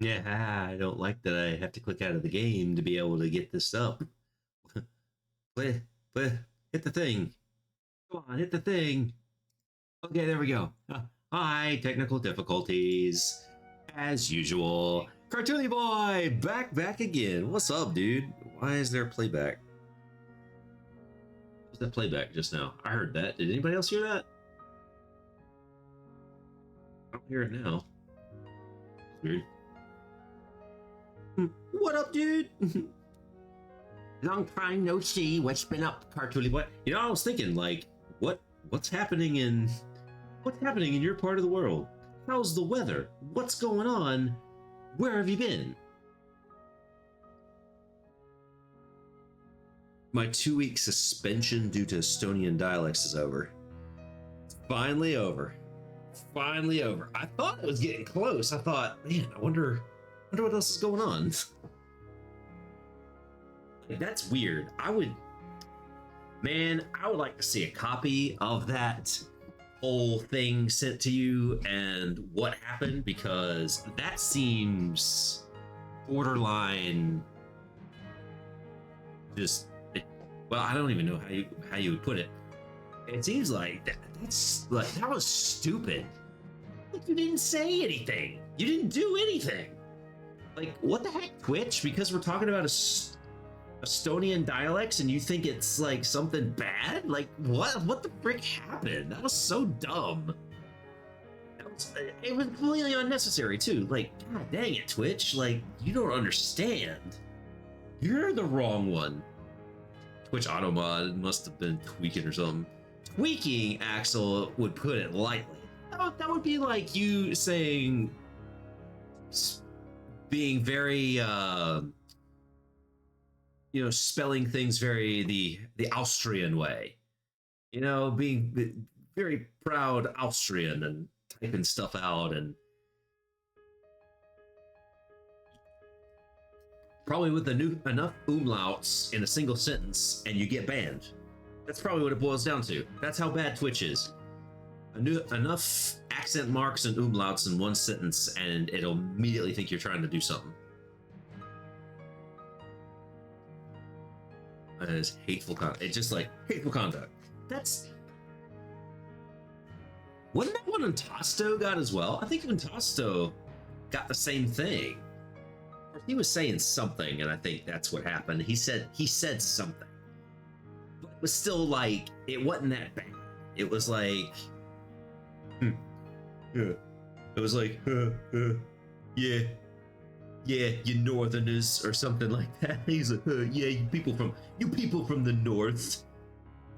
Yeah, I don't like that I have to click out of the game to be able to get this up. play, play, hit the thing. Come on, hit the thing. Okay, there we go. Hi, technical difficulties. As usual. Cartoony Boy, back again. What's up, dude? Why is there playback? Was that playback just now? I heard that. Did anybody else hear that? I don't hear it now. Weird. What up, dude? Long time no see. What's been up, Cartoony Boy? You know, I was thinking, like, what's happening in your part of the world? How's the weather? What's going on? Where have you been? My 2-week suspension due to Estonian dialects is over. It's finally over. Finally over. I thought it was getting close. I thought, man, I wonder what else is going on. That's weird. I would like to see a copy of that whole thing sent to you and what happened, because that seems borderline just, well, I don't even know how you would put it. It seems like that was stupid. Like, you didn't say anything. You didn't do anything. Like, what the heck, Twitch? Because we're talking about Estonian dialects and you think it's like something bad? Like, what the frick happened? That was so dumb. It was completely unnecessary too. Like, god dang it, Twitch. Like, you don't understand. You're the wrong one. Twitch Automod must have been tweaking or something. Tweaking, Axel would put it lightly. That would be like you saying, being very spelling things very the Austrian way, being very proud Austrian and typing stuff out, and probably with enough umlauts in a single sentence and you get banned. That's probably what it boils down to. That's how bad Twitch is. Enough accent marks and umlauts in one sentence and it'll immediately think you're trying to do something. That is hateful conduct. It's just like hateful conduct. Wasn't that one Tasto got as well? I think even Tasto got the same thing. He was saying something, and I think that's what happened. He said something, but it was still like, it wasn't that bad. It was like, yeah. It was like, yeah, you Northerners or something like that. He's like, yeah, you people from the North. It's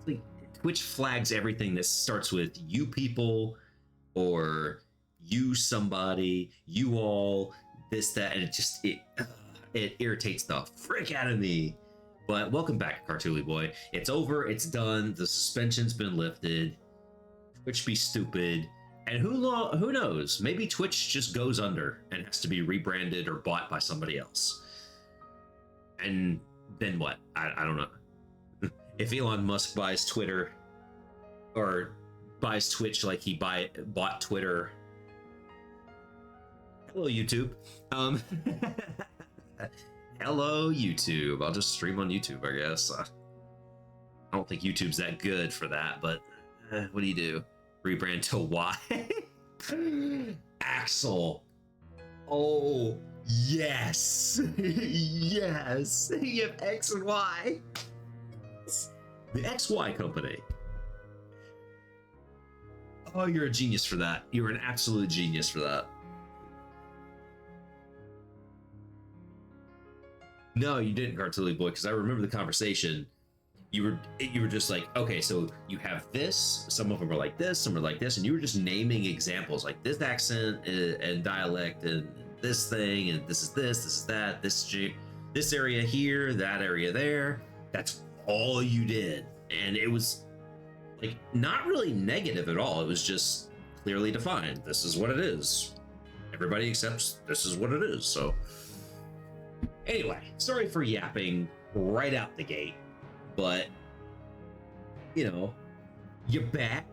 like, Twitch flags everything that starts with you people or you somebody, you all, this, that, and it irritates the frick out of me. But welcome back, Cartoony Boy. It's over, it's done, the suspension's been lifted. Twitch be stupid. And who knows? Maybe Twitch just goes under and has to be rebranded or bought by somebody else. And then what? I don't know. If Elon Musk buys Twitter, or buys Twitch like he bought Twitter. Hello, YouTube. Hello, YouTube. I'll just stream on YouTube, I guess. I don't think YouTube's that good for that, but what do you do? Rebrand to Y? Axel. Oh, yes. Yes. You have X and Y. The XY company. Oh, you're a genius for that. You're an absolute genius for that. No, you didn't, Cartoony Boy, because I remember the conversation. You were just like, okay, so you have this, some of them are like this, some are like this, and you were just naming examples, like this accent and dialect and this thing, and this is that, this area here, that area there. That's all you did. And it was like not really negative at all. It was just clearly defined. This is what it is. Everybody accepts this is what it is. So anyway, sorry for yapping right out the gate. But, you're back.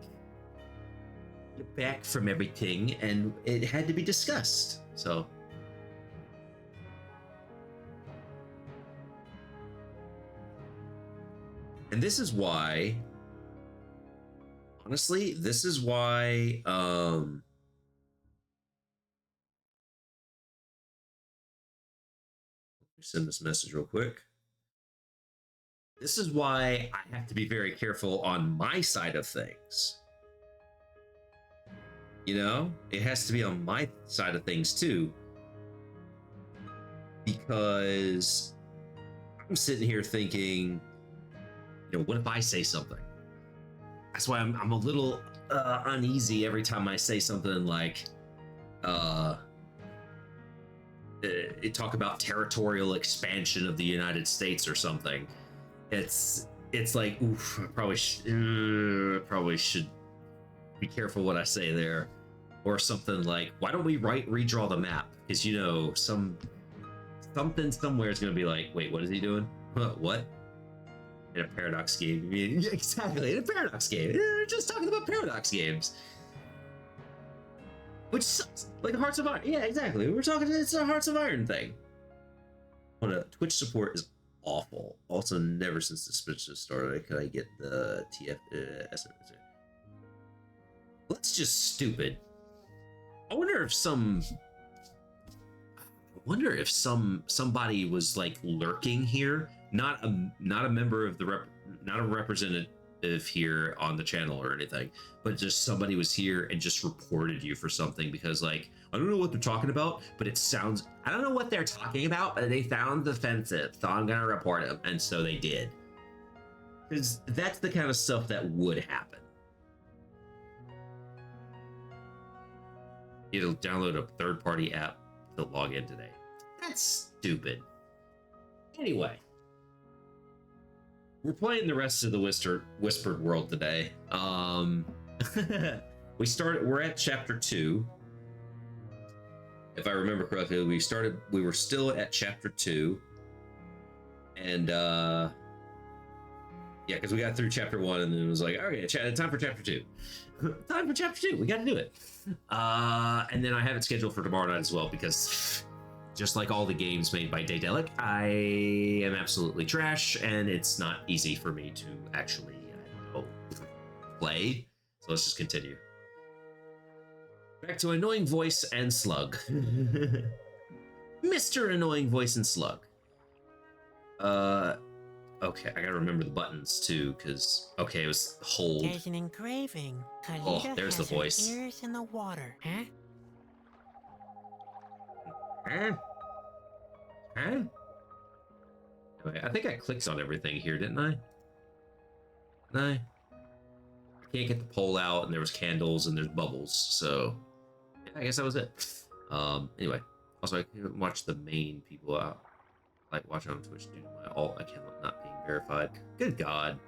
You're back from everything, and it had to be discussed. So, And this is why, honestly, this is why send this message real quick. This is why I have to be very careful on my side of things. You know, it has to be on my side of things too, because I'm sitting here thinking, you know, what if I say something? That's why I'm a little uneasy every time I say something like, talk about territorial expansion of the United States or something. It's like, oof, I probably should be careful what I say there, or something like, why don't we redraw the map? Because, you know, something somewhere is going to be like, wait, what is he doing? What? In a Paradox game? Yeah, exactly, in a Paradox game. We're just talking about Paradox games. Which sucks. Like Hearts of Iron. Yeah, exactly. We're talking, it's a Hearts of Iron thing. Twitch support is awful. Also, never since the Switch started could I get the TF SMS. Well, that's just stupid. I wonder if somebody was like lurking here, not a member of the not a representative here on the channel or anything, but just somebody was here and just reported you for something because, like, I don't know what they're talking about, but it sounds, I don't know what they're talking about, but they sound offensive, so I'm gonna report them. And so they did, because that's the kind of stuff that would happen. It'll download a third-party app to log in today. That's stupid. Anyway, we're playing the rest of the Whispered World today. We're at chapter 2. If I remember correctly, we were still at chapter 2. And yeah, because we got through chapter 1 and then it was like, okay, time for chapter 2. Time for chapter 2. We got to do it. And then I have it scheduled for tomorrow night as well, because just like all the games made by Daedalic, I am absolutely trash, and it's not easy for me to actually play. So let's just continue. Back to Annoying Voice and Slug. Mr. Annoying Voice and Slug. Okay, I gotta remember the buttons too, because, okay, it was hold. There's an engraving. Oh, there's the voice. Ears in the water, huh? Huh? Huh? Anyway, I think I clicked on everything here, didn't I? No. I can't get the pole out, and there was candles, and there's bubbles, so yeah, I guess that was it. Anyway, also I can watch the main people out. Like watching on Twitch due to my alt account not being verified. Good God.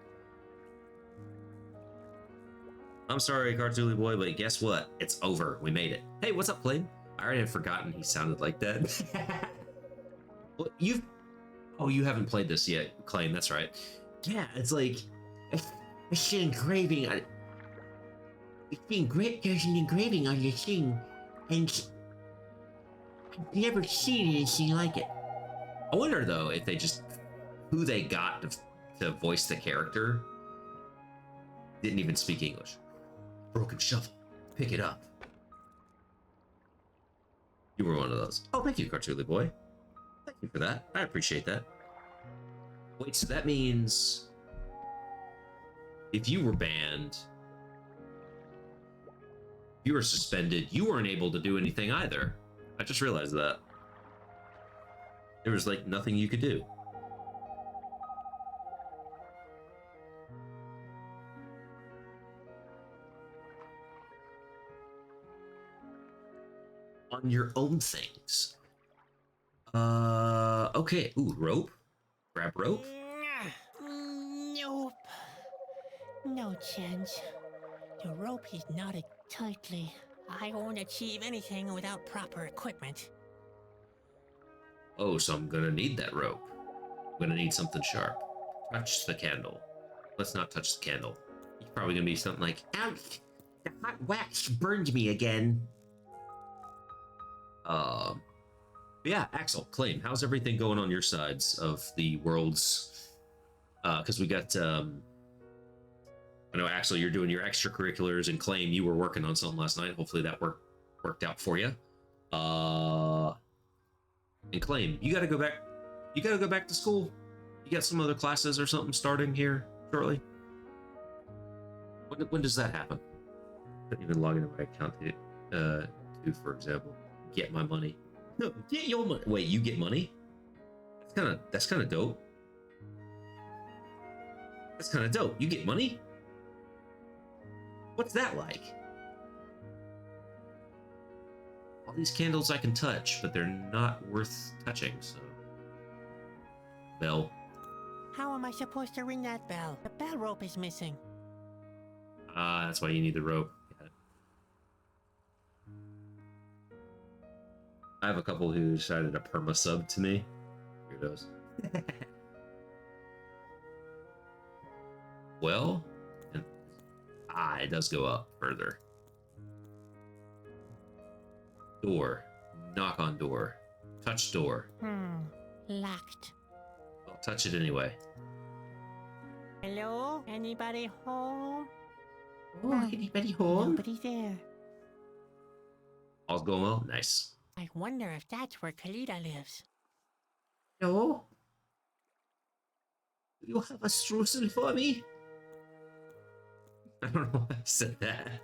I'm sorry, Cartoony Boy, but guess what? It's over. We made it. Hey, what's up, Clay? I already had forgotten he sounded like that. Well, you haven't played this yet, Claim. That's right. Yeah, it's like it's an engraving. There's an engraving on your thing, and I've never seen anything like it. I wonder though if they just who they got to voice the character didn't even speak English. Broken shovel. Pick it up. You were one of those. Oh, thank you, Cartoony Boy. Thank you for that. I appreciate that. Wait, so that means if you were banned, you were suspended, you weren't able to do anything either. I just realized that. There was like nothing you could do. On your own things. Okay. Ooh, rope. Grab rope. Nope. No chance. The rope is knotted tightly. I won't achieve anything without proper equipment. Oh, so I'm gonna need that rope. I'm gonna need something sharp. Touch the candle. Let's not touch the candle. It's probably gonna be something like, ouch! The hot wax burned me again. Yeah, Axel, Claim, how's everything going on your sides of the world's because we got. I know, Axel, you're doing your extracurriculars, and Claim, you were working on something last night. Hopefully that worked out for you. And Claim, you got to go back. You got to go back to school. You got some other classes or something starting here shortly. When does that happen? I couldn't even log into my account to, for example, get my money. No, get your money. Wait, you get money? That's kind of dope. That's kind of dope. You get money? What's that like? All these candles I can touch, but they're not worth touching, so. Bell. How am I supposed to ring that bell? The bell rope is missing. That's why you need the rope. Got it. I have a couple who decided to perma-sub to me. Weirdos. Well, it does go up further. Door. Knock on door. Touch door. Locked. Well, touch it anyway. Hello? Anybody home? Oh, anybody home? Nobody there. All's going well? Nice. I wonder if that's where Kalita lives. Hello? Do you have a streusel for me? I don't know why I said that.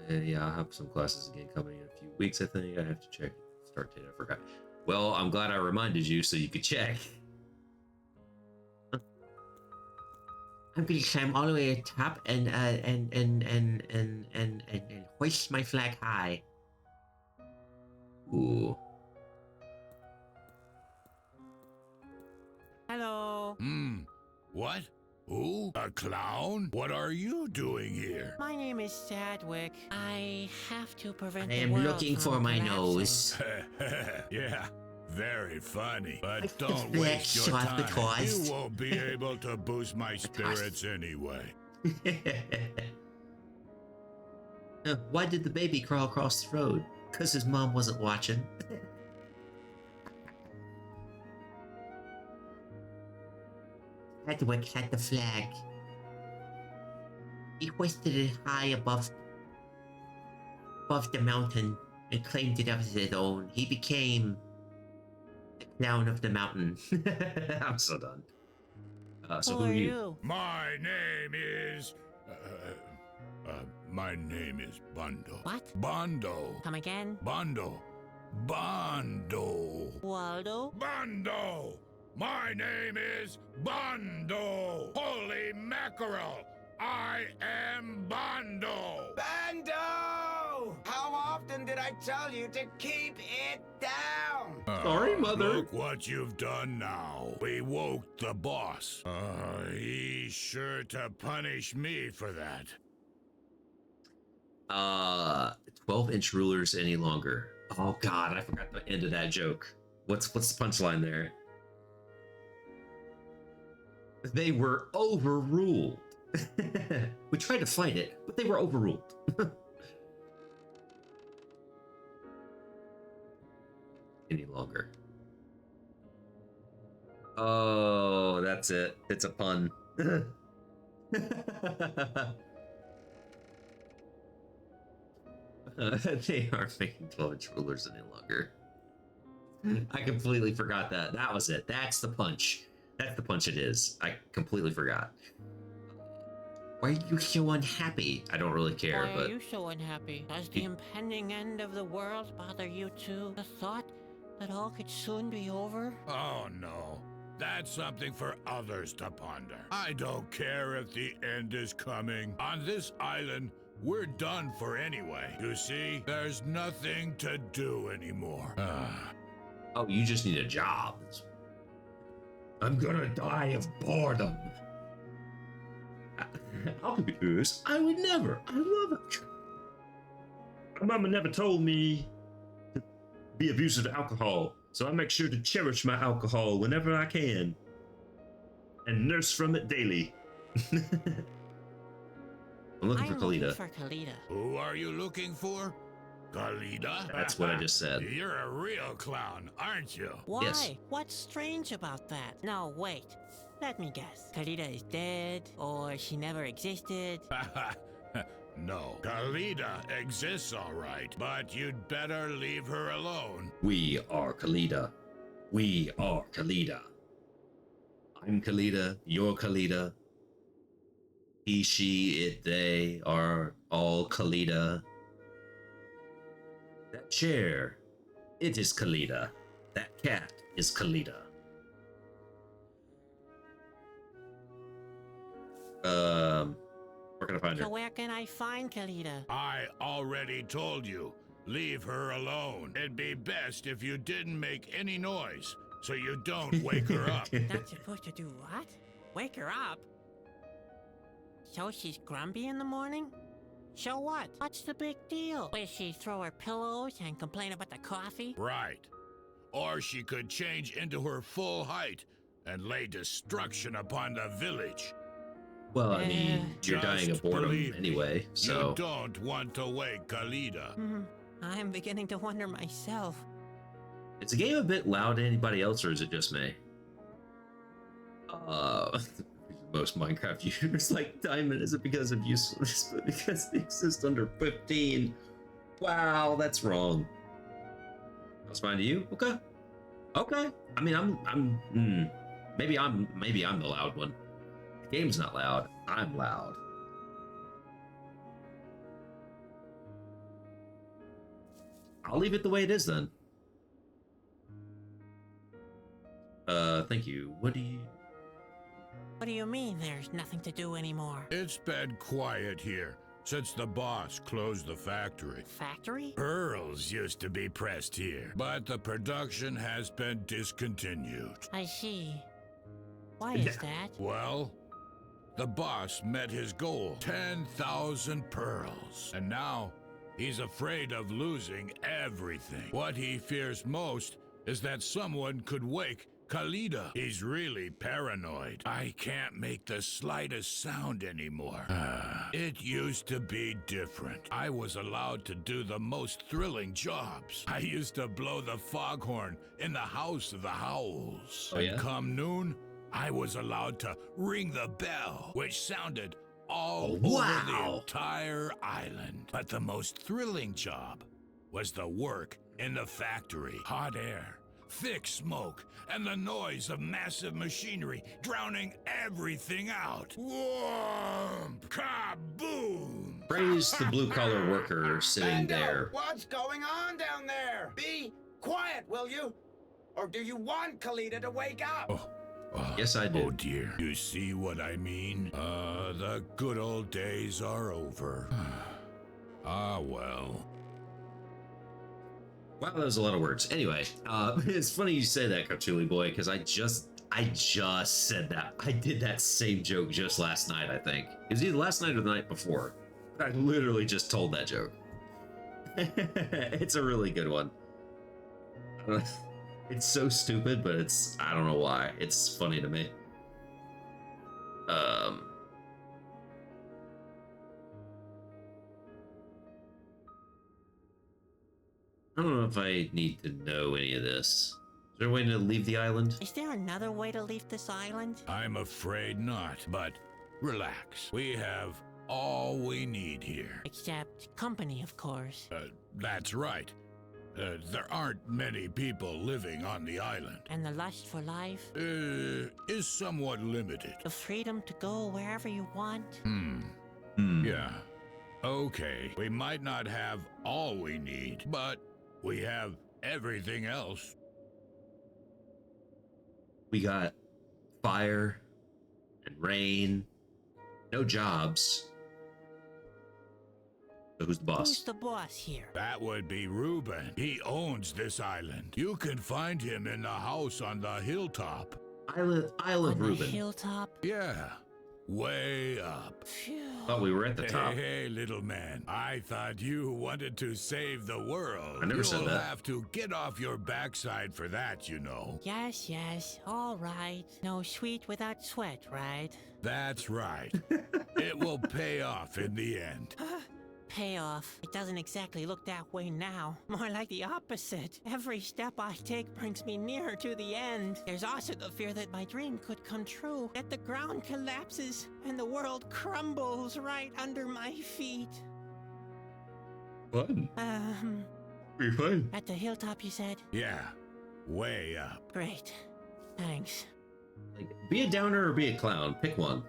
Yeah, I'll have some classes again coming in a few weeks, I think. I have to check start date. I forgot. Well, I'm glad I reminded you so you could check. I'm gonna climb all the way to the top and hoist my flag high. Ooh. Hello? What? Who? A clown? What are you doing here? My name is Sadwick. I have to prevent I the am world looking from for my collapsing. nose. Yeah, very funny. But If don't the waste your shot time. because- You won't be able to boost my spirits anyway. Why did the baby crawl across the road? Because his mom wasn't watching. Hedwig had the flag. He hoisted it high above the mountain and claimed it as his own. He became the clown of the mountain. I'm so done. So Who are you? My name is... my name is Bondo. What? Bondo. Come again? Bondo. Bondo. Waldo? Bondo! My name is Bondo! Holy mackerel! I am Bondo! Bando! How often did I tell you to keep it down? Sorry, Mother. Look what you've done now. We woke the boss. He's sure to punish me for that. 12-inch rulers any longer. Oh God, I forgot the end of that joke. What's the punchline there? They were overruled. We tried to fight it, but they were overruled. Any longer. Oh, that's it. It's a pun. They aren't making 12-inch rulers any longer. I completely forgot that. That was it. That's the punch. That's the punch it is. I completely forgot. Why are you so unhappy? I don't really care, Why but... are you so unhappy? Does the impending end of the world bother you too? The thought that all could soon be over? Oh no. That's something for others to ponder. I don't care if the end is coming. On this island, we're done for anyway. You see, there's nothing to do anymore. Oh, you just need a job. I'm gonna die of boredom. I'll be honest, I would never. I love it. My mama never told me to be abusive to alcohol, so I make sure to cherish my alcohol whenever I can and nurse from it daily. I'm looking for I'm looking Kalita. for Kalita. Who are you looking for? Kalida? That's what I just said. You're a real clown, aren't you? Why? Yes. What's strange about that? No, wait. Let me guess. Kalita is dead, or she never existed. No, Kalida exists all right, but you'd better leave her alone. We are Kalida. We are Kalida. I'm Kalida. You're Kalida. He, she, it, they are all Kalida. That chair, it is Kalida. That cat is Kalida. Where can I find her? So where can I find Kalita? I already told you, leave her alone. It'd be best if you didn't make any noise, so you don't wake her up. Not supposed to do what? Wake her up? So she's grumpy in the morning? So what? What's the big deal? Will she throw her pillows and complain about the coffee? Right. Or she could change into her full height and lay destruction upon the village. Well, I mean, you're dying of Just boredom believe me, anyway, so. You don't want to wake Kalida. I'm beginning to wonder myself. Is the game a bit loud to anybody else, or is it just me? Most Minecraft users like Diamond. Is it because of usefulness, but because they exist under 15? Wow, that's wrong. That's fine to you? Okay. Okay. I mean, maybe I'm the loud one. The game's not loud. I'm loud. I'll leave it the way it is then. Thank you. What do you mean there's nothing to do anymore? It's been quiet here since the boss closed the factory. Factory? Pearls used to be pressed here, but the production has been discontinued. I see. Why is that? Well, the boss met his goal, 10,000 pearls, and now he's afraid of losing everything. What he fears most is that someone could wake Kalida. He's really paranoid. I can't make the slightest sound anymore. It used to be different. I was allowed to do the most thrilling jobs. I used to blow the foghorn in the House of the Howls. Oh, yeah? And come noon, I was allowed to ring the bell, which sounded all over the Wow. entire island. But the most thrilling job was the work in the factory. Hot air, thick smoke, and the noise of massive machinery drowning everything out. Whoomp! Kaboom! praise the blue-collar worker sitting Bando, there? what's going on down there? Be quiet, will you? Or do you want Kalida to wake up? Yes, I do. Oh dear. You see what I mean? The good old days are over. Well. Wow, that was a lot of words. Anyway, it's funny you say that, Cthulhu Boy, because I just said that. I did that same joke just last night, I think. It was either last night or the night before. I literally just told that joke. It's a really good one. It's so stupid, but I don't know why. It's funny to me. I don't know if I need to know any of this. Is there a way to leave the island? Is there another way to leave this island? I'm afraid not, but relax. We have all we need here. Except company, of course. That's right. There aren't many people living on the island. And the lust for life? Is somewhat limited. The freedom to go wherever you want? Yeah. Okay. We might not have all we need, but we have everything else. We got fire and rain, no jobs. So who's the boss? Who's the boss here? That would be Reuben. He owns this island. You can find him in the house on the hilltop. Isle On of the Reuben. hilltop? Yeah. Way up. Phew. Thought we were at the top. Hey, little man. I thought you wanted to save the world. I never said You'll that. have to get off your backside for that, you know. Yes, all right. No sweet without sweat, right? That's right. It will pay off in the end. payoff. It doesn't exactly look that way now. More like the opposite. Every step I take brings me nearer to the end. There's also the fear that my dream could come true, that the ground collapses and the world crumbles right under my feet. Fun. Pretty fun. At the hilltop, you said? Yeah, way up. Great. Thanks. Like, be a downer or be a clown. Pick one.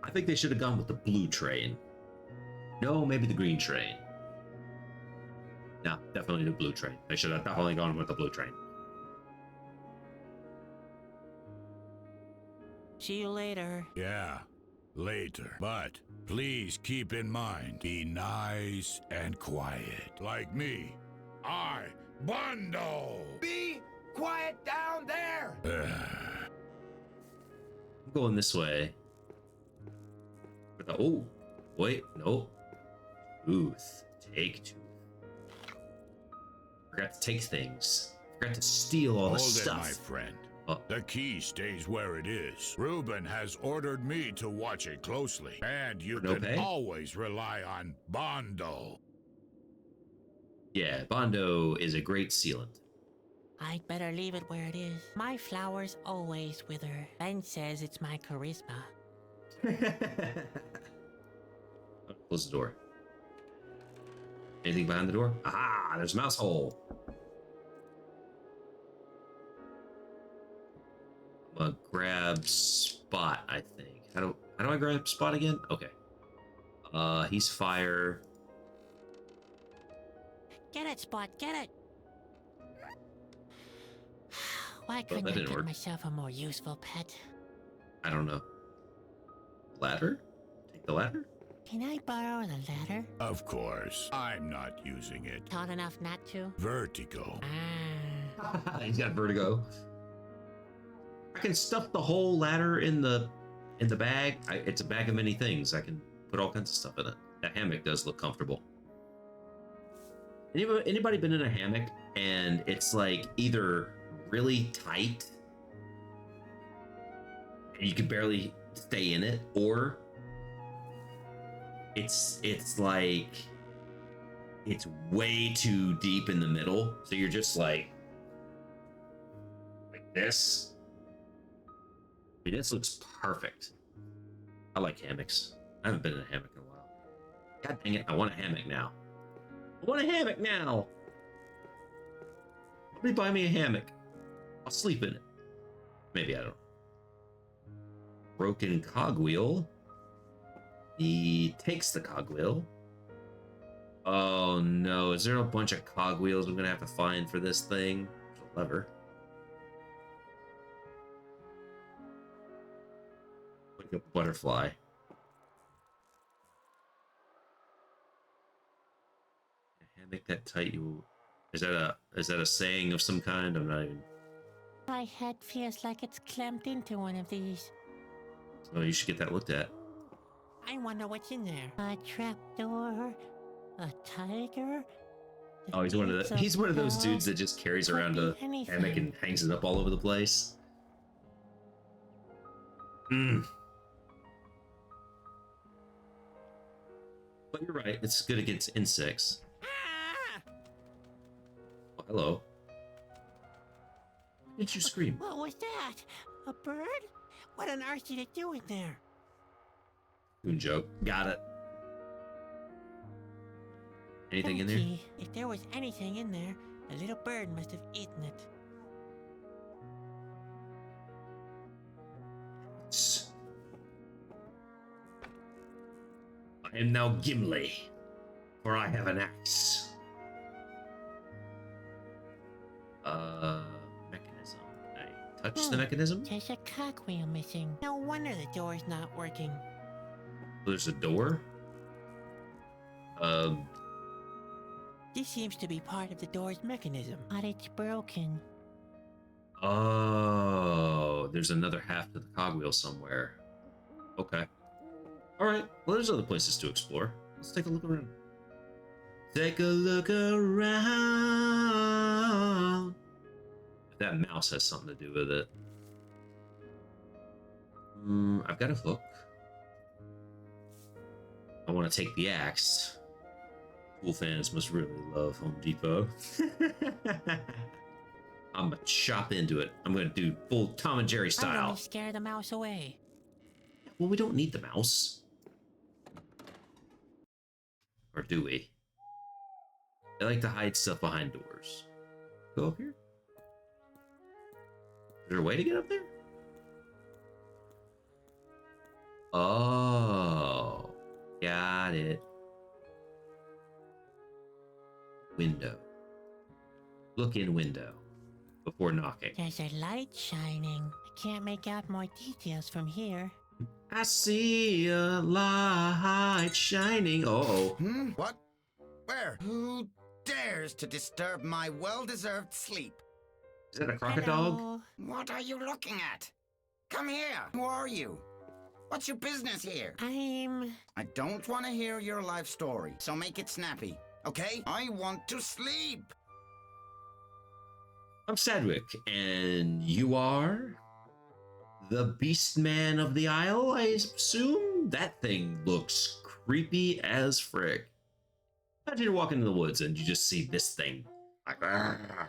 I think they should have gone with the blue train. No, maybe the green train. No, definitely the blue train. They should have definitely gone with the blue train. See you later. Yeah, later. But please keep in mind, be nice and quiet. Like me. Bondo! Be quiet down there! I'm going this way. Oh, wait, no. Tooth. Take tooth. Forgot to take things. Forgot to steal all the stuff. Hold it, my friend. Oh. The key stays where it is. Reuben has ordered me to watch it closely, and you No can pay? always rely on Bondo. Yeah, Bondo is a great sealant. I'd better leave it where it is. My flowers always wither. Ben says it's my charisma. Close the door. Anything behind the door? Aha! There's a mouse hole. I'm gonna grab Spot, I think. How do I grab Spot again? Okay. He's fire. Get it, Spot, get it! Why that couldn't I didn't get work. myself a more useful pet? I don't know. Ladder? Take the ladder? Can I borrow the ladder? Of course, I'm not using it. Tall enough not to? Vertigo. Ah. He's got vertigo. I can stuff the whole ladder in the bag. It's a bag of many things. I can put all kinds of stuff in it. That hammock does look comfortable. Anybody been in a hammock and it's like either really tight and you can barely stay in it, or it's like it's way too deep in the middle, so you're just like this. I mean, this looks perfect. I like hammocks. I haven't been in a hammock in a while. God dang it, I want a hammock now. I want a hammock now. Somebody buy me a hammock. I'll sleep in it. Maybe, I don't know. Broken cogwheel. He takes the cogwheel. Oh no, is there a bunch of cogwheels I'm gonna have to find for this thing? There's a lever. Like a butterfly. A hammock that tight, you... Is that a saying of some kind? I'm not even... My head feels like it's clamped into one of these. Oh, you should get that looked at. I wonder what's in there. A trapdoor, a tiger. Oh, he's one of those dudes that just carries around a anything. hammock and hangs it up all over the place. But you're right, it's good against insects. Ah! Oh, hello. Why did you scream? What was that? A bird? What on earth did it do in there? Coon joke. Got it. Anything in there? Empty. If there was anything in there, a little bird must have eaten it. I am now Gimli, for I have an axe. Mechanism. Can I touch the mechanism? There's a cogwheel missing. No wonder the door's not working. There's a door? This seems to be part of the door's mechanism. But it's broken. Oh, there's another half to the cogwheel somewhere. Okay. Alright, well there's other places to explore. Let's take a look around. Take a look around. If that mouse has something to do with it. I've got a hook. I want to take the axe. Pool fans must really love Home Depot. I'm gonna chop into it. I'm gonna do full Tom and Jerry I'd style. only scare the mouse away. Well, we don't need the mouse. Or do we? I like to hide stuff behind doors. Go up here? Is there a way to get up there? Oh, got it. Window. Look in window before knocking. There's a light shining. I can't make out more details from here. I see a light shining. Uh-oh. What? Where? Who dares to disturb my well-deserved sleep? Is that a crocodile? Hello? What are you looking at? Come here. Who are you? What's your business here? I don't want to hear your life story, so make it snappy, okay? I want to sleep. I'm Sadwick, and you are the Beast Man of the Isle, I assume? That thing looks creepy as frick. Imagine you're walking in the woods and you just see this thing. Like, "Argh."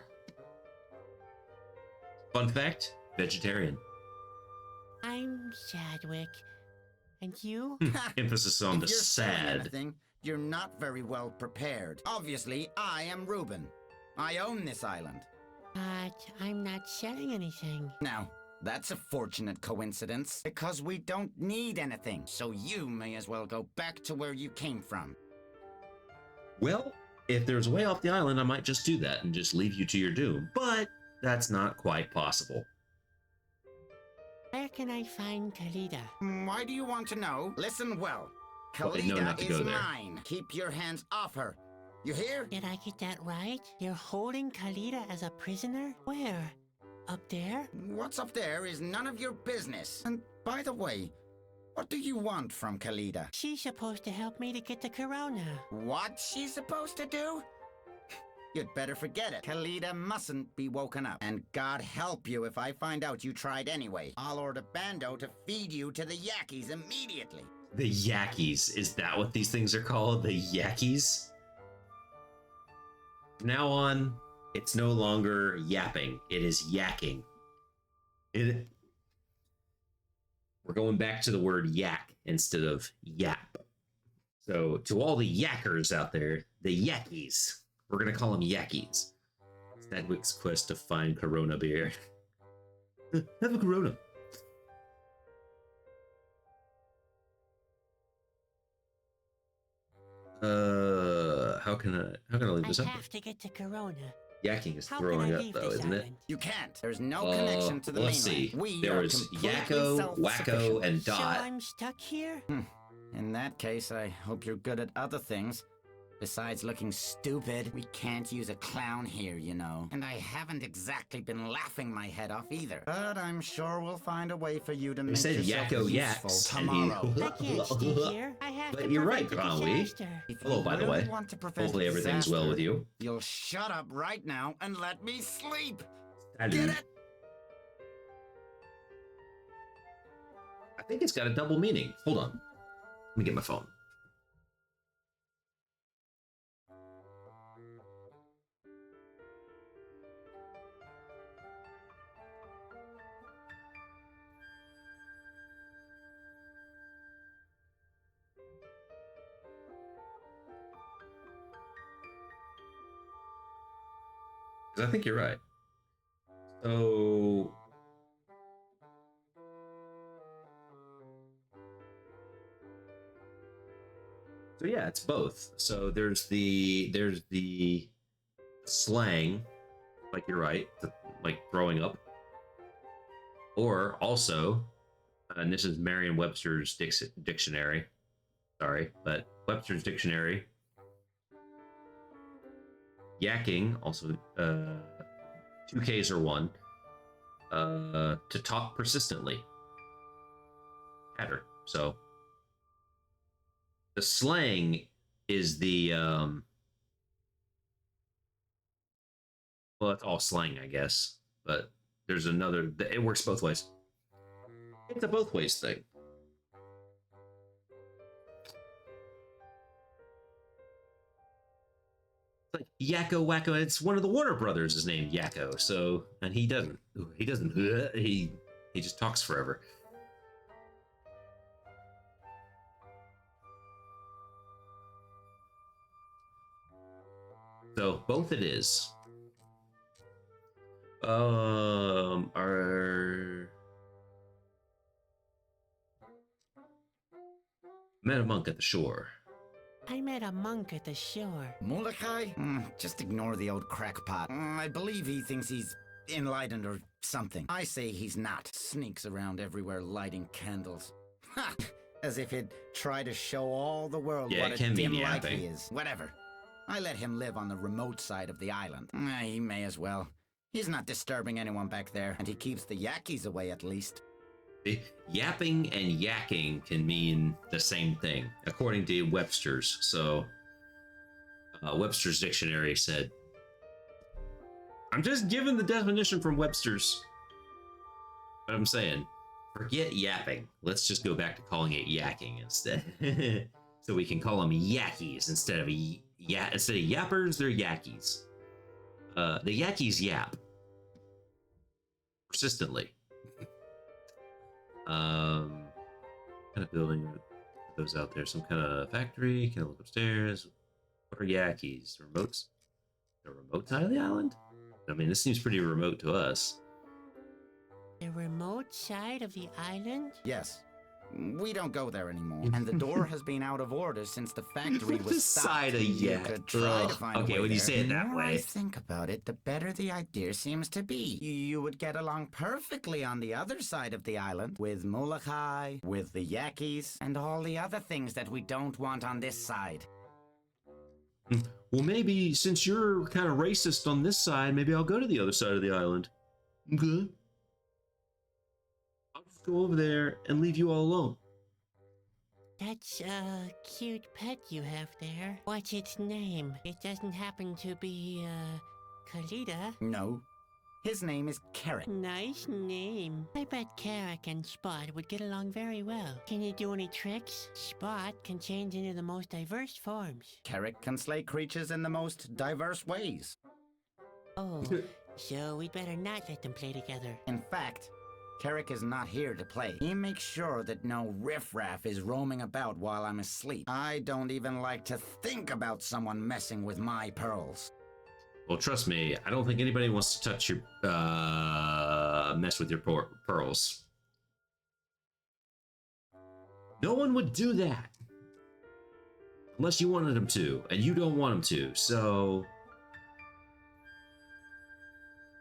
Fun fact, vegetarian. I'm Sadwick. And you? Emphasis on the If you're selling sad. anything, you're not very well prepared. Obviously, I am Reuben. I own this island. But I'm not selling anything. Now, that's a fortunate coincidence, because we don't need anything, so you may as well go back to where you came from. Well, if there's a way off the island, I might just do that and just leave you to your doom. But that's not quite possible. Where can I find Khalida? Why do you want to know? Listen well. Well, I know not Khalida to is go there. mine. Keep your hands off her. You hear? Did I get that right? You're holding Khalida as a prisoner? Where? Up there? What's up there is none of your business. And by the way, what do you want from Khalida? She's supposed to help me to get the corona. What she's supposed to do? You'd better forget it. Khalida mustn't be woken up. And God help you if I find out you tried anyway. I'll order Bando to feed you to the Yakis immediately. The Yakis. Is that what these things are called? The Yakis? From now on, it's no longer yapping. It is yakking. We're going back to the word yak instead of yap. So to all the yackers out there, the Yakis. We're going to call them Yakis. Sadwick's quest to find Corona beer. Have a Corona. How can I leave this I up? have to get the corona. Yakking is How can throwing I up leave though, this isn't it? island? You can't. There's no connection to the Let's mainland. see. We There are was completely Yakko, self-sufficient. Wacko, and So Dot. I'm stuck here? In that case, I hope you're good at other things. Besides looking stupid, we can't use a clown here, you know. And I haven't exactly been laughing my head off either. But I'm sure we'll find a way for you to He make said yourself Yakko useful Yaks, and tomorrow. I can't stay here. I have But to you're right, prevent a Conway. disaster. If Hello, you by the really way. want to prevent Hopefully everything's well disaster, with you. You'll shut up right now and let me sleep. Salut. Get it? I think it's got a double meaning. Hold on. Let me get my phone. Because I think you're right. So yeah, it's both. So there's the slang, like you're right, like throwing up, or also, and this is Merriam-Webster's dictionary. Sorry, but Webster's dictionary. Yakking, also 2 Ks or 1, to talk persistently. Pattern. So the slang is the well, it's all slang, I guess, but there's another. It works both ways. It's a both ways thing. Like Yakko Wacko. It's one of the Warner Brothers is named Yakko. So, and he doesn't. He doesn't. He just talks forever. So both it is. Our met a monk at the shore. I met a monk at the shore. Molokai? Just ignore the old crackpot. I believe he thinks he's enlightened or something. I say he's not. Sneaks around everywhere lighting candles. Ha! As if he'd try to show all the world Yeah, what it a can dim mean light yapping. he is. Whatever. I let him live on the remote side of the island. He may as well. He's not disturbing anyone back there, and he keeps the Yakkies away at least. Yapping and yakking can mean the same thing, according to Webster's. So, Webster's dictionary said, I'm just giving the definition from Webster's. But I'm saying, forget yapping. Let's just go back to calling it yakking instead. So we can call them yakkies instead of yappers, they're yakkies. The yakkies yap persistently. Kind of building those out there. Some kind of factory. Can I look upstairs? What are yakkies? Remotes? The remote side of the island? I mean, this seems pretty remote to us. The remote side of the island? Yes. We don't go there anymore. And the door has been out of order since the factory was This stopped. side of You yak. could try to Ugh. find a Okay, way when you there. say it that The more I way. think about it, the better the idea seems to be. You would get along perfectly on the other side of the island, with Molokai, with the Yakkies, and all the other things that we don't want on this side. Well, maybe since you're kind of racist on this side, maybe I'll go to the other side of the island. Okay. I'll just go over there and leave you all alone. That's a cute pet you have there. What's its name? It doesn't happen to be, Kalita. No. His name is Carrot. Nice name. I bet Carrick and Spot would get along very well. Can you do any tricks? Spot can change into the most diverse forms. Carrot can slay creatures in the most diverse ways. Oh, so we'd better not let them play together. In fact, Carrick is not here to play. He makes sure that no riffraff is roaming about while I'm asleep. I don't even like to think about someone messing with my pearls. Well, trust me, I don't think anybody wants to touch your, mess with your pearls. No one would do that. Unless you wanted them to, and you don't want them to, so...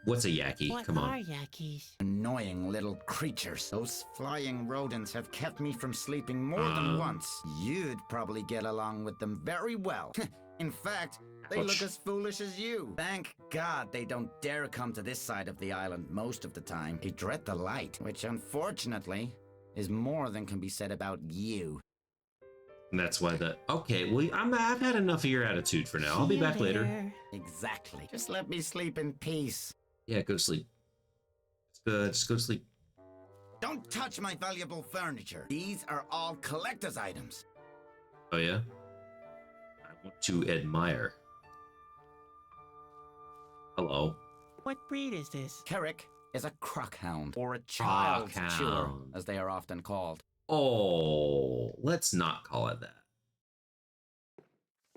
What's a Yaki? What Come on. are Yakkies? Annoying little creatures. Those flying rodents have kept me from sleeping more than once. You'd probably get along with them very well. In fact, they Ouch. look as foolish as you. Thank God they don't dare come to this side of the island most of the time. They dread the light, which unfortunately is more than can be said about you. And that's why the... Okay, well, I've had enough of your attitude for now. I'll be See you back later. later. Exactly. Just let me sleep in peace. Yeah, go to sleep. Just go to sleep. Don't touch my valuable furniture. These are all collector's items. Oh, yeah? I want to admire. Hello. What breed is this? Carrick is a crockhound, or a child chewer, Crockhound. as they are often called. Oh, let's not call it that.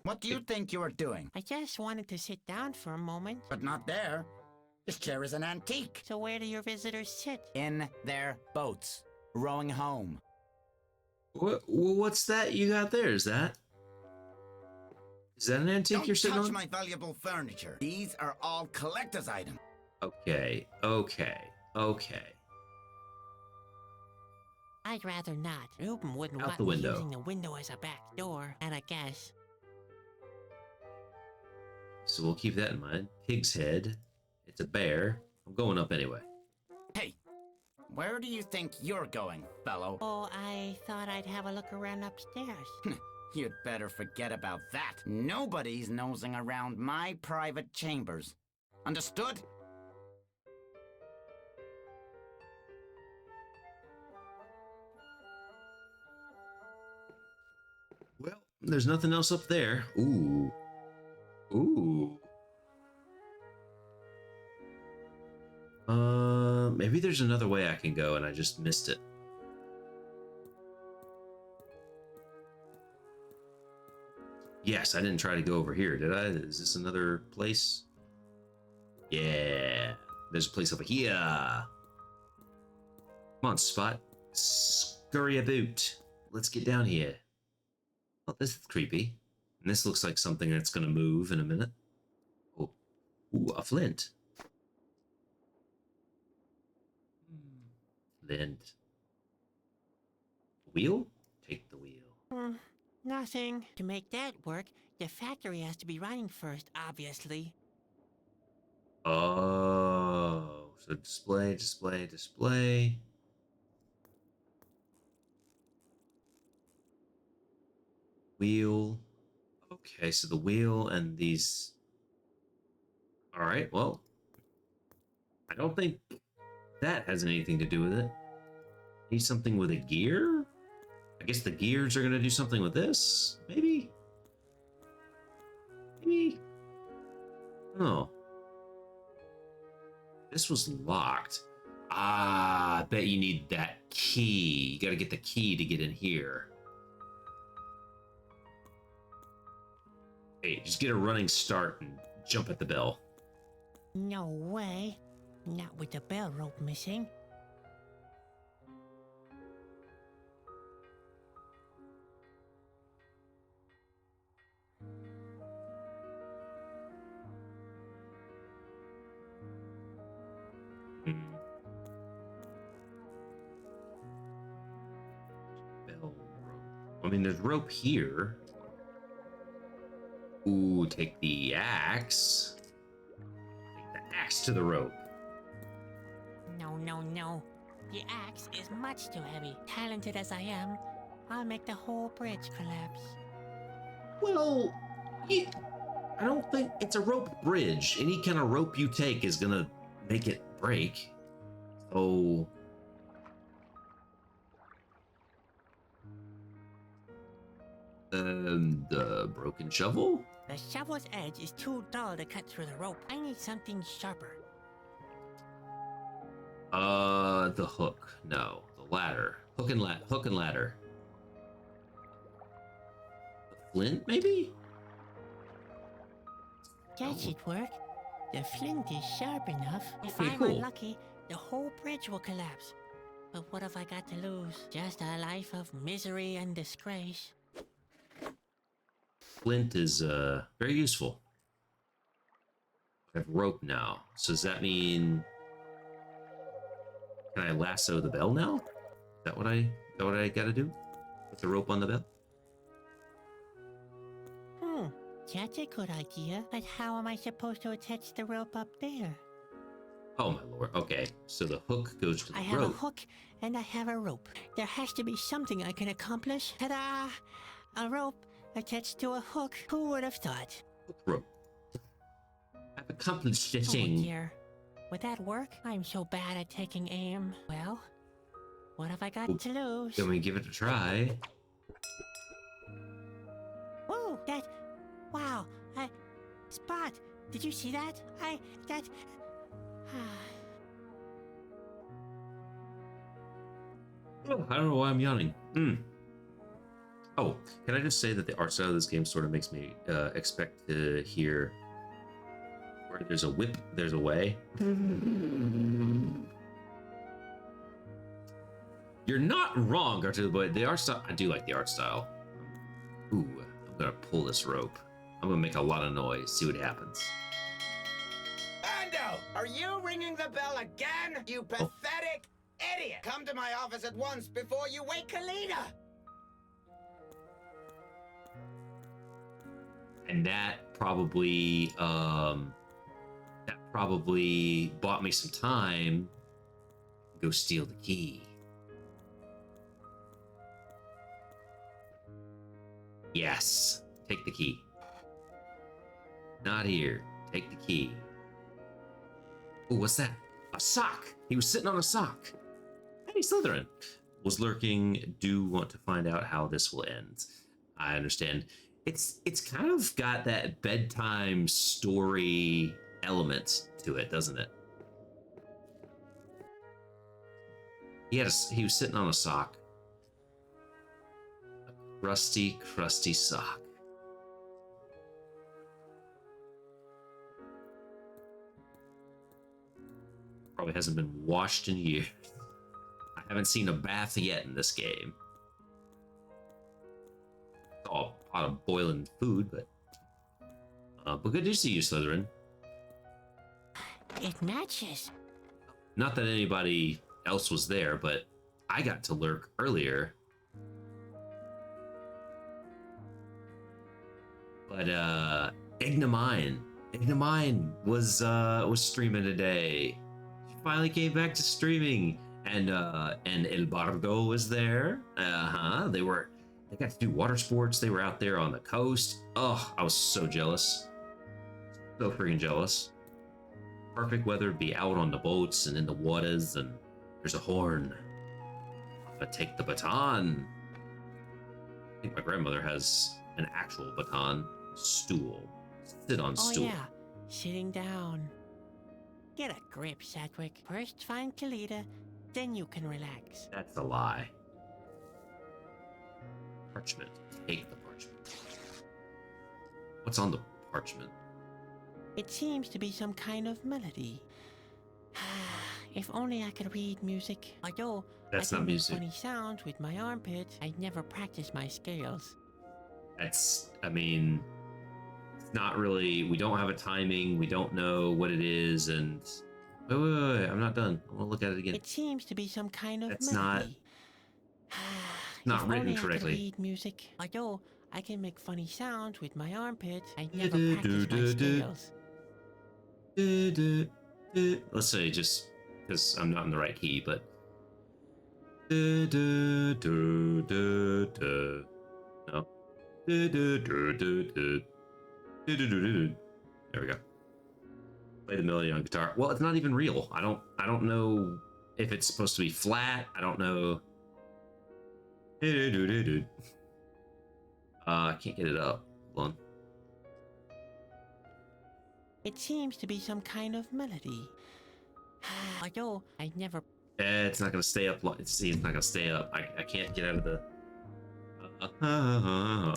What do you think you are doing? I just wanted to sit down for a moment. But not there. This chair is an antique. So where do your visitors sit? In their boats, rowing home. What's that you got there? Is that an antique Don't you're sitting touch on? my valuable furniture. These are all collector's items. Okay. I'd rather not. Ruben wouldn't Out want the me window. using the window as a back door, and I guess. So we'll keep that in mind. Pig's head. It's a bear. I'm going up anyway. Hey, where do you think you're going, fellow? Oh, I thought I'd have a look around upstairs. You'd better forget about that. Nobody's nosing around my private chambers. Understood? Well, there's nothing else up there. Ooh. Ooh. Maybe there's another way I can go and I just missed it. Yes, I didn't try to go over here, did I? Is this another place? Yeah, there's a place over here. Come on, Spot. Scurry about. Let's get down here. Oh, this is creepy. And this looks like something that's going to move in a minute. Oh, ooh, a flint. Flint. Wheel? Take the wheel. Nothing. To make that work, the factory has to be running first, obviously. Oh, so display, display, display. Wheel. Okay, so the wheel and these. All right, well, I don't think that has anything to do with it. Need something with a gear? I guess the gears are going to do something with this? Maybe? Maybe? Oh. This was locked. Ah, I bet you need that key. You got to get the key to get in here. Hey, just get a running start and jump at the bell. No way. Not with the bell rope missing. Bell rope. I mean, there's rope here. Ooh, take the axe. Take the axe to the rope. No, no, no. The axe is much too heavy. Talented as I am, I'll make the whole bridge collapse. Well, I don't think it's a rope bridge. Any kind of rope you take is gonna make it break. So the broken shovel? The shovel's edge is too dull to cut through the rope. I need something sharper. The hook. No, the ladder. Hook and ladder. The flint, maybe? That should work. The flint is sharp enough. If Okay, I'm cool. unlucky, the whole bridge will collapse. But what have I got to lose? Just a life of misery and disgrace. Flint is very useful. I have rope now. So does that mean can I lasso the bell now? Is that what I gotta do? Put the rope on the bell? That's a good idea. But how am I supposed to attach the rope up there? Oh my lord. Okay. So the hook goes to the I have rope. a hook and I have a rope. There has to be something I can accomplish. Ta-da! A rope attached to a hook. Who would have thought? Hook rope. I've accomplished the Oh thing. dear. Would that work? I'm so bad at taking aim. Well, what have I got to lose? Can we give it a try? Whoa, wow, Spot, did you see that? Oh, I don't know why I'm yawning. Oh, can I just say that the art style of this game sort of makes me expect to hear where there's a whip, there's a way. You're not wrong, Arturo Boy. The art style, I do like the art style. Ooh, I'm gonna pull this rope. I'm gonna make a lot of noise, see what happens. Ando, are you ringing the bell again? You pathetic idiot! Come to my office at once before you wake Kalina! And that probably bought me some time to go steal the key. Yes, take the key. Not here. Take the key. Oh, what's that? A sock. He was sitting on a sock. Hey, Slytherin was lurking. Do want to find out how this will end. I understand It's kind of got that bedtime story element to it, doesn't it? He was sitting on a sock. A crusty, crusty sock. Probably hasn't been washed in years. I haven't seen a bath yet in this game. It's all a pot of boiling food, but good to see you, Slytherin. It matches. Not that anybody else was there, but I got to lurk earlier. But Ignomine was streaming today. She finally came back to streaming, and El Bardo was there. They got to do water sports. They were out there on the coast. Oh, I was so jealous. So freaking jealous. Perfect weather to be out on the boats and in the waters, and there's a horn. But take the baton. I think my grandmother has an actual baton. Stool. Sit on stool. Oh yeah, sitting down. Get a grip, Sedgwick. First find Kalita, then you can relax. That's a lie. Parchment. Take the parchment. What's on the parchment? It seems to be some kind of melody. If only I could read music. Although That's I not can make music. funny sounds with my armpits, I never practiced my scales. It's not really, we don't have a timing, we don't know what it is, and wait, I'm not done. I want to look at it again. It seems to be some kind of It's melody. not If written only I could correctly. read music. Although I can make funny sounds with my armpits, I never practiced my scales. Let's say just because I'm not in the right key, but no. There we go. Play the melody on guitar. Well, it's not even real. I don't know if it's supposed to be flat. I don't know. I can't get it up. Hold on. It seems to be some kind of melody. Although I never. It's not gonna stay up. See, it's not gonna stay up. I can't get out of the. All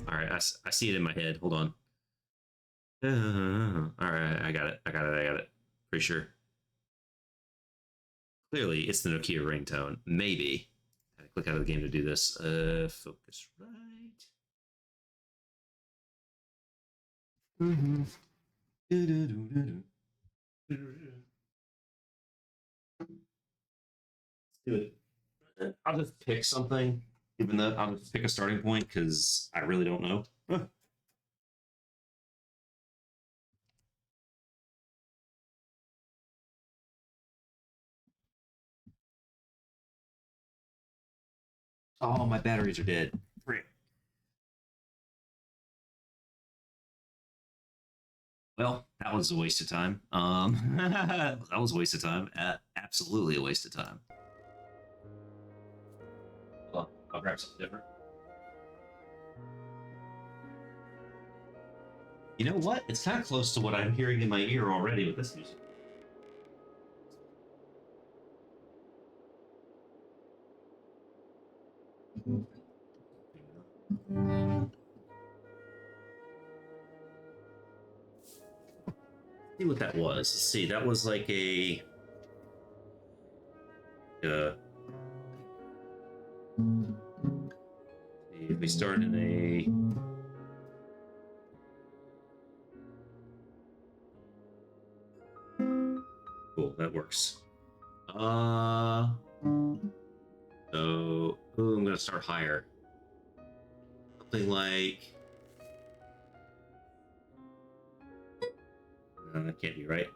right, I see it in my head. Hold on. All right, I got it. Pretty sure. Clearly, it's the Nokia ringtone. Maybe. I click out of the game to do this. Focus right. Let's do it. I'll just pick something, even though I'll just pick a starting point because I really don't know. Oh, my batteries are dead. Frick. Well, that was a waste of time. That was a waste of time. Absolutely a waste of time. Hold on, I'll grab something different. You know what? It's kind of close to what I'm hearing in my ear already with this music. See what that was. Let's see, that was like a see if we start in a cool, that works. So I'm gonna start higher. Something like that can't be right.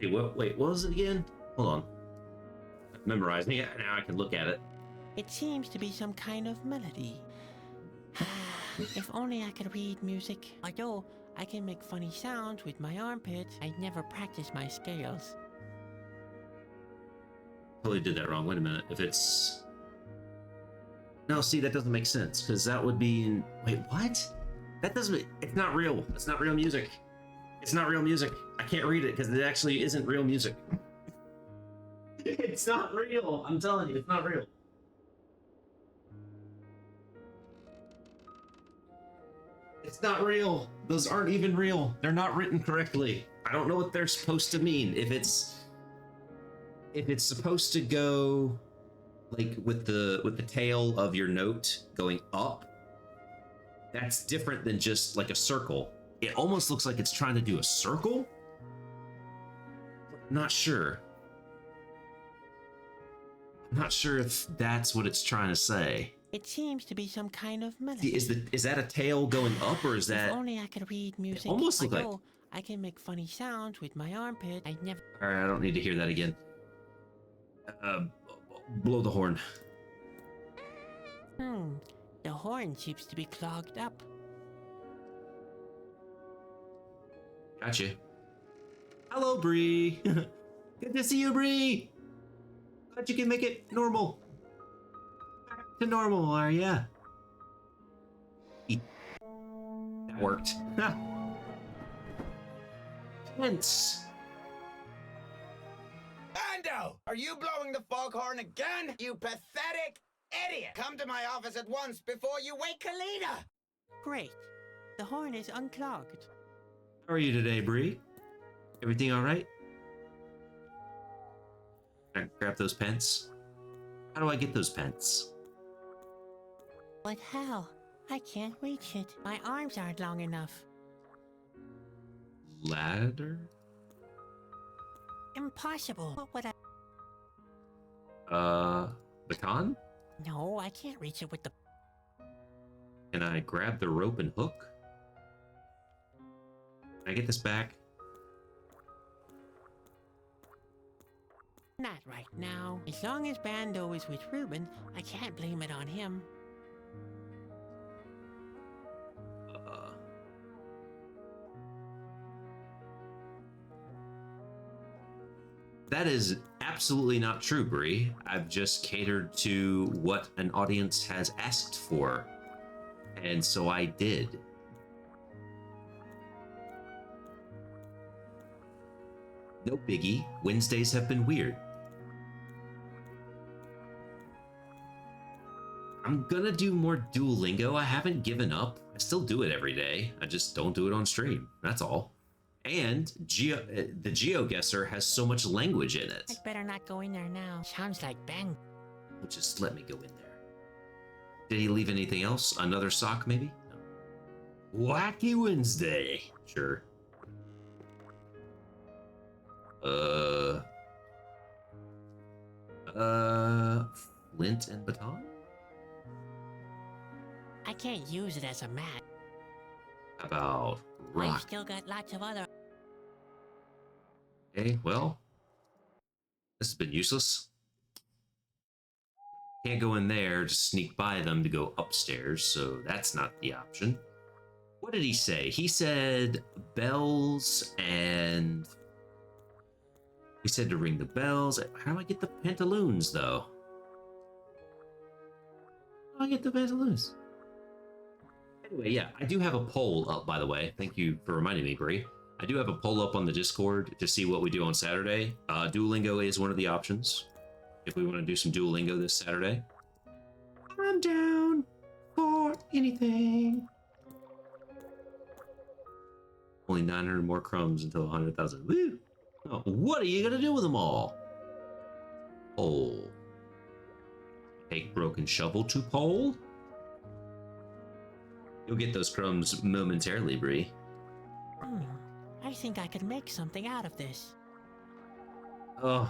Hey, wait, what was it again? Hold on. I'm memorizing it. Now I can look at it. It seems to be some kind of melody. If only I could read music. Although I can make funny sounds with my armpits, I never practiced my scales. totally did that wrong. Wait a minute. If it's... No, see, that doesn't make sense, because that would be in... Wait, what? That doesn't... It's not real. It's not real music. It's not real music. I can't read it, because it actually isn't real music. It's not real. I'm telling you, it's not real. It's not real. Those aren't even real. They're not written correctly. I don't know what they're supposed to mean. If it's supposed to go like with the tail of your note going up, that's different than just like a circle. It almost looks like it's trying to do a circle. Not sure. I'm not sure if that's what it's trying to say. It seems to be some kind of melody. Is that a tail going up, or is that... If only I could read music. Almost look like... Although I can make funny sounds with my armpit. I never... Alright, I don't need to hear that again. Blow the horn. The horn seems to be clogged up. Gotcha. Hello, Bree. Good to see you, Bree. Glad you can make it normal. Back to normal, are ya? That worked. Tense. Bando! Are you blowing the foghorn again? You pathetic idiot! Come to my office at once before you wake Kalina! Great. The horn is unclogged. How are you today, Bree? Everything all right? Can I grab those pence? How do I get those pence? But how? I can't reach it. My arms aren't long enough. Ladder? Impossible. What would I... Baton? No, I can't reach it with the... Can I grab the rope and hook? Can I get this back? Not right now. As long as Bando is with Ruben, I can't blame it on him. That is absolutely not true, Bree. I've just catered to what an audience has asked for. And so I did. No biggie. Wednesdays have been weird. I'm gonna do more Duolingo. I haven't given up. I still do it every day. I just don't do it on stream. That's all. And the GeoGuessr has so much language in it. I'd better not go in there now. Sounds like bang. Well, just let me go in there. Did he leave anything else? Another sock, maybe? No. Wacky Wednesday. Sure. Flint and baton? I can't use it as a mat. How about I've rock? still got lots of other... Okay, well, this has been useless. Can't go in there, just sneak by them to go upstairs, so that's not the option. What did he say? He said bells and... He said to ring the bells. How do I get the pantaloons, though? How do I get the pantaloons? Anyway, yeah, I do have a poll up, by the way. Thank you for reminding me, Bree. I do have a poll up on the Discord to see what we do on Saturday. Duolingo is one of the options. If we want to do some Duolingo this Saturday. I'm down for anything. Only 900 more crumbs until 100,000. Woo! Oh, what are you gonna do with them all? Pole. Take broken shovel to pole. You'll get those crumbs momentarily, Bree. I think I could make something out of this. Oh.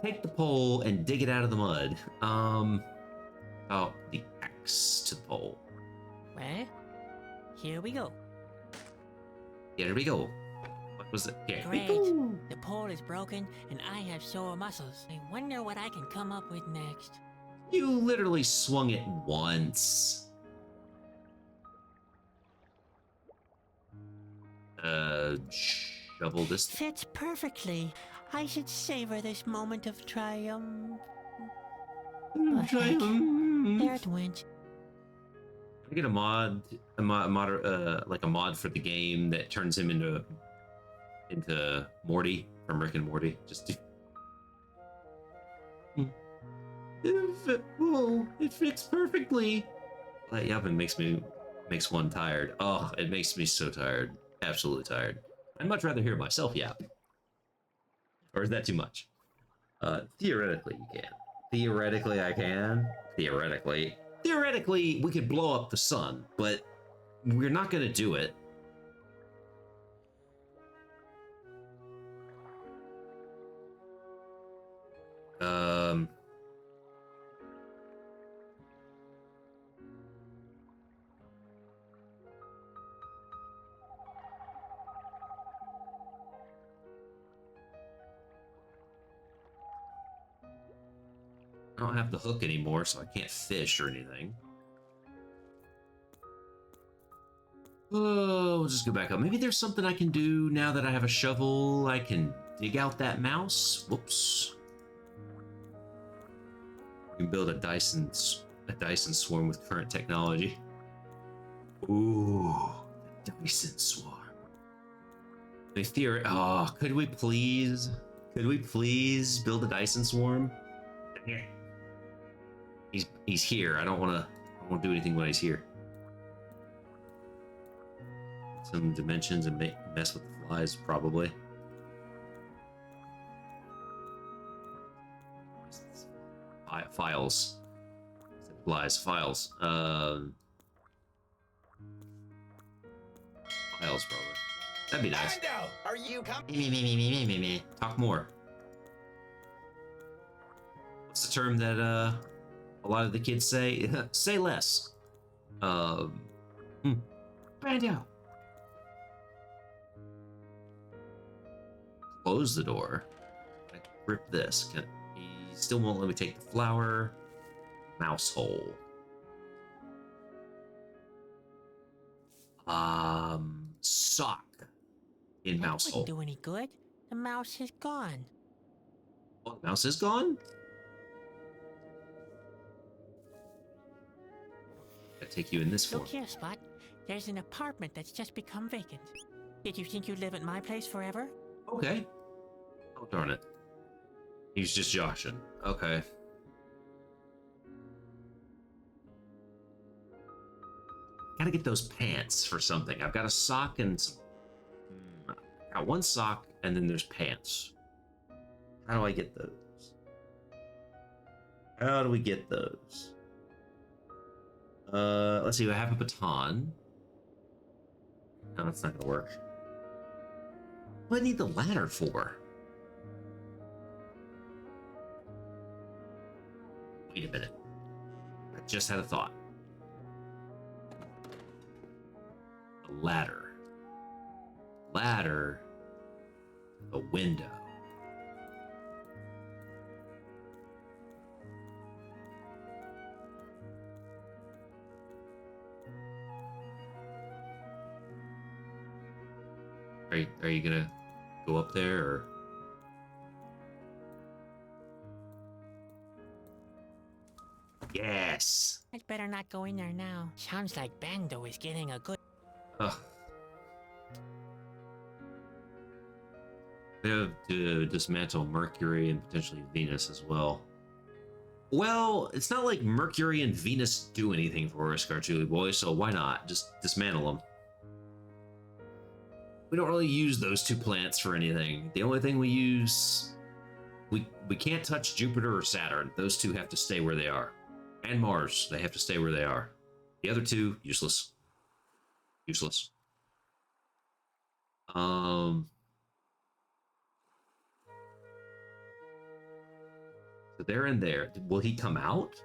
Take the pole and dig it out of the mud. Oh, the axe to the pole. Well, here we go. Here we go. What was it? Here we Great. go. The pole is broken, and I have sore muscles. I wonder what I can come up with next. You literally swung it once. Shovel this. Fits perfectly. I should savor this moment of triumph. There it went. Can I get a mod, like a mod for the game that turns him into Morty from Rick and Morty? Just it fits perfectly. Light up and makes one tired. Oh, it makes me so tired. Absolutely tired. I'd much rather hear myself yap. Or is that too much? Theoretically, you can. Theoretically, I can. Theoretically, we could blow up the sun, but we're not gonna do it. I don't have the hook anymore, so I can't fish or anything. Oh, we'll just go back up. Maybe there's something I can do now that I have a shovel. I can dig out that mouse. Whoops. We can build a Dyson swarm with current technology. Ooh, the Dyson swarm. Oh, could we please build a Dyson swarm? Yeah. He's here. I don't want to do anything when he's here. Some dimensions and mess with the flies, probably. Files. Flies. Files. Files, probably. That'd be nice. Bando, are you coming? Me. Talk more. What's the term that a lot of the kids say? Say less. Bando. Close the door. I grip this. He still won't let me take the flower. Mouse hole. Sock in mouse That hole. wouldn't do any good. The mouse is gone. Oh, the mouse is gone? Gotta take you in this form. Look here, Spot. There's an apartment that's just become vacant. Did you think you'd live at my place forever? Okay. Oh, darn it. He's just joshing. Okay. Gotta get those pants for something. I've got a sock and some... I got one sock and then there's pants. How do I get those? How do we get those? Let's see. I have a baton. No, that's not gonna work. What do I need the ladder for? Wait a minute. I just had a thought. A ladder. Ladder. A window. Are you gonna go up there or? Yes. I'd better not go in there now. Sounds like Bando is getting a good... Ugh. We have to dismantle Mercury and potentially Venus as well. Well, it's not like Mercury and Venus do anything for us, Cartoon Boy, so why not? Just dismantle them. We don't really use those two planets for anything. The only thing we use... We can't touch Jupiter or Saturn. Those two have to stay where they are. And Mars, they have to stay where they are. The other two, useless. Useless. So they're in there. Will he come out?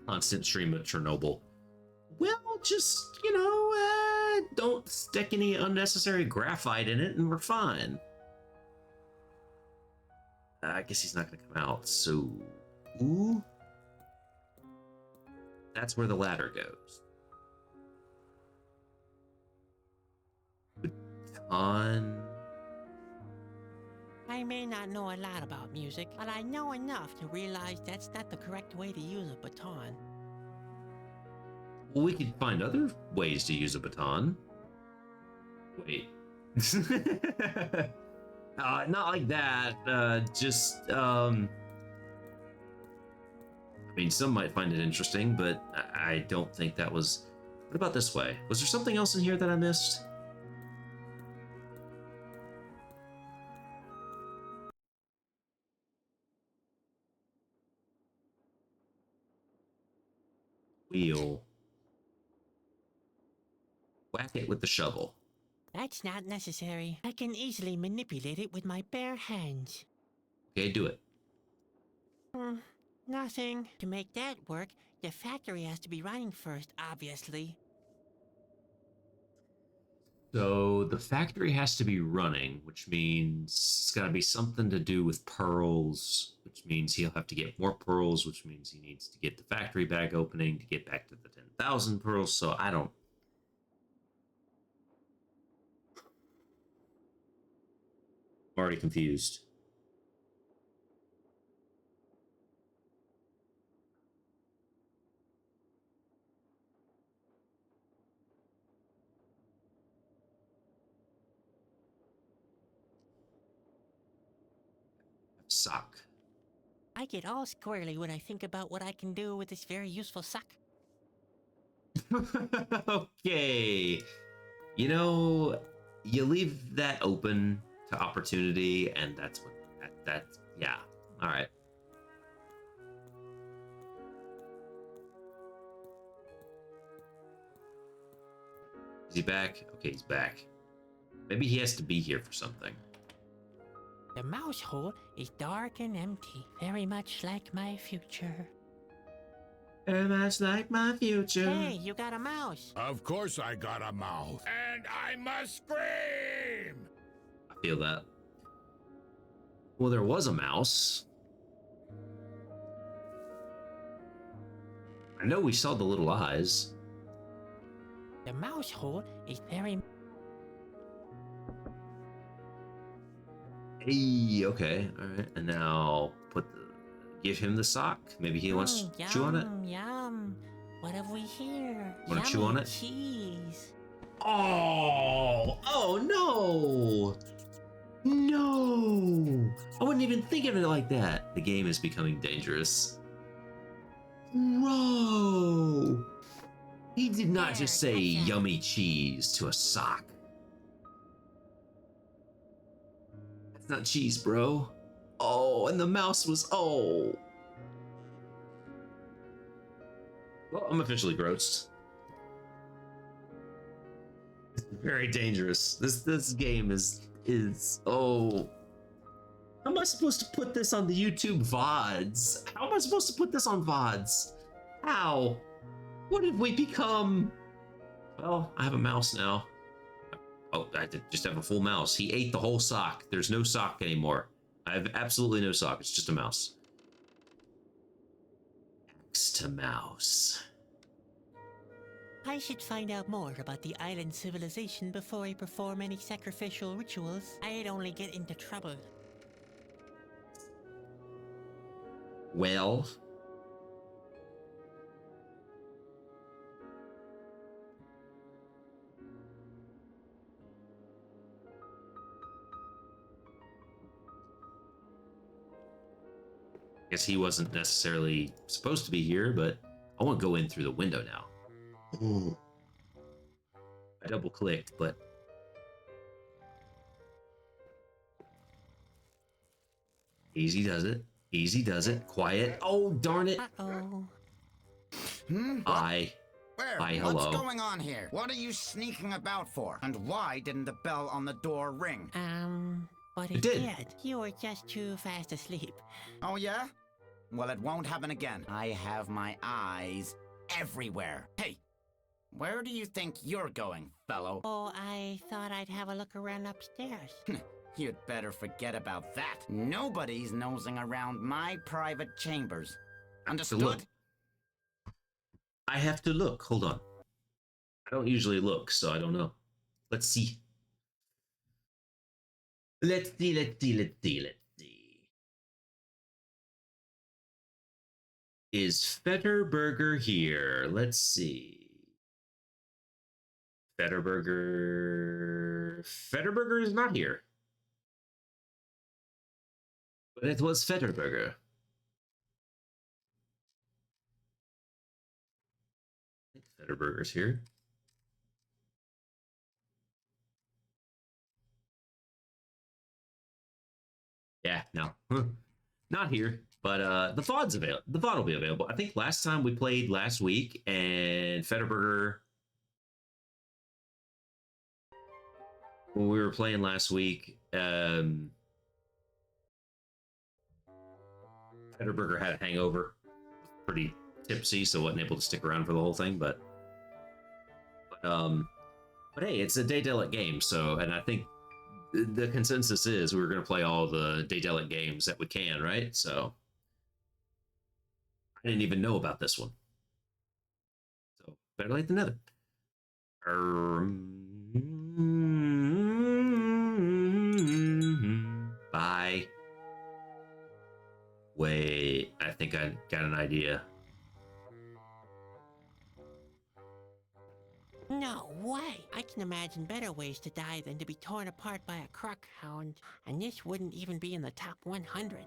Constant stream of Chernobyl. Well, just, don't stick any unnecessary graphite in it and we're fine. I guess he's not going to come out, so Ooh. That's where the ladder goes. On. I may not know a lot about music, but I know enough to realize that's not the correct way to use a baton. Well, we could find other ways to use a baton. Wait. Not like that. I mean, some might find it interesting, but I don't think that was. What about this way? Was there something else in here that I missed? Wheel. Whack it with the shovel. That's not necessary. I can easily manipulate it with my bare hands. Okay, do it. Nothing. To make that work, the factory has to be running first, obviously. So the factory has to be running, which means it's got to be something to do with pearls, which means he'll have to get more pearls, which means he needs to get the factory back opening to get back to the 10,000 pearls. So I don't. I'm already confused. Sock. I get all squirrely when I think about what I can do with this very useful sock. Okay. You know, you leave that open to opportunity, and that's what that's yeah. All right. Is he back? Okay, he's back. Maybe he has to be here for something. The mouse hole is dark and empty, very much like my future. Very much like my future. Hey, you got a mouse. Of course I got a mouth. And I must scream! I feel that. Well, there was a mouse. I know we saw the little eyes. The mouse hole is very... Hey, okay, all right. And now give him the sock. Maybe he wants to chew on it. Yum. What have we here? Wanna chew on it? Cheese. Oh no! No! I wouldn't even think of it like that. The game is becoming dangerous. Bro! He did not There, just say gotcha. yummy cheese to a sock. That's not cheese, bro. Oh, and the mouse was, oh. Well, I'm officially grossed. It's very dangerous. This game is oh. How am I supposed to put this on the YouTube VODs? How am I supposed to put this on VODs? How? What have we become? Well, I have a mouse now. Oh, I just have a full mouse. He ate the whole sock. There's no sock anymore. I have absolutely no sock. It's just a mouse. Axe to mouse. I should find out more about the island civilization before I perform any sacrificial rituals. I'd only get into trouble. Well. Guess he wasn't necessarily supposed to be here, but I won't go in through the window now. Ooh. I double clicked, but easy does it. Easy does it. Quiet. Oh, darn it. Uh-oh. Hi. Where? Hi, hello. What's going on here? What are you sneaking about for? And why didn't the bell on the door ring? But It it did. did. You were just too fast asleep. Oh, yeah? Well, it won't happen again. I have my eyes everywhere. Hey, where do you think you're going, fellow? Oh, I thought I'd have a look around upstairs. You'd better forget about that. Nobody's nosing around my private chambers. Understood? I have to look. Hold on. I don't usually look, so I don't know. Let's see. Let's see. Is Fetterburger here? Let's see. Fetterburger is not here. But it was Fetterburger. I think Fetterburger's here. Yeah, no. Not here. But the VOD's available. The VOD will be available. I think last time we played last week and Fetterburger, when we were playing last week, Fetterburger had a hangover. Pretty tipsy, so wasn't able to stick around for the whole thing, but hey, it's a Daedalic game, so, and I think the consensus is we're going to play all the Daedalic games that we can, right? So I didn't even know about this one. So better late than never. Bye. Wait, I think I got an idea. No way! I can imagine better ways to die than to be torn apart by a croc hound, and this wouldn't even be in the top 100.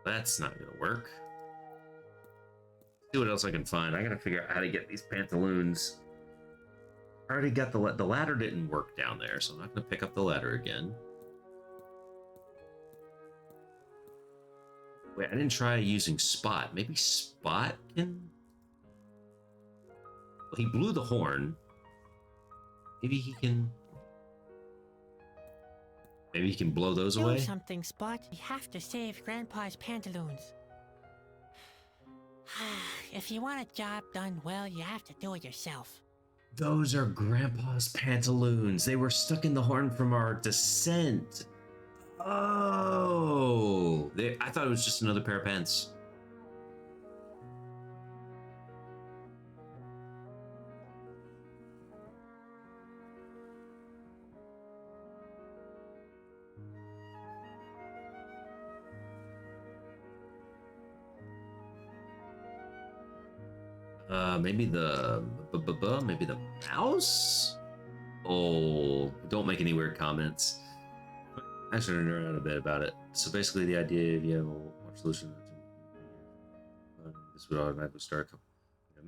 That's not gonna work. See what else I can find. I gotta figure out how to get these pantaloons. I already got the ladder didn't work down there, so I'm not gonna pick up the ladder again. Wait, I didn't try using Spot. Maybe Spot can. Well, he blew the horn. Maybe he can. Maybe he can blow those Do away. something, Spot. We have to save Grandpa's pantaloons. If you want a job done well, you have to do it yourself. Those are Grandpa's pantaloons. They were stuck in the horn from our descent. Oh, I thought it was just another pair of pants. Maybe maybe the mouse? Oh, don't make any weird comments. I should have learned a bit about it. So basically the idea if you have a more solution, this would automatically start a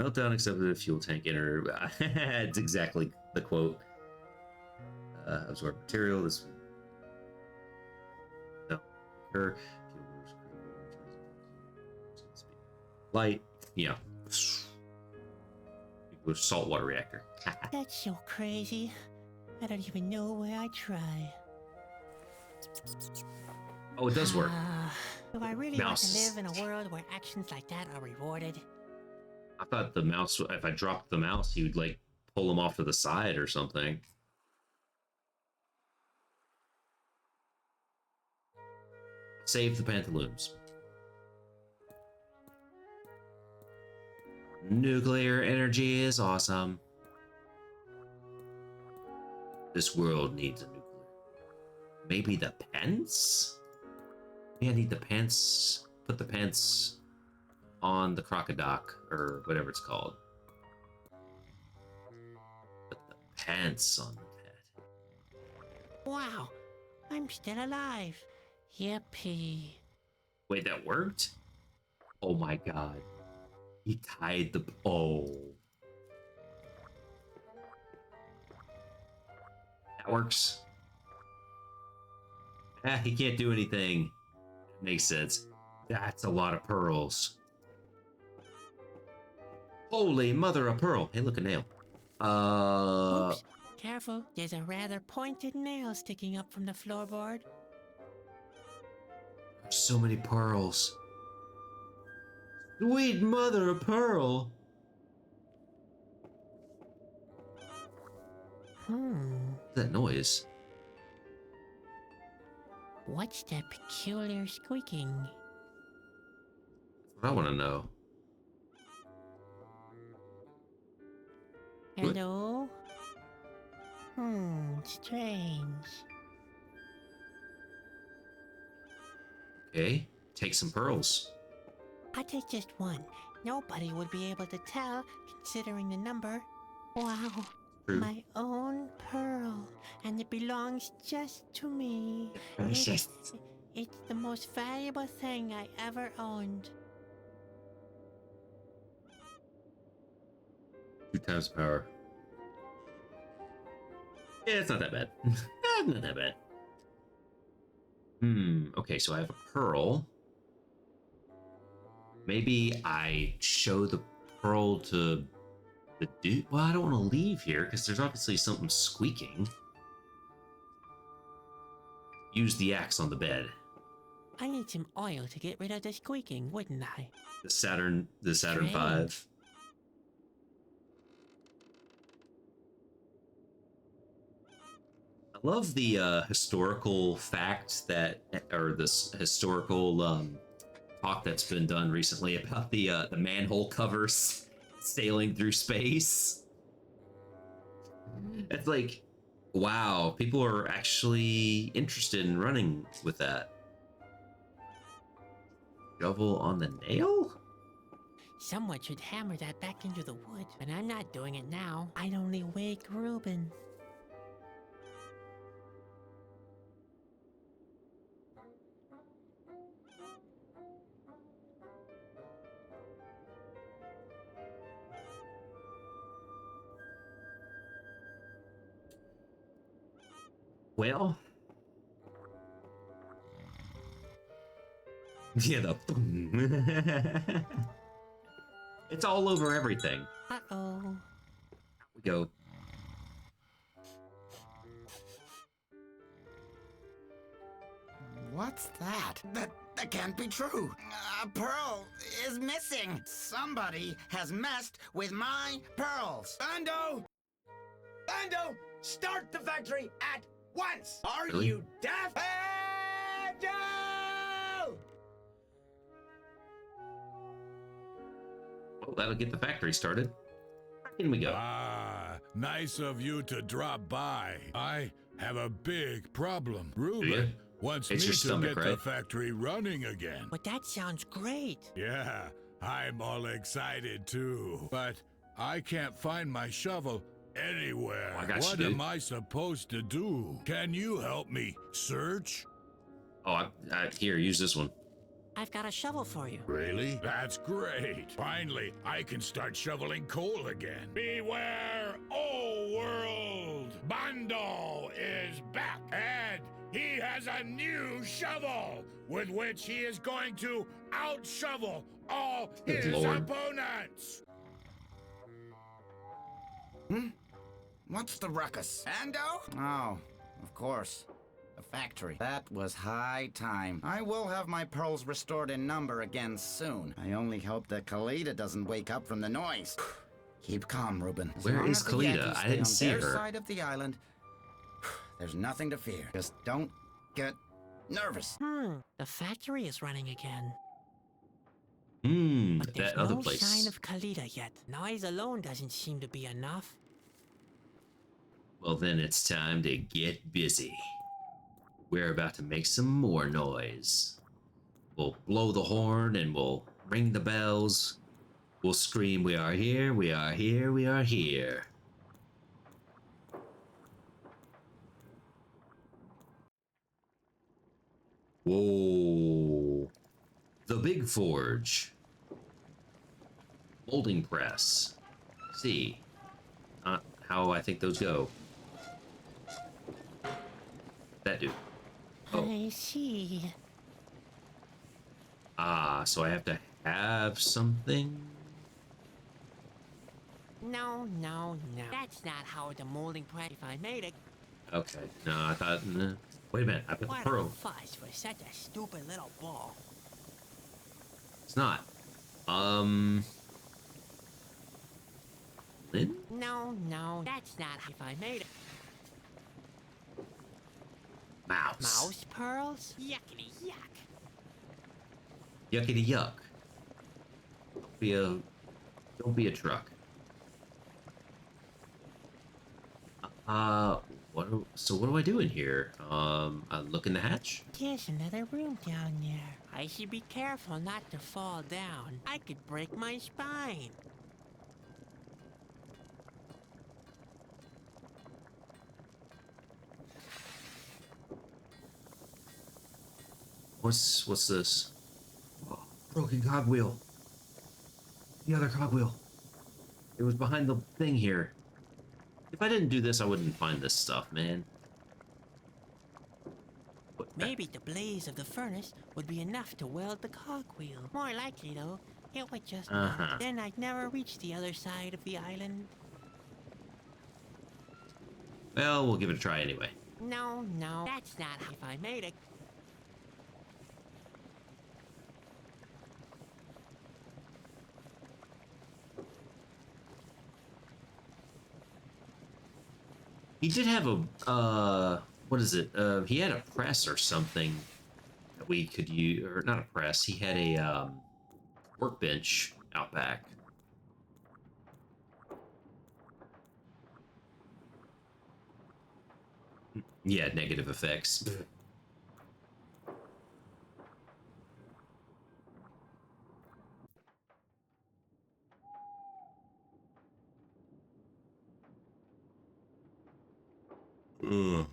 meltdown except for the fuel tank enter. It's exactly the quote. Absorb material, this no occur. Light, yeah. Saltwater reactor. That's so crazy. I don't even know where I try. Oh, it does work. Do I really Mouse. want to live in a world where actions like that are rewarded? I thought the mouse, if I dropped the mouse, he would like pull him off to the side or something. Save the pantaloons. Nuclear energy is awesome. This world needs a nuclear. Maybe the pants? Maybe I need the pants. Put the pants on the crocodile or whatever it's called. Put the pants on the pet. Wow, I'm still alive. Yippee. Wait, that worked? Oh my god. He tied the... Oh. That works. Ah, he can't do anything. Makes sense. That's a lot of pearls. Holy mother of pearl. Hey, look, a nail. Oops, careful. There's a rather pointed nail sticking up from the floorboard. So many pearls. Sweet mother of pearl. What's that noise? What's that peculiar squeaking? That's what I want to know. What? Hello? Strange. Okay, take some pearls. I take just one. Nobody would be able to tell, considering the number. Wow. True. My own pearl. And it belongs just to me. Precious. It's the most valuable thing I ever owned. 2 times power. Yeah, it's not that bad. Not that bad. Okay, so I have a pearl. Maybe I show the pearl to the dude. Well, I don't want to leave here because there's obviously something squeaking. Use the axe on the bed. I need some oil to get rid of the squeaking, wouldn't I? The Saturn Strange. V. I love the historical fact that, or this historical talk that's been done recently about the manhole covers sailing through space. It's like, wow, people are actually interested in running with that. Shovel on the nail? Someone should hammer that back into the wood, but I'm not doing it now. I'd only wake Reuben. Well, yeah, the it's all over everything. Uh-oh. We go. What's that? That can't be true. A pearl is missing. Somebody has messed with my pearls. Bando! Bando! Start the factory at once! Are Really? you deaf? Bando! Well, that'll get the factory started. In we go. Ah, nice of you to drop by. I have a big problem. ya? Reuben wants It's me your to stomach, get the right? factory running again. But that sounds great. Yeah, I'm all excited too. But I can't find my shovel anywhere. Oh, I got you, What dude. am I supposed to do? Can you help me search? Oh, here, use this one. I've got a shovel for you. Really? That's great. Finally, I can start shoveling coal again. Beware, oh world! Bando is back, and he has a new shovel with which he is going to out-shovel all Good his Lord. opponents. What's the ruckus? Ando? Oh, of course. The factory. That was high time. I will have my pearls restored in number again soon. I only hope that Kalita doesn't wake up from the noise. Keep calm, Reuben. As Where long is as the Kalita? Yankees I stay didn't on see their her. side of the island, there's nothing to fear. Just don't get nervous. The factory is running again. But there's That other no place. sign of Kalita yet. Noise alone doesn't seem to be enough. Well, then it's time to get busy. We're about to make some more noise. We'll blow the horn and we'll ring the bells. We'll scream, "We are here, we are here, we are here." Whoa. The Big Forge. Molding press. See. Not how I think those go. That dude. Oh. I see. Ah, so I have to have something? No. That's not how the molding press. If I made it, Okay. No, I thought... Nah. Wait a minute. I put the what a pearl. fuss for such a stupid little ball. It's not. Lynn? No, that's not. If I made it. Mouse pearls? Yuckity yuck. Yuckity yuck. Don't be a truck. So what do I do in here? I look in the hatch? There's another room down there. I should be careful not to fall down. I could break my spine. What's this? Oh, broken cogwheel. The other cogwheel. It was behind the thing here. If I didn't do this, I wouldn't find this stuff, man. Maybe the blaze of the furnace would be enough to weld the cogwheel. More likely, though, it would just melt. Then I'd never reach the other side of the island. Well, we'll give it a try anyway. No, that's not how I made it. He did have a, what is it? He had a press or something that we could use, or not a press. He had a, workbench out back. Yeah, negative effects. Ugh.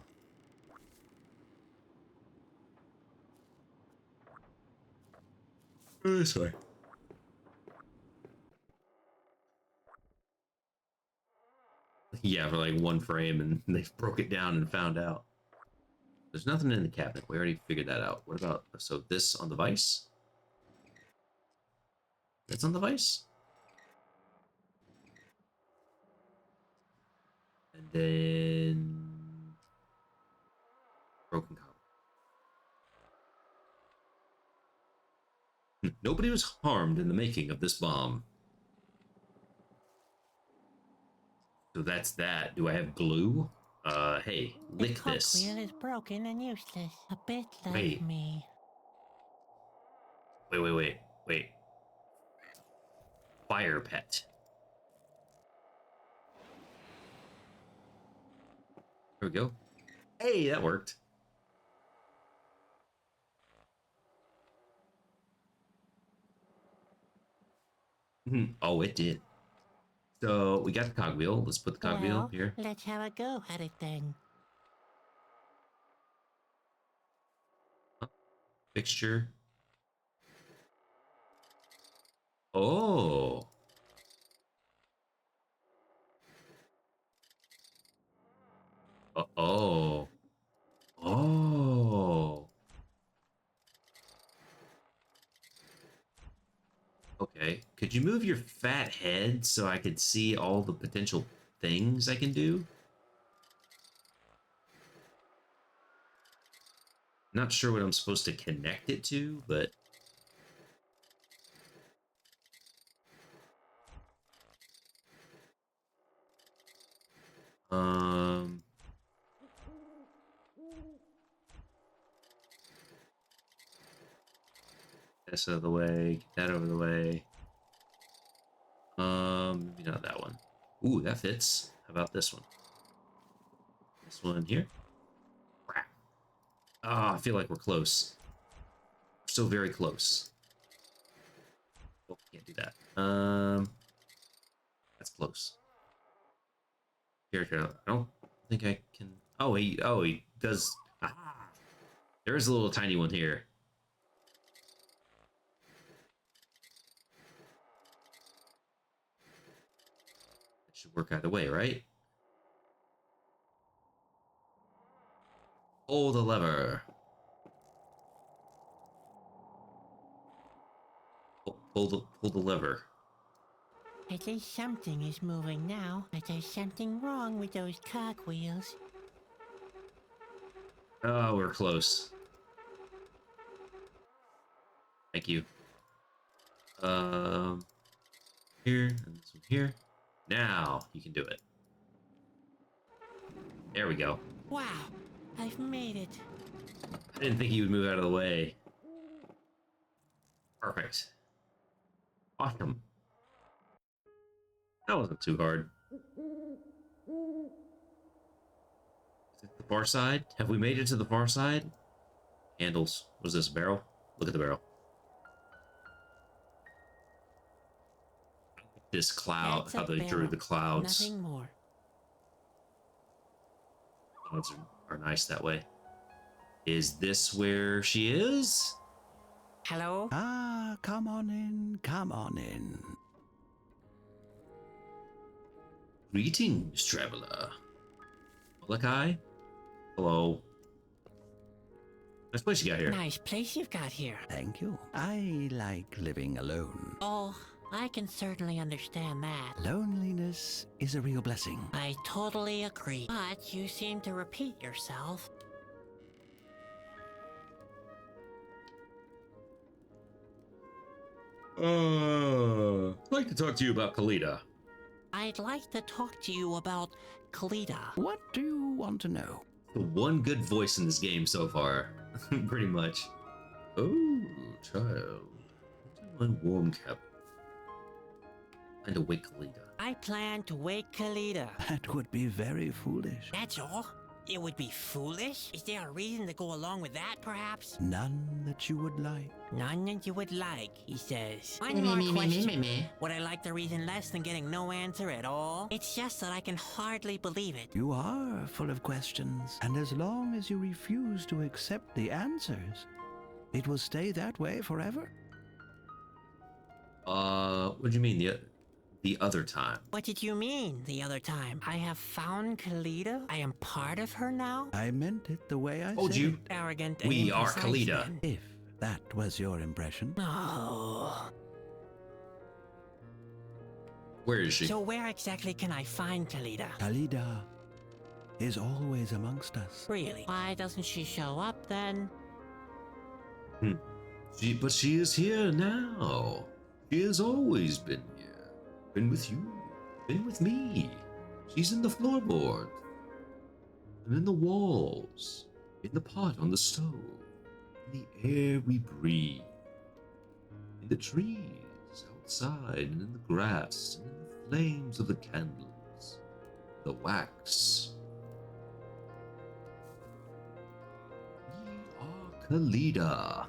This way. Yeah, for like one frame, and they broke it down and found out. There's nothing in the cabinet. We already figured that out. What about, so this on the vise? That's on the vise? And then... broken copper. Nobody was harmed in the making of this bomb. So that's that. Do I have glue? Hey, lick The this. cogwheel is broken and useless. A bit like Wait. me. Wait. Fire pet. There we go. Hey, that worked. Oh, it did. So we got the cogwheel. Let's put the cogwheel Well, here. let's have a go at it then. Fixture. Oh. Oh. Oh. Okay. Could you move your fat head so I could see all the potential things I can do? Not sure what I'm supposed to connect it to, but... This out of the way, get that over the way. Maybe not that one. Ooh, that fits. How about this one? This one here. Crap. Oh, I feel like we're close. We're so very close. Oh, can't do that. That's close. Here, I don't think I can. Oh, he does. Ah, there's a little tiny one here. It should work either way, right? Pull the lever. Pull the lever. At least something is moving now, but there's something wrong with those cogwheels. Oh, we're close. Thank you. Here, and this one here. Now you can do it. There we go. Wow, I've made it. I didn't think he would move out of the way. Perfect. Awesome. That wasn't too hard. Is it the far side? Have we made it to the far side? Candles. What is this, a barrel? Look at the barrel. This cloud, That's how a they drew barrel. the clouds. Nothing more. Clouds are nice that way. Is this where she is? Hello? Ah, come on in, come on in. Greetings, traveler. Malachi? Hello. Nice place you got here. Nice place you've got here. Thank you. I like living alone. Oh, I can certainly understand that. Loneliness is a real blessing. I totally agree. But you seem to repeat yourself. I'd like to talk to you about Kalita. I'd like to talk to you about Kalita. What do you want to know? The one good voice in this game so far. Pretty much. Oh, child. What's in my warm cap? Time to wake Kalita. I plan to wake Kalita. That would be very foolish. That's all? It would be foolish? Is there a reason to go along with that, perhaps? None that you would like. None that you would like, he says. One more question. Would I like the reason less than getting no answer at all? It's just that I can hardly believe it. You are full of questions, and as long as you refuse to accept the answers, it will stay that way forever. What do you mean, the other time? What did you mean the other time? I have found Kalita? I am part of her now? I meant it the way I Told said you. Arrogant and We are imprecise Kalita. then. it. If that was your impression. Oh. Where is she? So where exactly can I find Kalita? Kalida is always amongst us. Really? Why doesn't she show up then? But she is here now. She has always been here. Been with you. Been with me. She's in the floorboard. And in the walls. In the pot on the stove. In the air we breathe. In the trees outside and in the grass and in the flames of the candles. The wax. We are Kalida.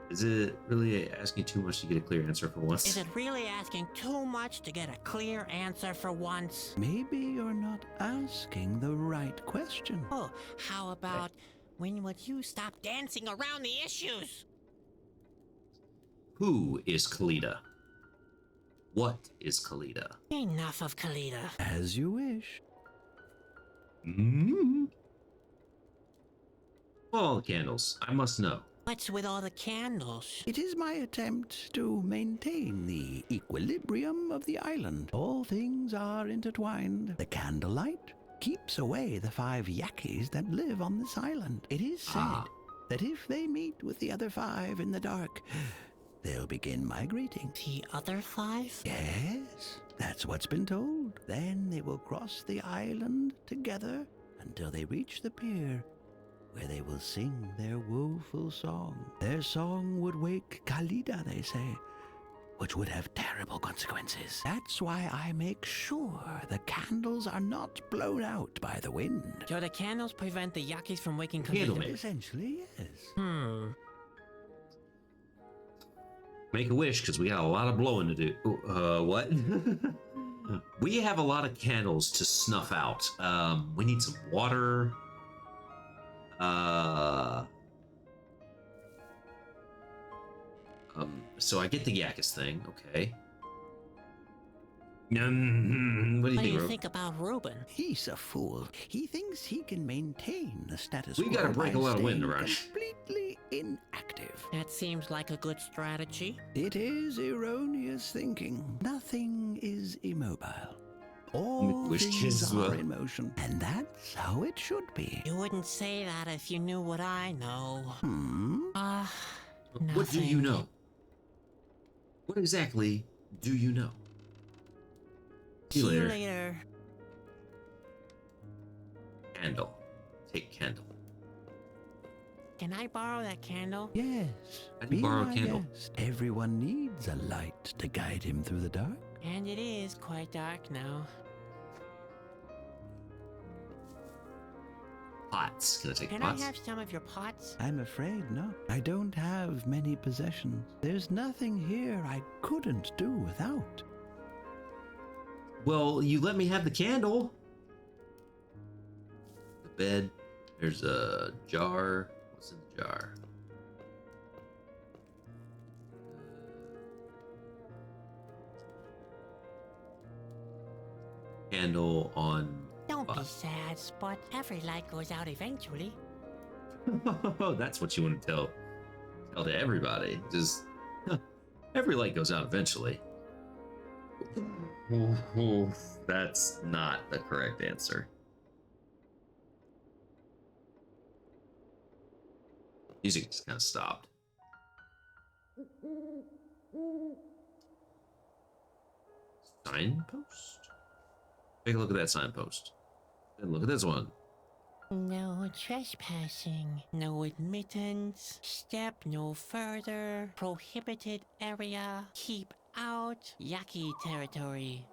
Is it really asking too much to get a clear answer for once? Is it really asking too much to get a clear answer for once? Maybe you're not asking the right question. Oh, how about when would you stop dancing around the issues? Who is Kalida? What is Kalida? Enough of Kalita. As you wish. All the candles. I must know. What's with all the candles? It is my attempt to maintain the equilibrium of the island. All things are intertwined. The candlelight keeps away the 5 yakis that live on this island. It is said that if they meet with the other 5 in the dark, they'll begin migrating. The other 5? Yes, that's what's been told. Then they will cross the island together until they reach the pier, where they will sing their woeful song. Their song would wake Kalida, they say, which would have terrible consequences. That's why I make sure the candles are not blown out by the wind. So the candles prevent the yakis from waking Candle Kalita? maker. Essentially, yes. Make a wish, because we got a lot of blowing to do. What? We have a lot of candles to snuff out. We need some water. So I get the Yakis thing, okay. What do you What do think, you Ro? think about Reuben? He's a fool. He thinks he can maintain the status We quo gotta break by a lot of wind staying around. completely inactive. That seems like a good strategy. It is erroneous thinking. Nothing is immobile. All Which things is, are in motion, and that's how it should be. You wouldn't say that if you knew what I know. What do you Nothing. know? What exactly do you know? See you later. Candle. Take candle. Can I borrow that candle? Yes. How do you be borrow a my candle? guest. Everyone needs a light to guide him through the dark. And it is quite dark now. Pots. Can I take Can pots? I have some of your pots? I'm afraid not. I don't have many possessions. There's nothing here I couldn't do without. Well, you let me have the candle. The bed. There's a jar. What's in the jar? Candle on. Don't be pot. sad, Spot. Every light goes out eventually. That's what you want to tell to everybody. Just every light goes out eventually. That's not the correct answer. Music just kind of stopped. Signpost? Take a look at that signpost. Then look at this one. No trespassing, no admittance, step no further, prohibited area, keep out, Yaki territory.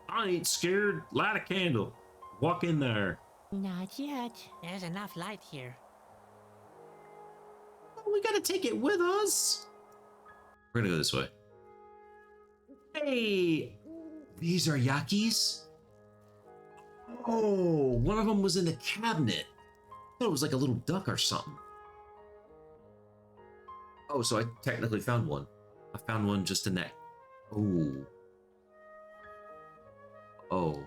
I ain't scared. Light a candle. Walk in there. Not yet. There's enough light here. We gotta take it with us. We're gonna go this way. Hey, these are Yakis? Oh, one of them was in the cabinet. I thought it was like a little duck or something. Oh, so I technically found one. I found one just in that. Oh. Oh.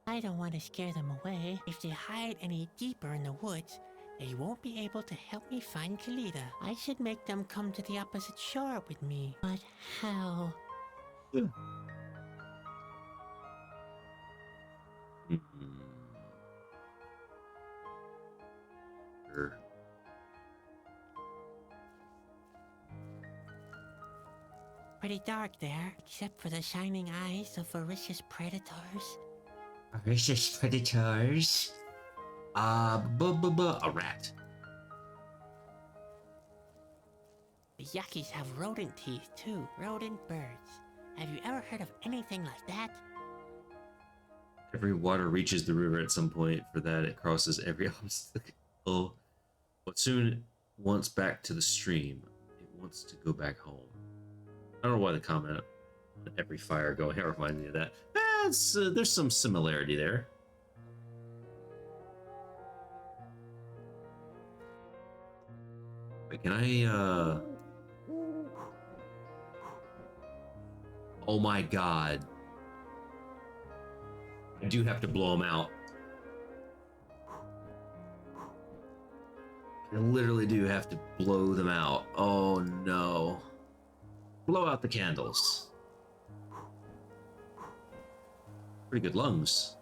I don't want to scare them away. If they hide any deeper in the woods, they won't be able to help me find Kalita. I should make them come to the opposite shore with me. But how? Hmm. Sure. Pretty dark there, except for the shining eyes of voracious predators. Voracious predators. A rat. The Yakis have rodent teeth too, rodent birds. Have you ever heard of anything like that? Every water reaches the river at some point. For that, it crosses every obstacle. But soon, once back to the stream, it wants to go back home. I don't know why the comment on every fire going out reminds me of that. There's some similarity there. Wait, can I, Oh my god. I do have to blow them out. I literally do have to blow them out. Oh no. Blow out the candles. Pretty good lungs.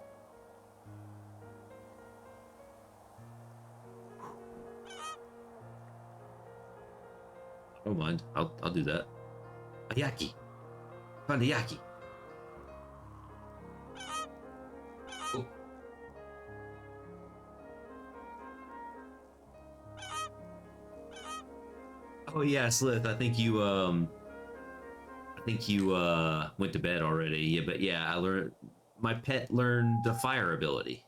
I don't mind. I'll do that. A yaki. Found a yaki. Oh. Oh yeah, Slith. I think you went to bed already. Yeah, but yeah, I learned. My pet learned the fire ability.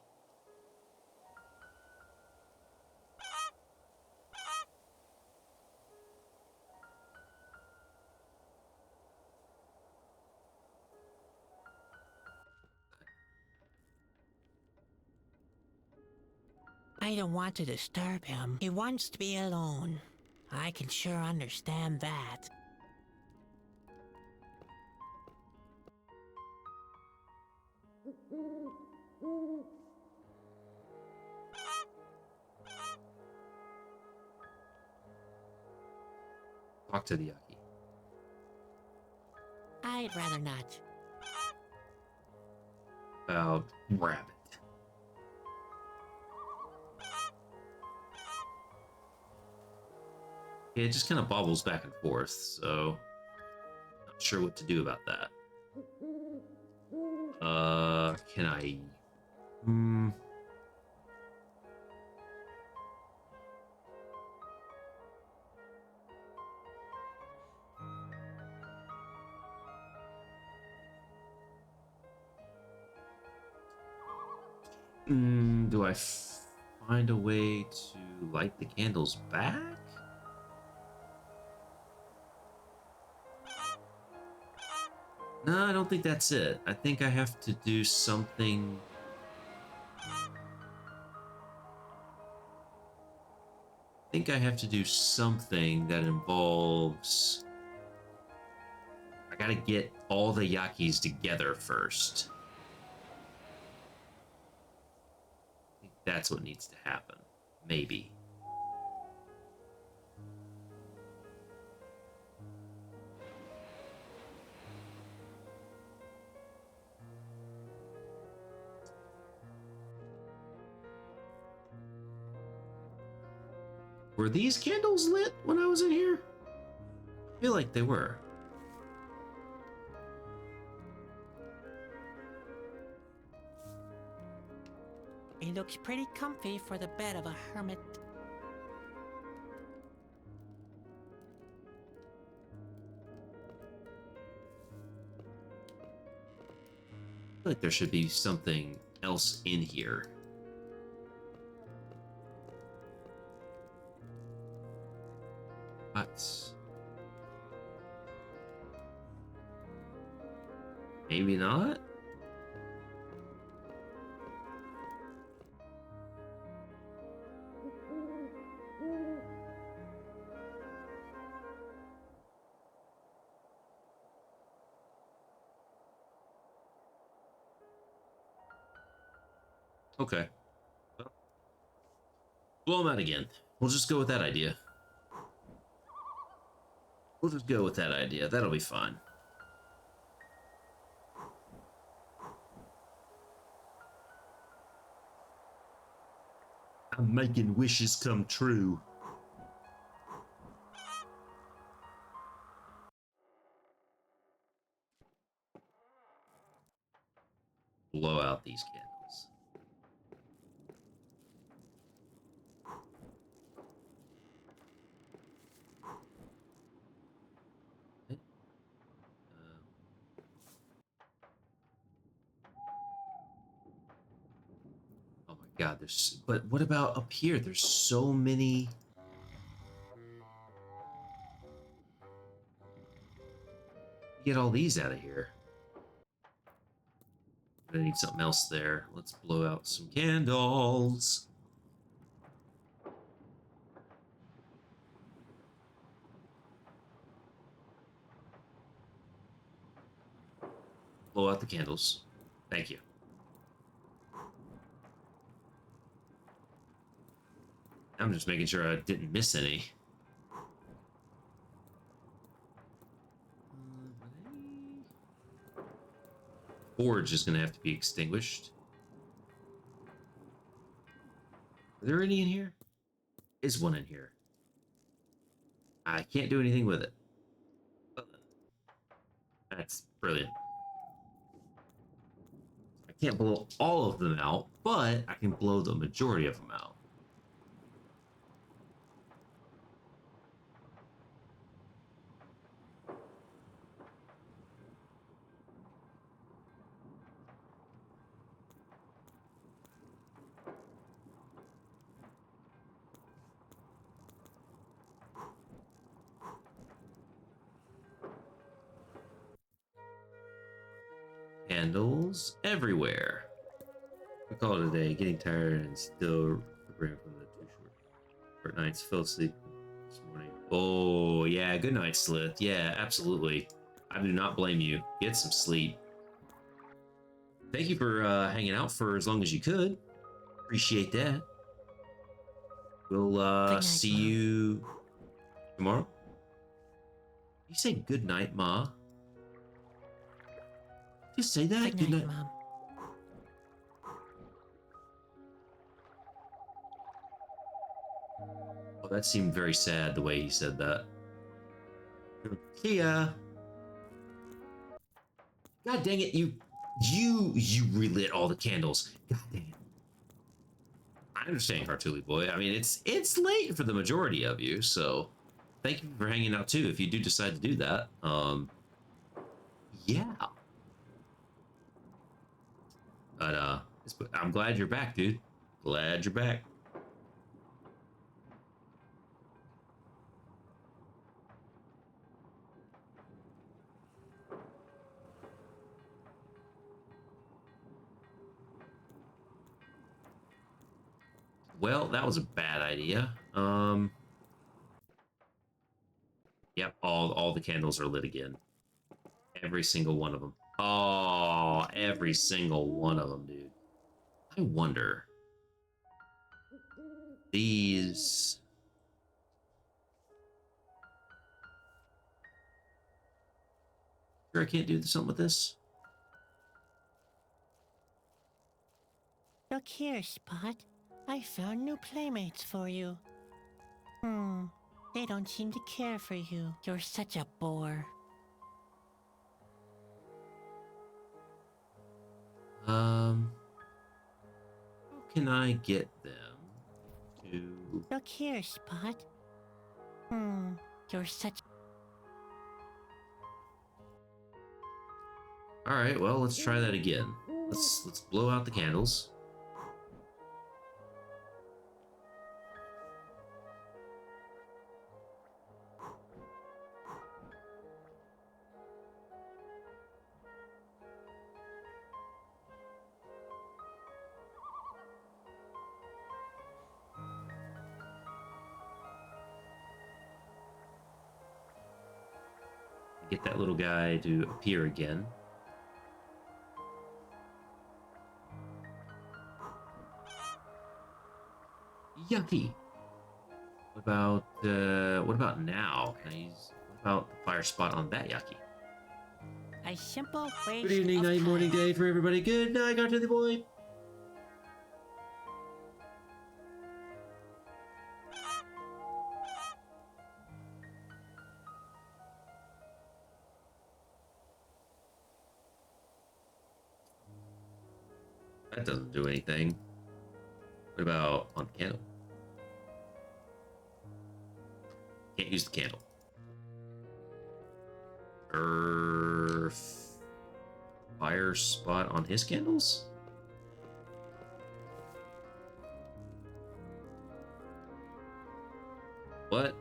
I don't want to disturb him. He wants to be alone. I can sure understand that. Talk to the yaki. I'd rather not. About rabbit. Yeah, it just kind of bobbles back and forth, so not sure what to do about that. Can I? Do I find a way to light the candles back? No, I don't think that's it. I think I have to do something. I think I have to do something that involves. I gotta get all the Yakis together first. I think that's what needs to happen. Maybe. Were these candles lit when I was in here? I feel like they were. It looks pretty comfy for the bed of a hermit. I feel like there should be something else in here. But maybe not. Okay. Well, blow them out again. We'll just go with that idea. We'll just go with that idea. That'll be fine. I'm making wishes come true. Blow out these candles. Okay. Oh my God, but what about up here? There's so many. Get all these out of here. I need something else there. Let's blow out some candles. Blow out the candles. Thank you. I'm just making sure I didn't miss any. Forge is going to have to be extinguished. Are there any in here? Is one in here. I can't do anything with it. That's brilliant. I can't blow all of them out, but I can blow the majority of them out. Candles everywhere. We call it a day. Getting tired and still recovering from the too short nights. Fell asleep this morning. Oh yeah, good night, Slith. Yeah, absolutely. I do not blame you. Get some sleep. Thank you for hanging out for as long as you could. Appreciate that. We'll night, see Mom. you tomorrow. You say good night, Ma. Just say that. Good night, Mom. Oh, that seemed very sad the way he said that. Kia. God dang it, you relit all the candles. God dang it. I understand, Cartuli boy. I mean, it's late for the majority of you, so thank you for hanging out too. If you do decide to do that, yeah. But I'm glad you're back, dude. Glad you're back. Well, that was a bad idea. Yep, all the candles are lit again. Every single one of them. Oh, every single one of them, dude. I wonder. These. Sure, I can't do something with this. Look here, Spot. I found new playmates for you. They don't seem to care for you. You're such a bore. How can I get them to... Look here, Spot. You're such... Alright, well, let's try that again. Let's blow out the candles. Get that little guy to appear again. Yucky. What about now? Can I use, what about the fire spot on that yucky? A simple waste Good evening, of night, time. morning, day for everybody. Good night, got to the boy. That doesn't do anything. What about on the candle? Can't use the candle. Fire spot on his candles? What?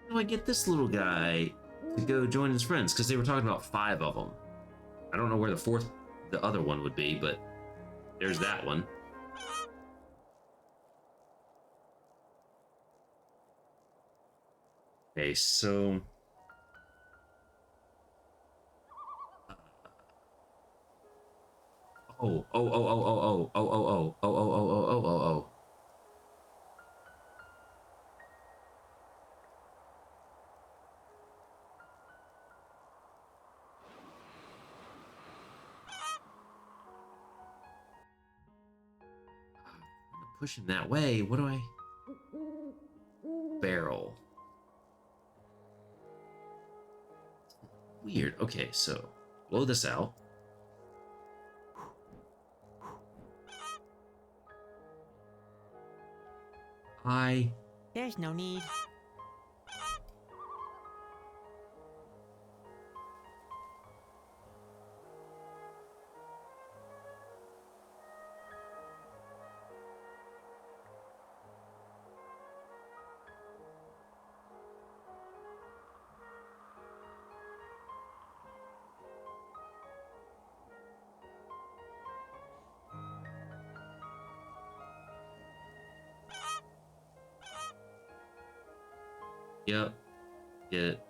How do I get this little guy to go join his friends? Because they were talking about 5 of them. I don't know where the other one would be, but there's that one. Okay, so... Oh. Push him that way. What do I... Barrel. Weird. Okay, so blow this out. There's no need. Yep. Get it.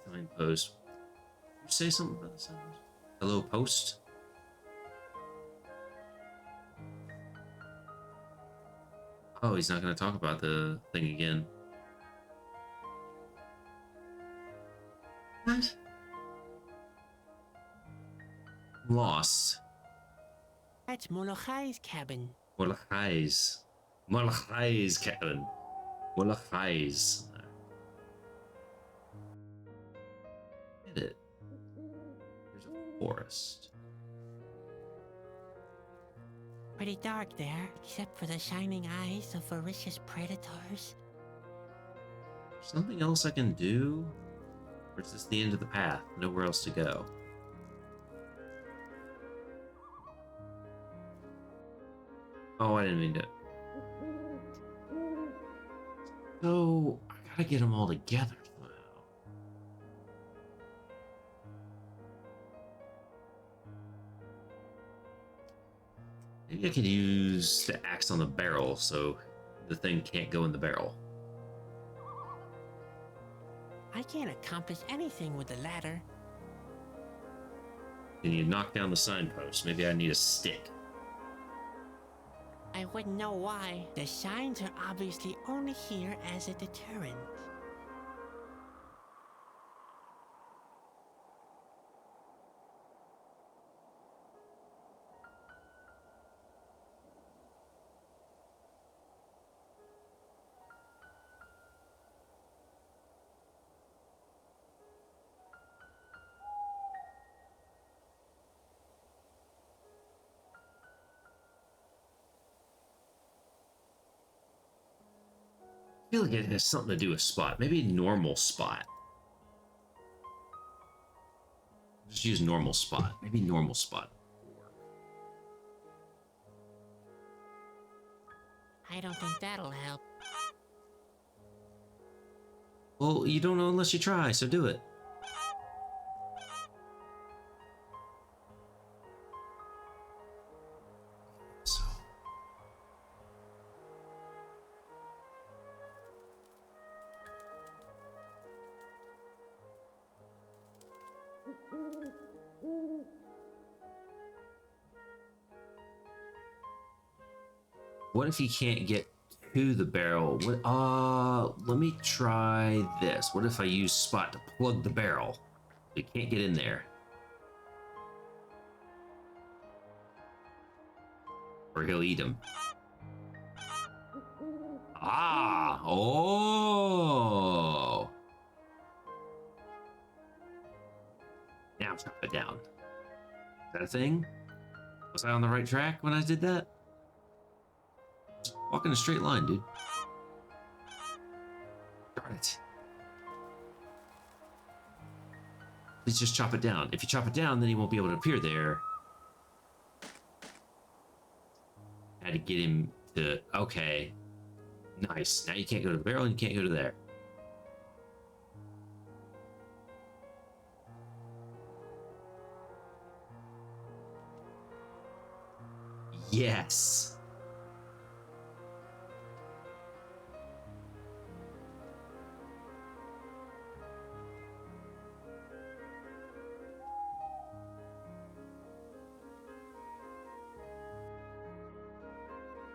Signpost. Did you say something about the signpost? Hello, post? Oh, he's not going to talk about the thing again. What? Lost. That's Molochai's cabin. Mordechai's. Mordechai's cabin. Mordechai's. Get it. There's a forest. Pretty dark there, except for the shining eyes of voracious predators. Something else I can do? Or is this the end of the path? Nowhere else to go. Oh, I didn't mean to. So, I gotta get them all together somehow. Maybe I could use the axe on the barrel so the thing can't go in the barrel. I can't accomplish anything with the ladder. Then you knock down the signpost. Maybe I need a stick. I wouldn't know why. The signs are obviously only here as a deterrent. I feel like it has something to do with spot. Maybe normal spot. Just use normal spot. Maybe normal spot. I don't think that'll help. Well, you don't know unless you try, so do it. So. What if you can't get to the barrel? Let me try this. What if I use spot to plug the barrel? You can't get in there. Or he'll eat him. Ah! Oh! Now chop it down. Is that a thing? Was I on the right track when I did that? Just walk in a straight line, dude. Darn it. Please just chop it down. If you chop it down, then he won't be able to appear there. I had to get him to... Okay. Nice. Now you can't go to the barrel and you can't go to there. Yes.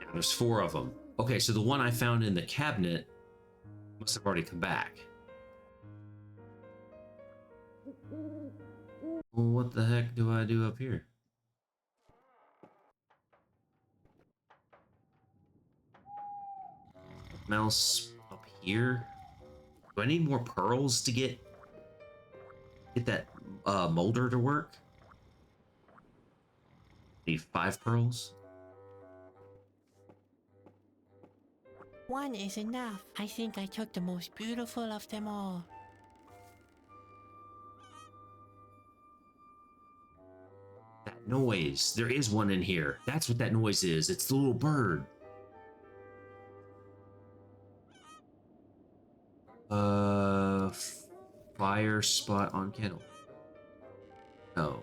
Now there's 4 of them. Okay, so the one I found in the cabinet must have already come back. Well, what the heck do I do up here? Mouse up here? Do I need more pearls to get that molder to work? Need 5 pearls? 1 is enough. I think I took the most beautiful of them all. That noise. There is one in here. That's what that noise is. It's the little bird. Fire spot on candle. Oh.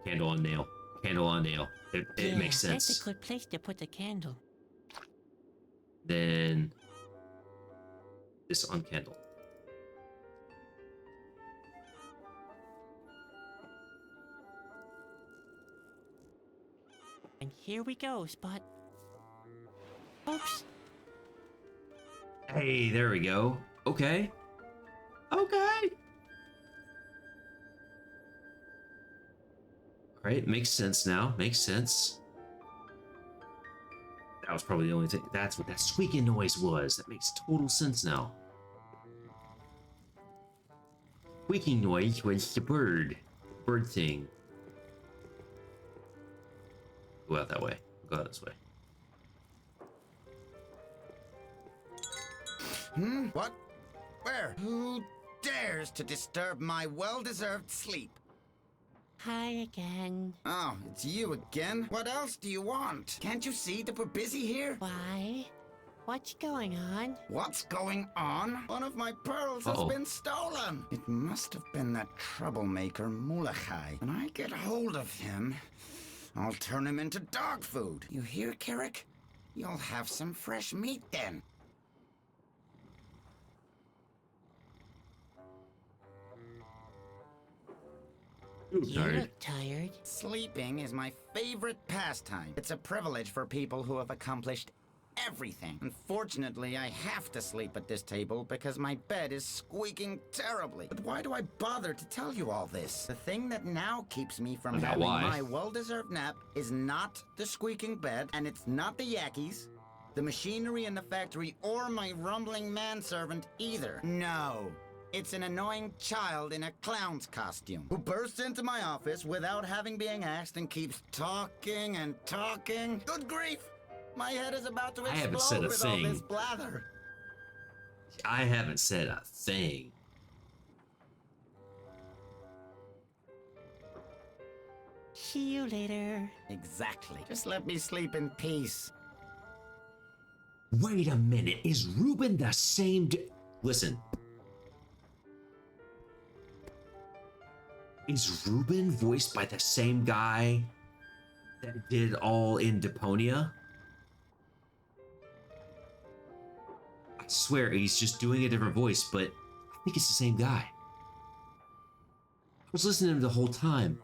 Candle on nail. Candle on nail. It Yeah, makes sense. That's a good place to put the candle. Then this on candle. And here we go, Spot. Oops. Hey, there we go. Okay. Okay. Right, makes sense now. Makes sense. That was probably the only thing. That's what that squeaking noise was. That makes total sense now. Squeaking noise was the bird. Bird thing. Go out that way. Go out this way. What? Where? Who dares to disturb my well-deserved sleep? Hi again. Oh, it's you again? What else do you want? Can't you see that we're busy here? Why? What's going on? What's going on? One of my pearls has Uh-oh. been stolen. It must have been that troublemaker Mulachai. When I get hold of him, I'll turn him into dog food. You hear, Carrick? You'll have some fresh meat then. You look tired. Sleeping is my favorite pastime. It's a privilege for people who have accomplished everything. Unfortunately, I have to sleep at this table because my bed is squeaking terribly. But why do I bother to tell you all this? The thing that now keeps me from Now having why? my well-deserved nap is not the squeaking bed, and it's not the yakkies, the machinery in the factory, or my rumbling manservant either. No. It's an annoying child in a clown's costume who bursts into my office without having been asked and keeps talking and talking. Good grief! My head is about to I haven't said explode a with all thing. this blather. I haven't said a thing. See you later. Exactly. Just let me sleep in peace. Wait a minute. Is Ruben the same Listen. Is Ruben voiced by the same guy that did all in Deponia? I swear he's just doing a different voice, but I think it's the same guy. I was listening to him the whole time.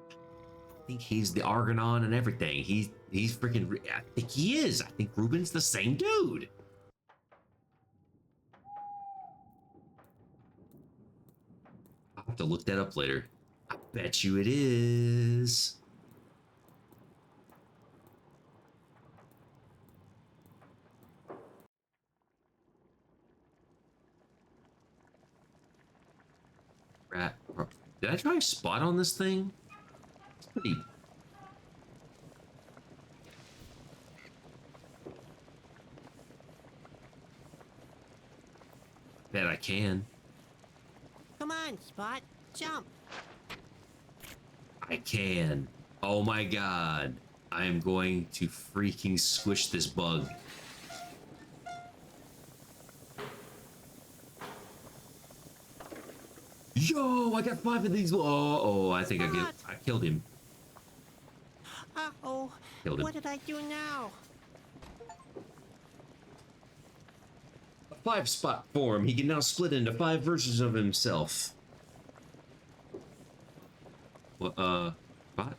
I think he's the Argonon and everything. He's freaking. I think he is. I think Ruben's the same dude. I'll have to look that up later. I bet you it is. Rat. Did I try a spot on this thing? It's pretty. Bet I can. Come on, Spot. Jump. I can. Oh my god. I am going to freaking squish this bug. Yo, I got 5 of these. Oh, I think I killed him. Uh-oh. Killed him. What did I do now? A 5-spot form. He can now split into 5 versions of himself. What, spot?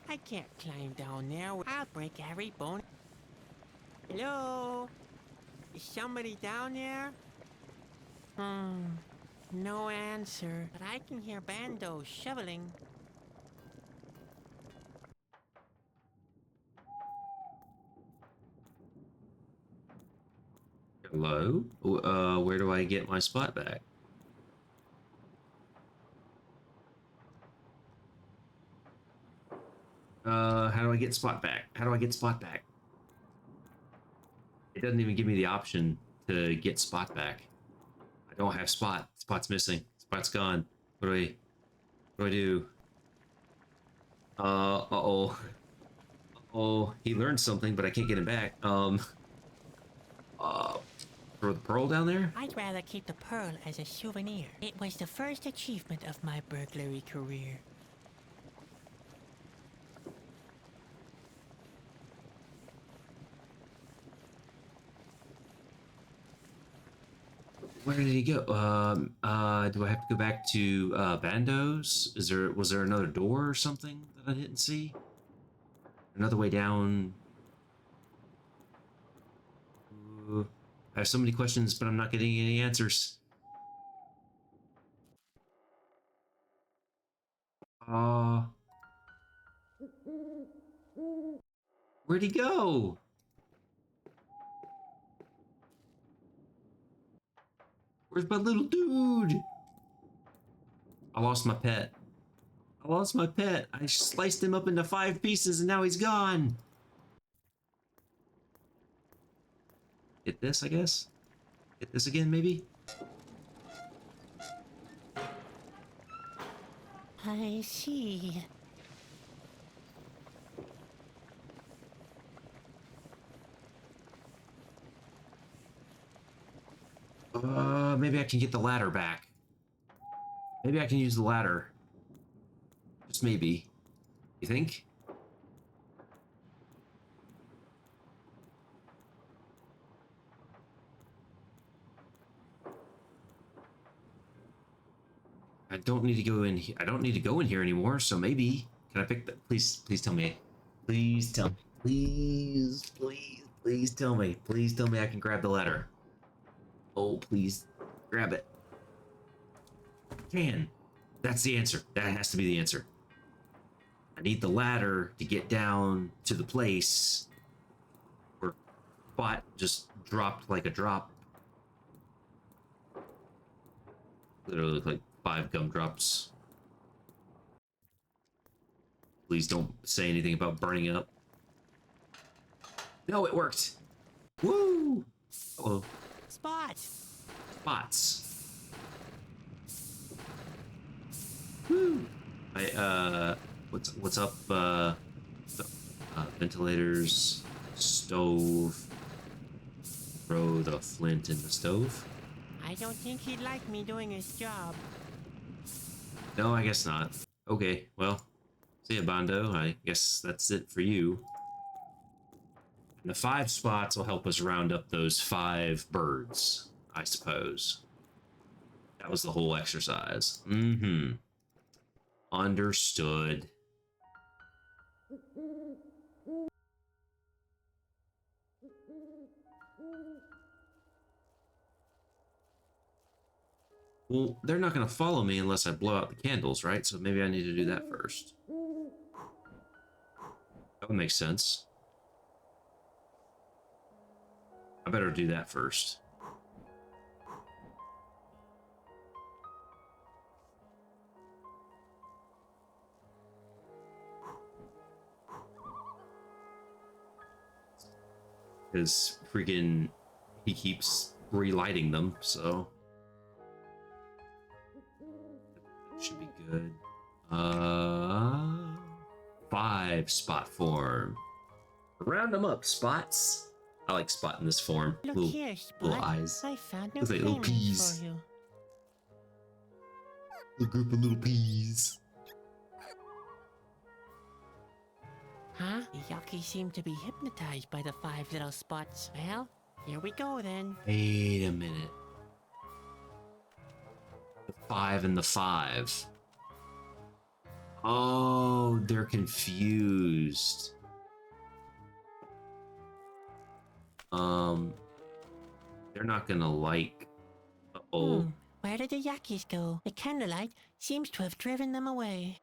I can't climb down there. I'll break every bone. Hello? Is somebody down there? No answer. But I can hear Bando shoveling. Hello? Where do I get my spot back? How do I get spot back? How do I get spot back? It doesn't even give me the option to get spot back. I don't have spot. Spot's missing. Spot's gone. What do I do? Uh-oh. Uh-oh. He learned something, but I can't get him back. Throw the pearl down there? I'd rather keep the pearl as a souvenir. It was the first achievement of my burglary career. Where did he go? Do I have to go back to Bando's? Was there another door or something that I didn't see? Another way down? I have so many questions, but I'm not getting any answers. Uh, where'd he go? Where's my little dude? I lost my pet. I lost my pet. I sliced him up into 5 pieces and now he's gone. Hit this, I guess. Hit this again, maybe? I see. Maybe I can get the ladder back. Maybe I can use the ladder. Just maybe. You think? I don't need to go in here. I don't need to go in here anymore, so maybe. Can I pick the... Please tell me. Please tell me. Please tell me. Please tell me I can grab the ladder. Oh, please. Grab it. Can. That's the answer. That has to be the answer. I need the ladder to get down to the place where Bot just dropped like a drop. Literally look like 5 gumdrops. Please don't say anything about burning up. No, it worked. Woo! Uh-oh. Spot! Spots. Woo! What's up? Ventilators, stove. Throw the flint in the stove. I don't think he'd like me doing his job. No, I guess not. Okay, well, see ya, Bondo. I guess that's it for you. And the 5 spots will help us round up those 5 birds, I suppose. That was the whole exercise. Mm-hmm. Understood. Well, they're not going to follow me unless I blow out the candles, right? So maybe I need to do that first. That would make sense. I better do that first. Because freaking he keeps relighting them, so should be good. 5 spot form. Round them up, spots. I like Spot in this form. Look little, here, Spot. little eyes. I found new Looks like little playmates peas. for you. A group of little peas. Huh? The Yuckies seem to be hypnotized by the 5 little spots. Well, here we go then. Wait a minute. The 5 and the 5. Oh, they're confused. They're not gonna like. Uh-oh. Where did the Yuckies go? The candlelight seems to have driven them away.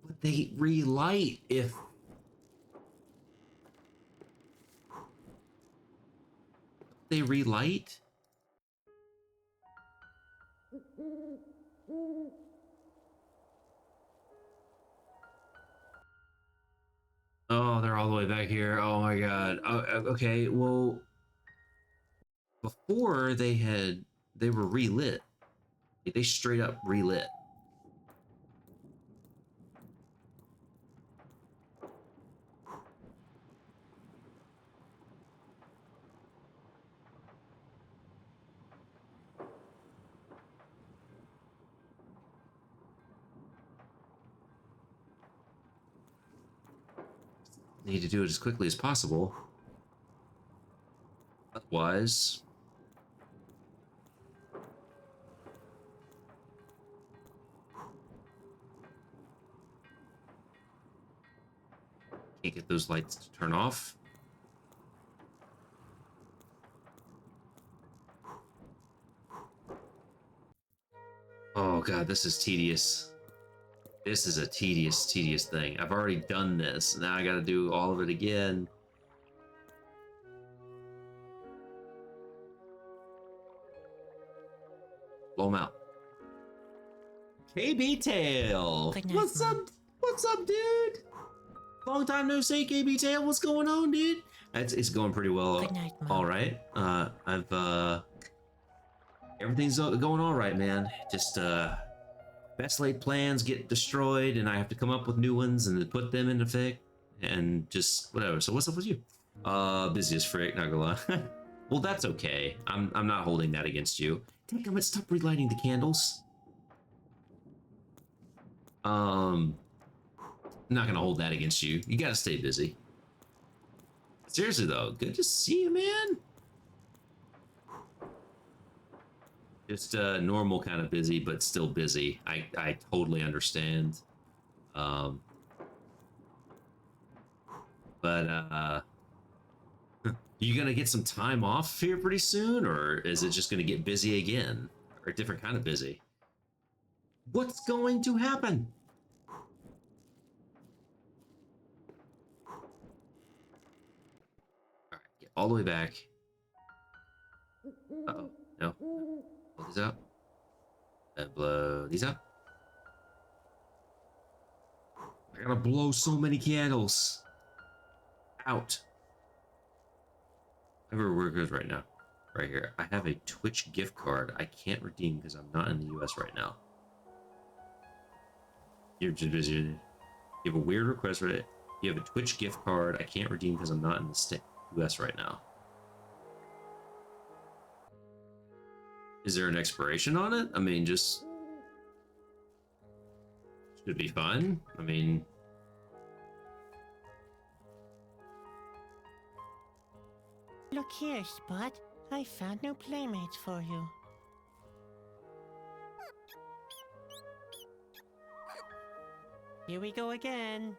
But they relight if. They relight? Oh, they're all the way back here. Oh my god. Oh, okay, well, before they were relit. They straight up relit. Need to do it as quickly as possible. Otherwise, Can't get those lights to turn off. Oh god, this is tedious. This is a tedious thing. I've already done this. Now I gotta do all of it again. Blow them out. KB Tail! Good night, What's Mom. up? What's up, dude? Long time no see, KB Tail. What's going on, dude? It's going pretty well. Good night, Mom. All right. Everything's going all right, man. Just best laid plans get destroyed, and I have to come up with new ones and then put them into effect, and just whatever. So what's up with you? Busy as frick, not gonna lie. Well, that's okay. I'm not holding that against you. Damn it! Stop relighting the candles. I'm not gonna hold that against you. You gotta stay busy. Seriously though, good to see you, man. Just normal kind of busy, but still busy. I totally understand. But you gonna get some time off here pretty soon, or is it just gonna get busy again, or a different kind of busy? What's going to happen? All right, get all the way back. Uh-oh, no. Blow these out. Blow these out. I gotta blow so many candles. Out. Everywhere goes right now. Right here. I have a Twitch gift card I can't redeem because I'm not in the US right now. You're just busy. You have a weird request for it. You have a Twitch gift card I can't redeem because I'm not in the US right now. Is there an expiration on it? I mean, just... should be fine. I mean... Look here, Spot. I found new playmates for you. Here we go again.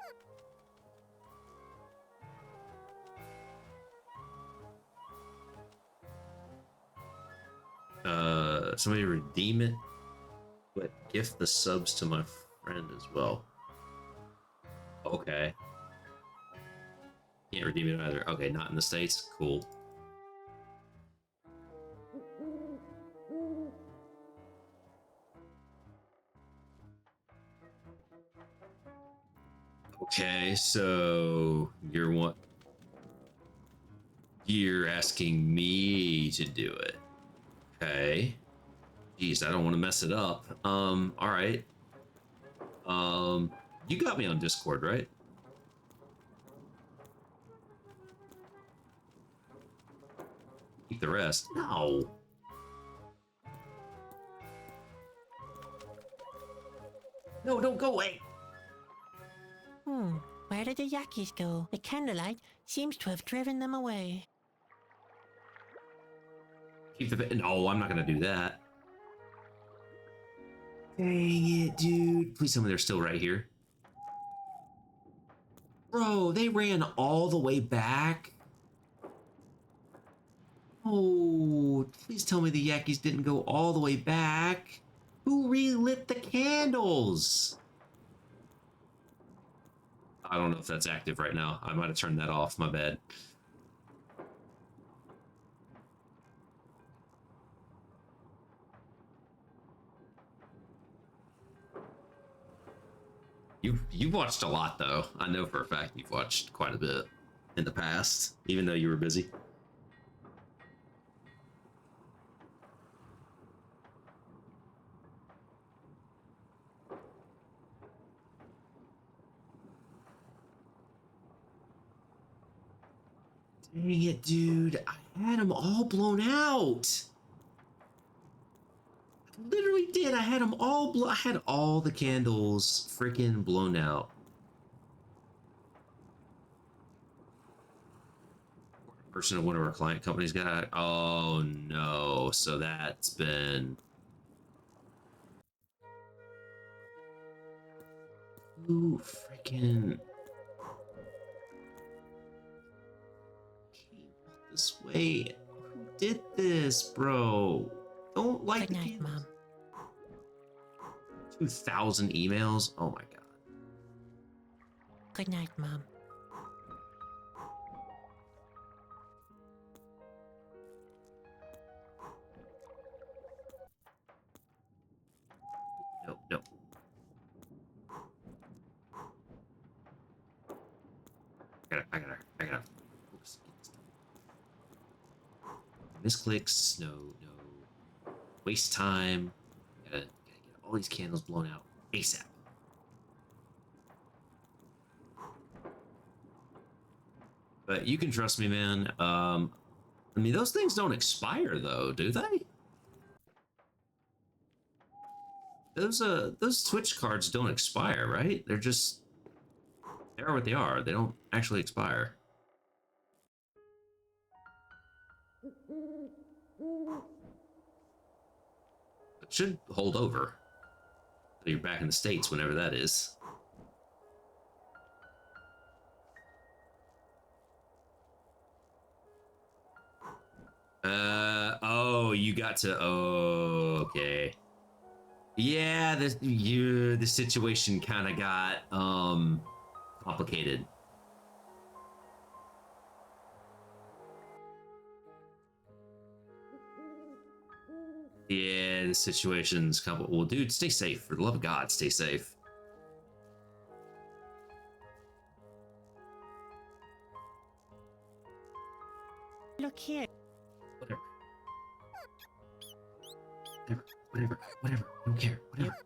Somebody redeem it, but gift the subs to my friend as well. Okay. Can't redeem it either. Okay, not in the States. Cool. Okay, so you're asking me to do it. Okay. Jeez, I don't want to mess it up. All right. You got me on Discord, right? Keep the rest. No. No, don't go away. Where did the Yakis go? The candlelight seems to have driven them away. Keep the... No, I'm not gonna do that. Dang it, dude. Please tell me they're still right here. Bro, they ran all the way back. Oh, please tell me the Yakis didn't go all the way back. Who relit the candles? I don't know if that's active right now. I might have turned that off. My bad. You've watched a lot, though. I know for a fact you've watched quite a bit in the past, even though you were busy. Dang it, dude. I had them all blown out. I literally did. I had them all I had all the candles freaking blown out. Person of one of our client companies got... Oh, no. So that's been... Who freaking... this. Wait, who did this, bro? Don't like Good the night, candles. Mom. 2,000 emails? Oh my god. Good night, Mom. No, no. I gotta focus. Misclicks, no. Waste time. Gotta get all these candles blown out ASAP. But you can trust me, man. I mean, those things don't expire, though, do they? Those Twitch cards don't expire, right? They are what they are. They don't actually expire. It should hold over. So you're back in the States whenever that is. Oh, you got to, oh, okay. Yeah, the situation kind of got, complicated. Yeah, the situation's complicated. Well, dude, stay safe. For the love of God, stay safe. Look here. Whatever. I don't care. Whatever.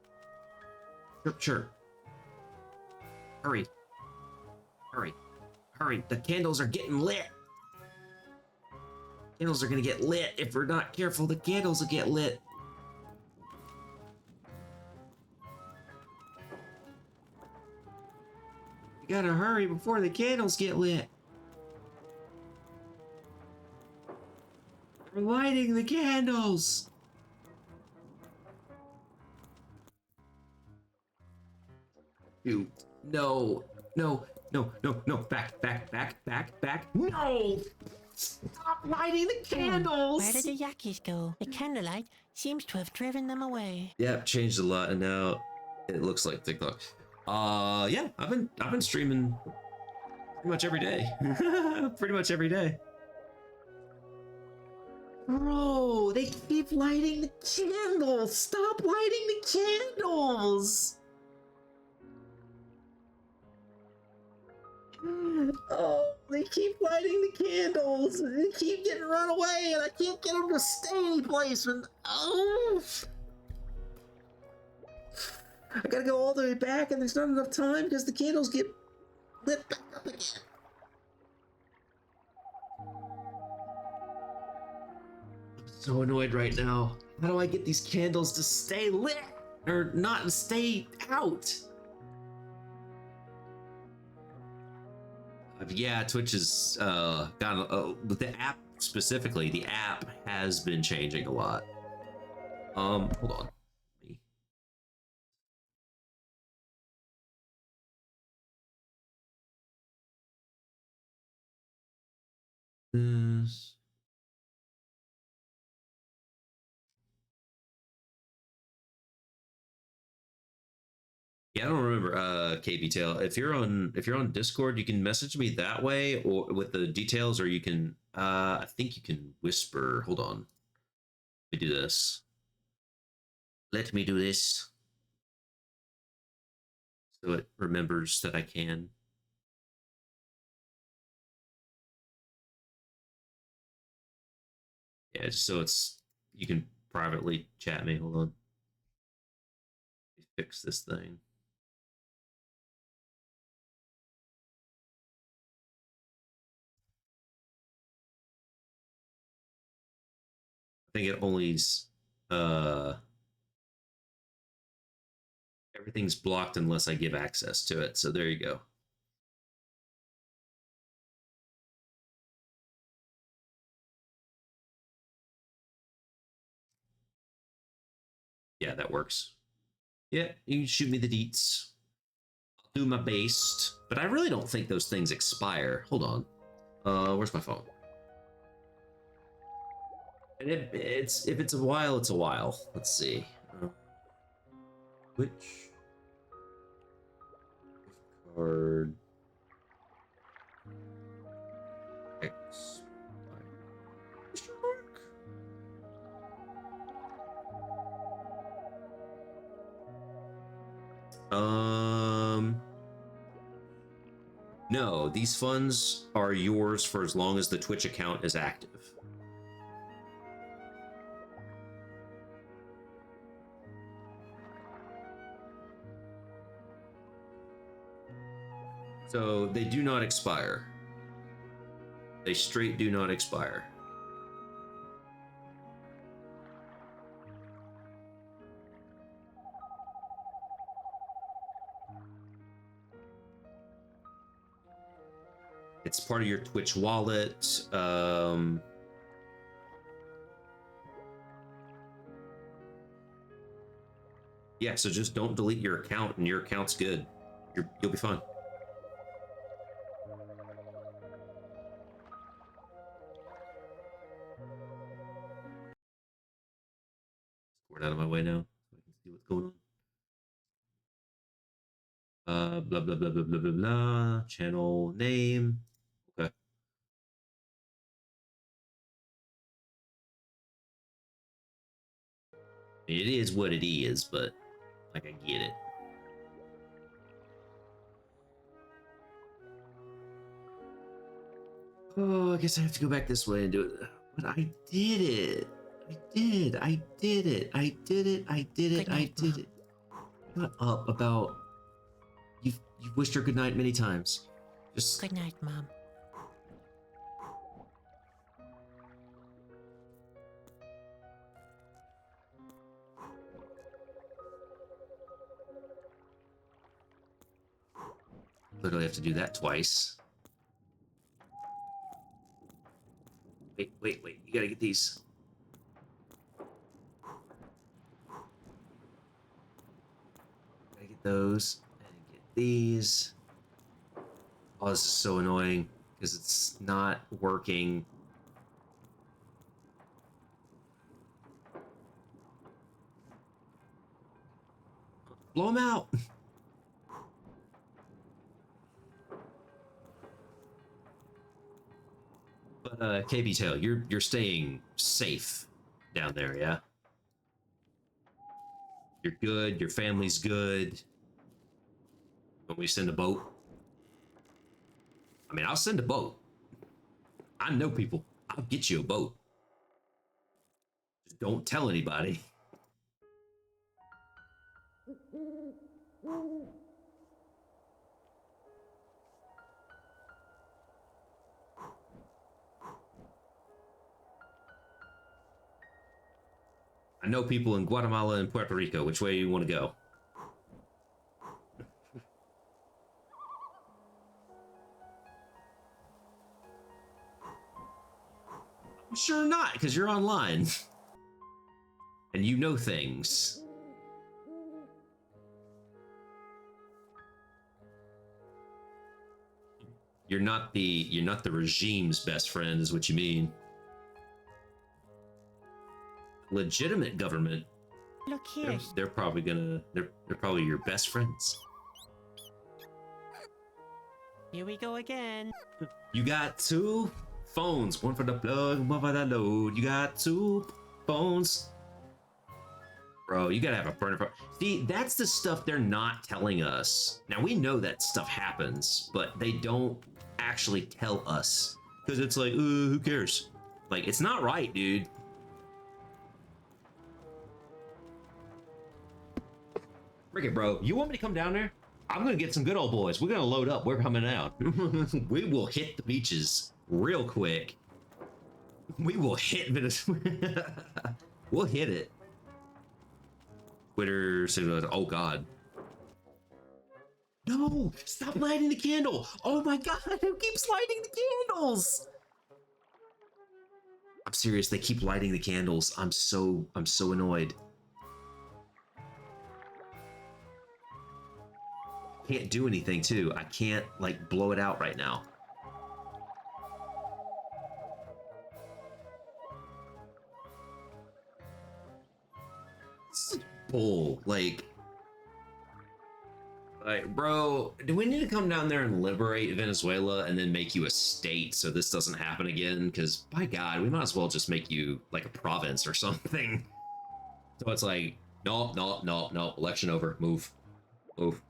Sure. Hurry. The candles are getting lit. Candles are gonna get lit. If we're not careful, the candles will get lit. You gotta hurry before the candles get lit. We're lighting the candles. Dude, no. Back. No! Stop lighting the candles! Where did the Yakis go? The candlelight seems to have driven them away. Yep, changed a lot, and now it looks like TikTok. Yeah, I've been streaming pretty much every day. Bro, they keep lighting the candles. Stop lighting the candles. Oh, they keep lighting the candles. They keep getting run away, and I can't get them to stay in place. Oh, I gotta go all the way back, and there's not enough time because the candles get lit back up again. I'm so annoyed right now. How do I get these candles to stay lit or not stay out? Yeah, Twitch has gotten with the app specifically. The app has been changing a lot. Hold on. This. Yeah, I don't remember KB Tail. If you're on Discord, you can message me that way or with the details, or you can I think you can whisper. Hold on. Let me do this. Let me do this. So it remembers that I can. Yeah, just so you can privately chat me. Hold on. Let me fix this thing. I think it only's everything's blocked unless I give access to it. So there you go. Yeah, that works. Yeah, you can shoot me the deets. I'll do my best. But I really don't think those things expire. Hold on. Where's my phone? And it's if it's a while, it's a while. Let's see. Which gift card? X. No, these funds are yours for as long as the Twitch account is active. So they do not expire. They straight do not expire. It's part of your Twitch wallet. Yeah, so just don't delete your account and your account's good. You'll be fine. Squirt out of my way now so I can see what's going on. Blah, blah, blah, blah, blah, blah, blah. Channel name. Okay. It is what it is, but like I get it. Oh, I guess I have to go back this way and do it. But I did it. I did it. I did it. I did it. I did it. Shut up about you've wished her good night many times. Just Good night, Mom. literally have to do that twice. Wait. You gotta get these. Gotta get those. And get these. Oh, this is so annoying because it's not working. Blow them out. But KB Tail, you're staying safe down there, yeah? You're good, your family's good. When we send a boat? I mean, I'll send a boat. I know people. I'll get you a boat. Just don't tell anybody. I know people in Guatemala and Puerto Rico. Which way you want to go? I'm sure not, because you're online. And you know things. You're not the regime's best friend, is what you mean. Legitimate government. Look here. They're probably gonna they're probably your best friends. Here we go again. You got two phones, one for the plug, one for the load. You got two phones. Bro, you gotta have a burner phone. See, that's the stuff they're not telling us. Now we know that stuff happens, but they don't actually tell us. Because it's like, who cares? Like, it's not right, dude. Frick it, bro. You want me to come down there? I'm gonna get some good old boys. We're gonna load up. We're coming out. We will hit the beaches real quick. We will hit Venezuela. We'll hit it. Twitter said, oh god. No! Stop lighting the candle! Oh my god, who keeps lighting the candles? I'm serious, they keep lighting the candles. I'm so annoyed. Can't do anything too. I can't like blow it out right now. Bull. Like, bro, do we need to come down there and liberate Venezuela and then make you a state so this doesn't happen again? Because, by God, we might as well just make you like a province or something. So it's like, no, no, no, no, election over, move, move.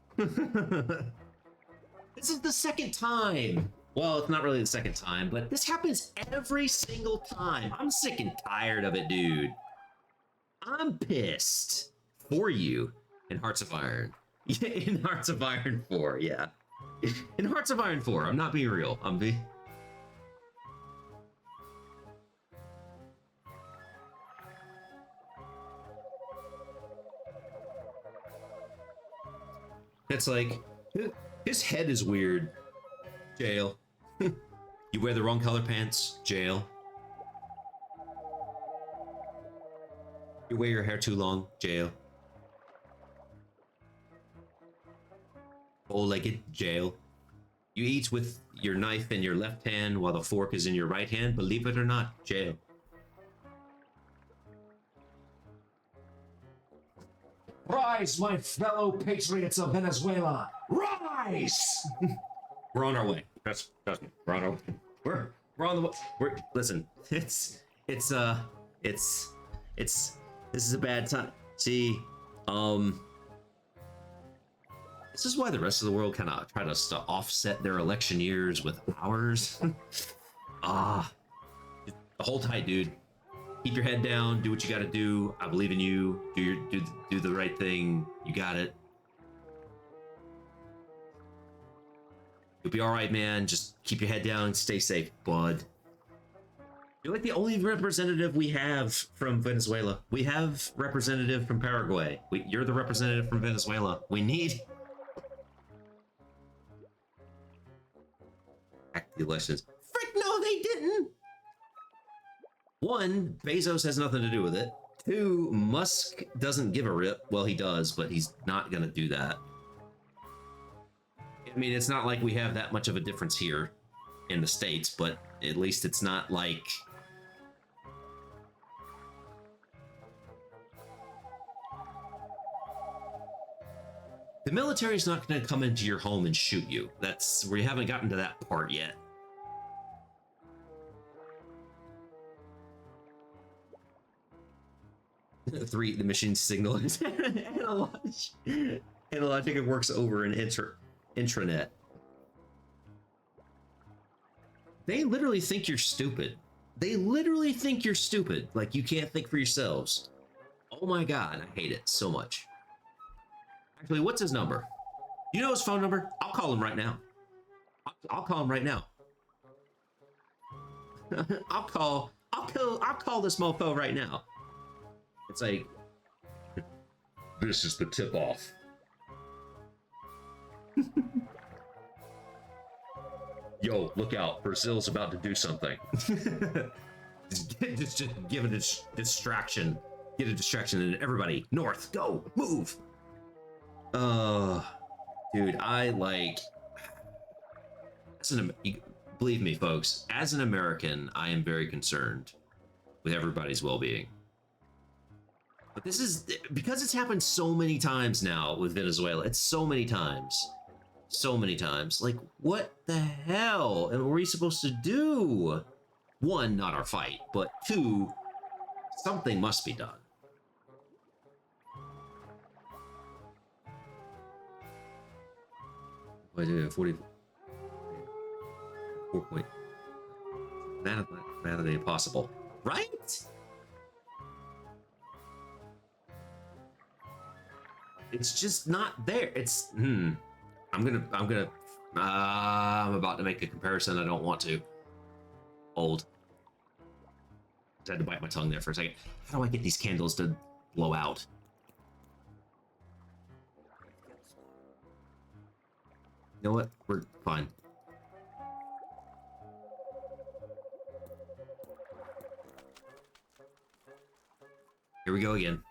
This is the second time. Well, it's not really the second time, but this happens every single time. I'm sick and tired of it, dude. I'm pissed for you in Hearts of Iron. Yeah, in Hearts of Iron 4, yeah. In Hearts of Iron 4, I'm not being real. I'm being... It's like, his head is weird. Jail. You wear the wrong color pants. Jail. You wear your hair too long. Jail. Bow-legged. Jail. You eat with your knife in your left hand while the fork is in your right hand. Believe it or not. Jail. Rise, my fellow patriots of Venezuela! Rise! We're on our way. Trust me. We're on our way. We're on the way. Listen. This is a bad time. See, this is why the rest of the world kind of try to offset their election years with ours. Hold tight, dude. Keep your head down. Do what you got to do. I believe in you. Do the right thing. You got it. You'll be all right, man. Just keep your head down and stay safe, bud. You're like the only representative we have from Venezuela. We have representative from Paraguay. You're the representative from Venezuela. We need... Back to the elections. Frick, no, they didn't! One, Bezos has nothing to do with it. Two, Musk doesn't give a rip. Well, he does, but he's not gonna do that. I mean, it's not like we have that much of a difference here in the States, but at least it's not like... The military's not going to come into your home and shoot you. We haven't gotten to that part yet. Three, the machine signal is analogic. It works over an intranet. They literally think you're stupid. They literally think you're stupid. Like you can't think for yourselves. Oh my God, I hate it so much. Actually, what's his number? You know his phone number? I'll call him right now. I'll call him right now. I'll call this mofo right now. It's like, this is the tip off. Yo, look out. Brazil's about to do something. just give it a distraction. Get a distraction and everybody, north, go, move. Dude, believe me, folks, as an American, I am very concerned with everybody's well-being. But this is, because it's happened so many times now with Venezuela, it's so many times. Like, what the hell are we supposed to do? One, not our fight, but two, something must be done. What did it? 44 point. Mathematically impossible, right? It's just not there. It's I'm about to make a comparison. I don't want to. Old. I had to bite my tongue there for a second. How do I get these candles to blow out? You know what? We're fine. Here we go again.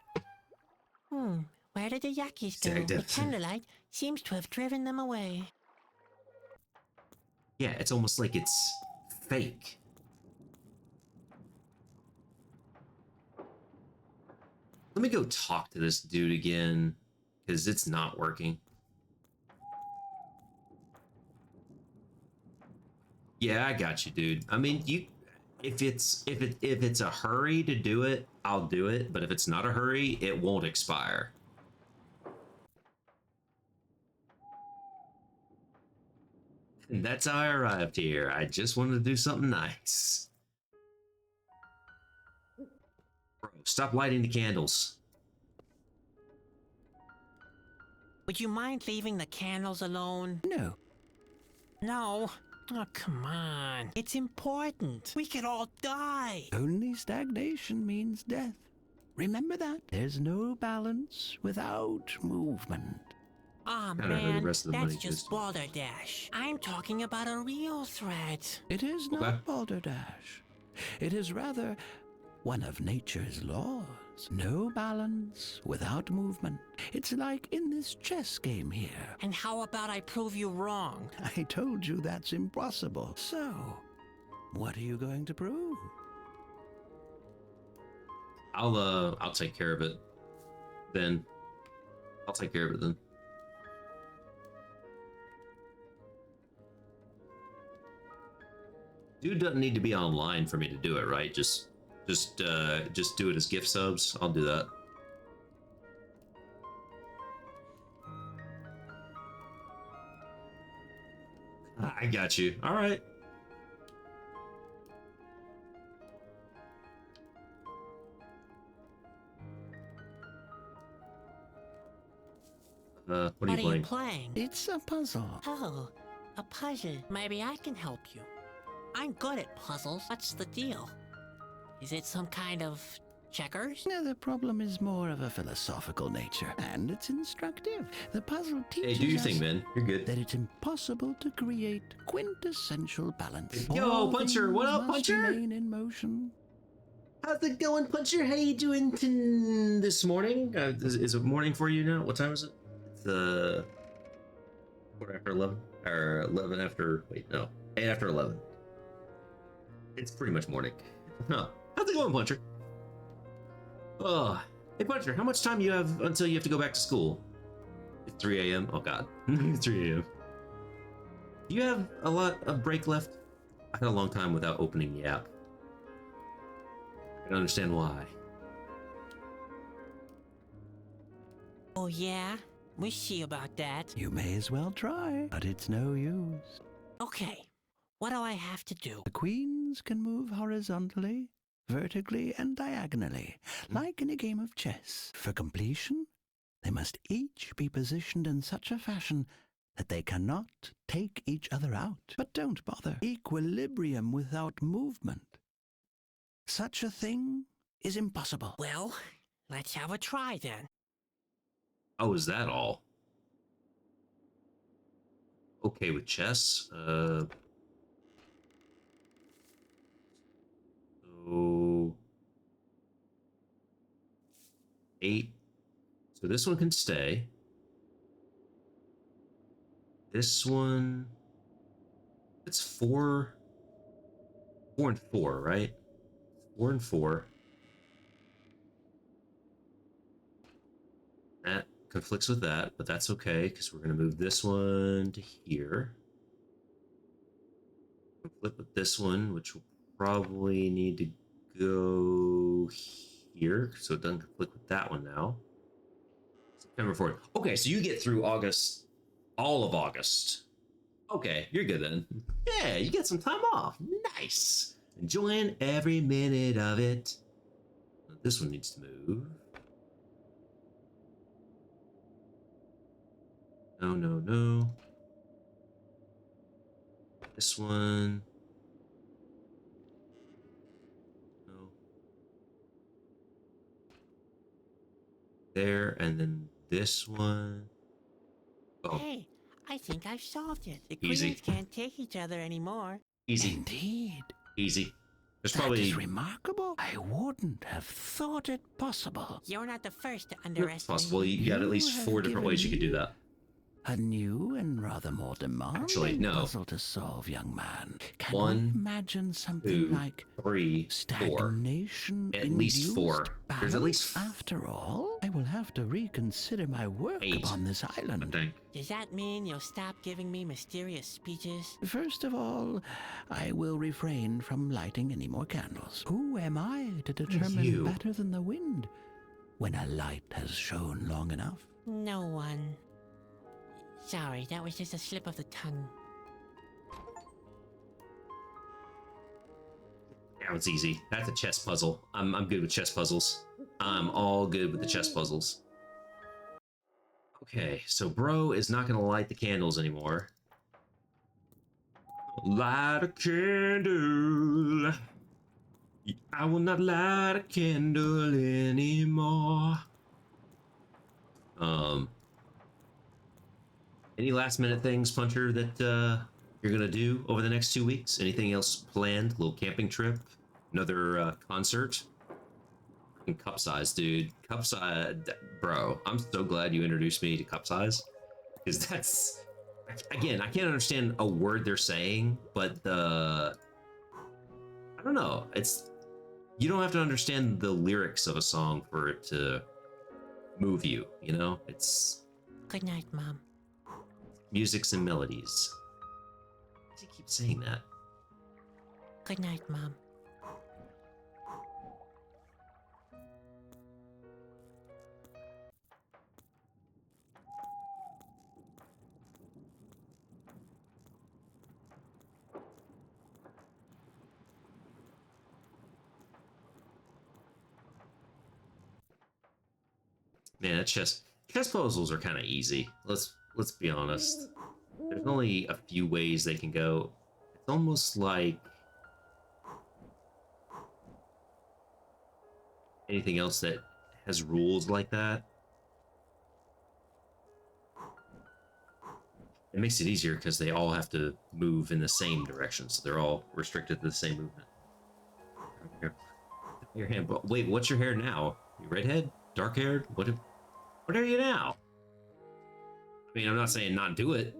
Where did the Yakis go? The candlelight seems to have driven them away. Yeah, it's almost like it's fake. Let me go talk to this dude again, because it's not working. Yeah, I got you, dude. I mean, if it's a hurry to do it, I'll do it. But if it's not a hurry, it won't expire. And that's how I arrived here. I just wanted to do something nice. Bro, stop lighting the candles. Would you mind leaving the candles alone? No. No. Oh, come on. It's important. We could all die. Only stagnation means death. Remember that. There's no balance without movement. Aw, I don't know who the man, rest of the that's money just is. balderdash. I'm talking about a real threat. It is Okay. not balderdash. It is rather one of nature's laws. No balance without movement. It's like in this chess game here. And how about I prove you wrong? I told you that's impossible. So, what are you going to prove? I'll take care of it. Then I'll take care of it then. Dude doesn't need to be online for me to do it, right? Just do it as gift subs. I'll do that. I got you. All right. What are you playing? playing? It's a puzzle. Oh, a puzzle. Maybe I can help you. I'm good at puzzles. What's the deal? Is it some kind of checkers? Now, the problem is more of a philosophical nature, and it's instructive. The puzzle Hey, teaches do your us thing, man. You're good. that it's impossible to create quintessential balance. Yo, All Puncher, what things up, must Puncher? remain in motion. How's it going, Puncher? How you doing this morning? Is it morning for you now? What time is it? It's quarter after 11, or 11 after. Wait, no, 8 after 11. It's pretty much morning. Huh? How's it going, Puncher? Oh, hey, Puncher, how much time you have until you have to go back to school? It's 3 a.m. Oh God, it's 3 a.m. Do you have a lot of break left? I had a long time without opening the app. I don't understand why. Oh, yeah? We see about that. You may as well try, but it's no use. Okay, what do I have to do? The queens can move horizontally, vertically, and diagonally, like in a game of chess. For completion, they must each be positioned in such a fashion that they cannot take each other out. But don't bother. Equilibrium without movement. Such a thing is impossible. Well, let's have a try then. Oh, is that all? Okay with chess. So 8. So this one can stay. This one. It's 4. 4 and 4, right? 4 and 4. That conflicts with that, but that's okay because we're going to move this one to here. Conflict with this one, which will probably need to go here, so it doesn't conflict with that one now. September 4th. Okay, so you get through August, all of August. Okay, you're good then. Yeah, you get some time off. Nice. Enjoying every minute of it. This one needs to move. No, no, no. This one. No. There, and then this one. Oh, Hey, I think I've solved it. The Easy. queens can't take each other anymore. easy, Indeed. easy. There's That probably is remarkable. I wouldn't have thought it possible. You're not the first to it's underestimate possible. me. You got at least You 4 have different ways you given could do me that. A new and rather more demanding Actually, no. puzzle to solve, young man. Can One, we imagine something 2, like 3, 4. stagnation? At least 4. There's at least After all, I will have to reconsider my work 8, upon this I island. think. Does that mean you'll stop giving me mysterious speeches? First of all, I will refrain from lighting any more candles. Who am I to determine you? better than the wind when a light has shone long enough? No one. Sorry, that was just a slip of the tongue. That was easy. That's a chess puzzle. I'm good with chess puzzles. I'm all good with the chess puzzles. Okay, so bro is not gonna light the candles anymore. Light a candle. I will not light a candle anymore. Any last minute things, Puncher, that you're gonna do over the next 2 weeks? Anything else planned? Little camping trip? Another concert? And cup size, dude. Cup size, bro. I'm so glad you introduced me to cup size, because that's, again, I can't understand a word they're saying, but I don't know. It's, you don't have to understand the lyrics of a song for it to move you. You know, it's Good night, Mom. musics and melodies. Why does he keep saying that? Good night, Mom. Man, chess puzzles are kind of easy. Let's be honest. There's only a few ways they can go. It's almost like anything else that has rules like that. It makes it easier because they all have to move in the same direction, so they're all restricted to the same movement. Your hand, but wait, what's your hair now? You redhead? Dark haired? What are you now? I mean, I'm not saying not do it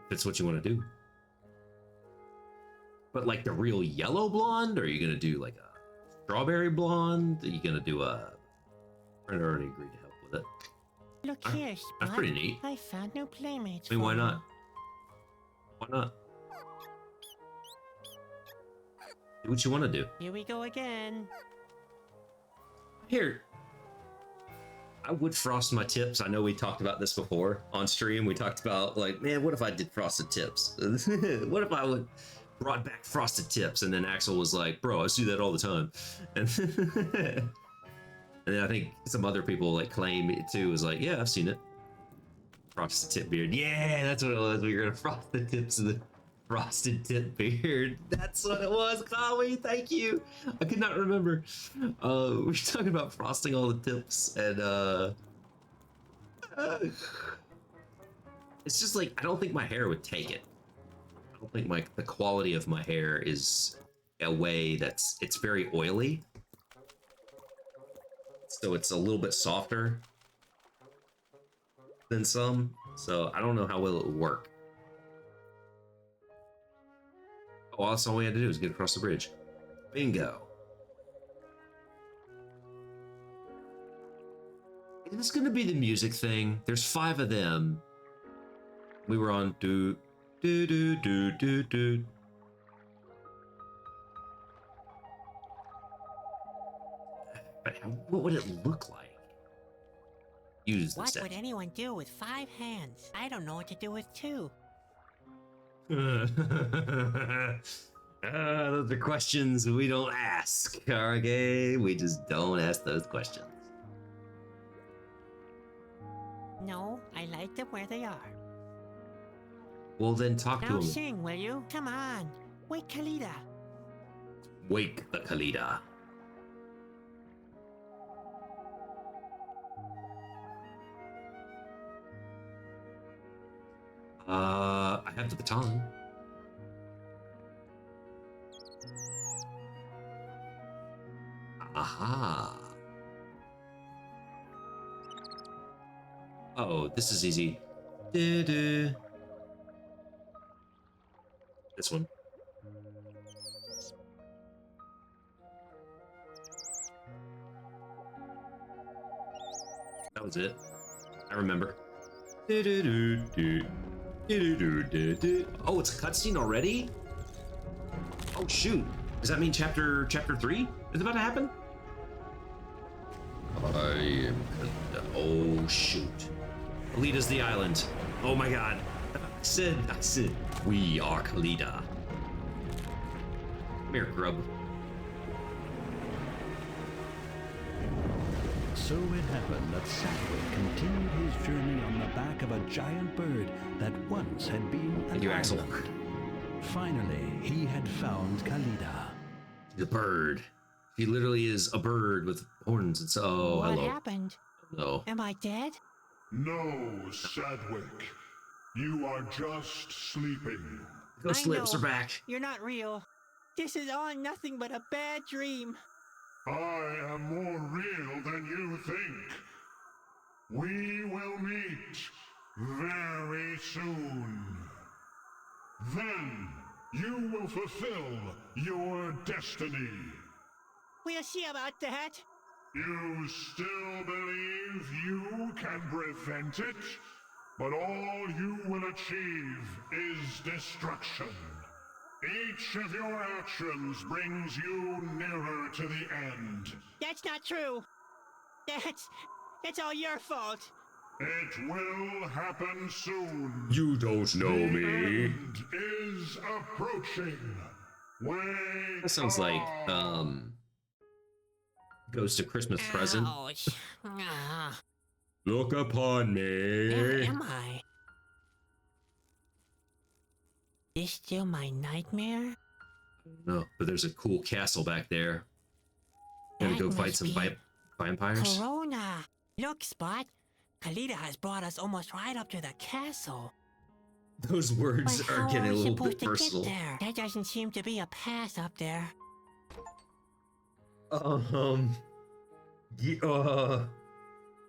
if it's what you want to do. But like the real yellow blonde, or are you gonna do like a strawberry blonde? Are you gonna do a... I already agreed to help with it. Look here, Spot. That's pretty neat. I found new playmates. I mean, for why you. not? Why not? Do what you want to do. Here we go again. Here, I would frost my tips. I know we talked about this before on stream. We talked about like, man, what if I did frosted tips? What if I would brought back frosted tips? And then Axel was like, bro, I see that all the time. And, and then I think some other people like claim it too. Was like, yeah, I've seen it. Frosted tip beard. Yeah, that's what it was. We were gonna frost the tips of the frosted tip beard. That's what it was, Chloe. Thank you. I could not remember. We were talking about frosting all the tips, and it's just like I don't think my hair would take it. I don't think the quality of my hair is a way it's very oily, so it's a little bit softer than some. So I don't know how well it would work. Oh, that's all we had to do is get across the bridge. Bingo. Is this gonna be the music thing? There's 5 of them. We were on do do do do do do. But what would it look like? Use the What set. would anyone do with 5 hands? I don't know what to do with 2. Those are questions we don't ask, okay? We just don't ask those questions. No, I like them where they are. Well, then talk to Now him. sing, will you? Come on. Wake Kalida. Wake the Khalida. I have the baton. Aha. Oh, this is easy. Du-du. This one. That was it. I remember. Du-du-du-du. Du-du-du-du-du. Oh, it's a cutscene already? Oh shoot. Does that mean chapter 3 is about to happen? I am. Oh shoot. Kalida's the island. Oh my god. I said, we are Kalida. Come here, grub. So it happened that Sadwick continued his journey on the back of a giant bird that once had been an Thank you, Axel. island. Finally, he had found Kalida. The bird. He literally is a bird with horns. It's oh, What hello. happened? No. Am I dead? No, Sadwick. You are just sleeping. Ghost I lips know. are back. You're not real. This is all nothing but a bad dream. I am more real than you think. We will meet very soon. Then you will fulfill your destiny. We'll see about that. You still believe you can prevent it, but all you will achieve is destruction. Each of your actions brings you nearer to the end. That's not true. That's all your fault. It will happen soon. You don't know The me. end is approaching. Wake That sounds like up. Ghost of Christmas Present. Ouch. Ah, Look upon where me. am I? This still my nightmare? No, but there's a cool castle back there. Gotta That go fight must some be vampires. Corona. Look, Spot. Kalida has brought us almost right up to the castle. Those words But are how getting a we little supposed bit to personal. get there? There doesn't seem to be a path up there.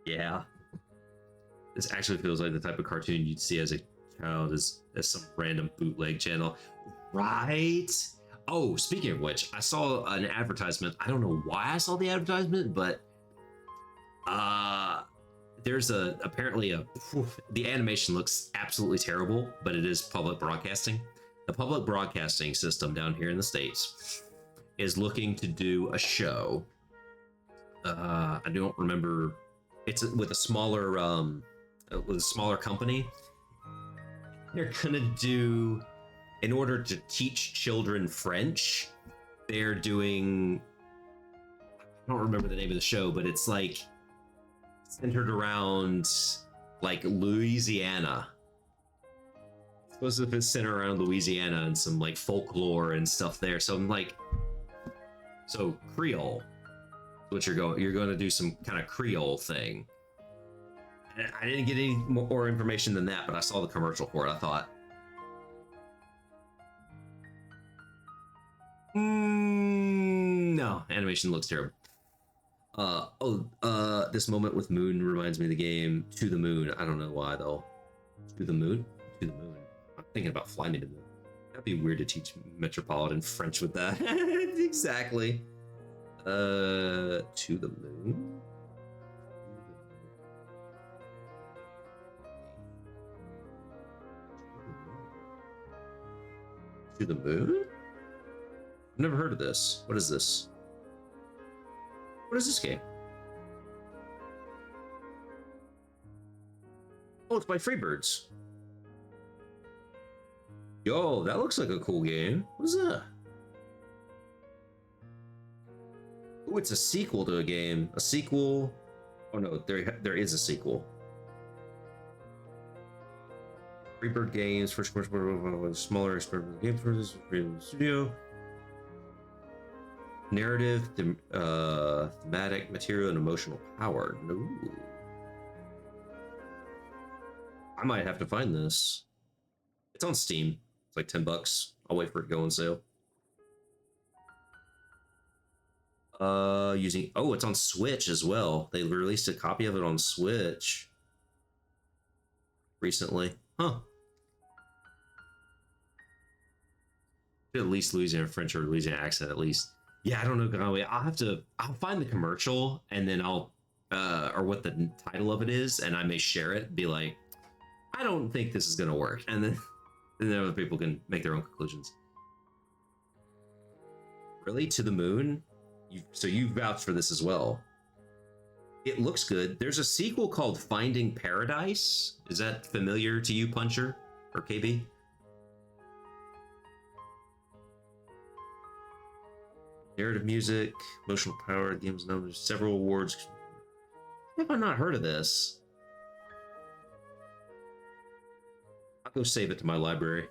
Yeah. This actually feels like the type of cartoon you'd see as a child, as some random bootleg channel, right? Oh, speaking of which, I saw an advertisement. I don't know why I saw the advertisement, but there's apparently the animation looks absolutely terrible, but it is public broadcasting. The public broadcasting system down here in the States is looking to do a show. I don't remember. It's with a smaller company. They're gonna do, in order to teach children French, they're doing, I don't remember the name of the show, but it's like centered around like Louisiana. It's supposed to be centered around Louisiana and some like folklore and stuff there. So I'm like, so Creole, what you're going to do some kind of Creole thing. And I didn't get any more information than that, but I saw the commercial for it. I thought, no, animation looks terrible. This moment with Moon reminds me of the game To the Moon. I don't know why though. To the Moon? To the Moon. I'm thinking about Fly Me to the Moon. That'd be weird to teach Metropolitan French with that. Exactly. To the Moon? To the Moon? I've never heard of this. What is this? What is this game? Oh, it's by Freebirds. Yo, that looks like a cool game. What is that? Oh, it's a sequel to a game. A sequel. Oh no, there is a sequel. Freebird Games, first commercial, smaller experimental game for this studio. Narrative, thematic, material, and emotional power. No. I might have to find this. It's on Steam. It's like $10. I'll wait for it to go on sale. It's on Switch as well. They released a copy of it on Switch. recently. Huh. At least Louisiana French or Louisiana accent, at least. Yeah, I don't know. I'll find the commercial and then or what the title of it is, and I may share it, be like, I don't think this is going to work. And then other people can make their own conclusions. Really? To the Moon? So you vouched for this as well. It looks good. There's a sequel called Finding Paradise. Is that familiar to you, Puncher or KB? Narrative music, emotional power, games numbers, several awards. How have I not heard of this? I'll go save it to my library.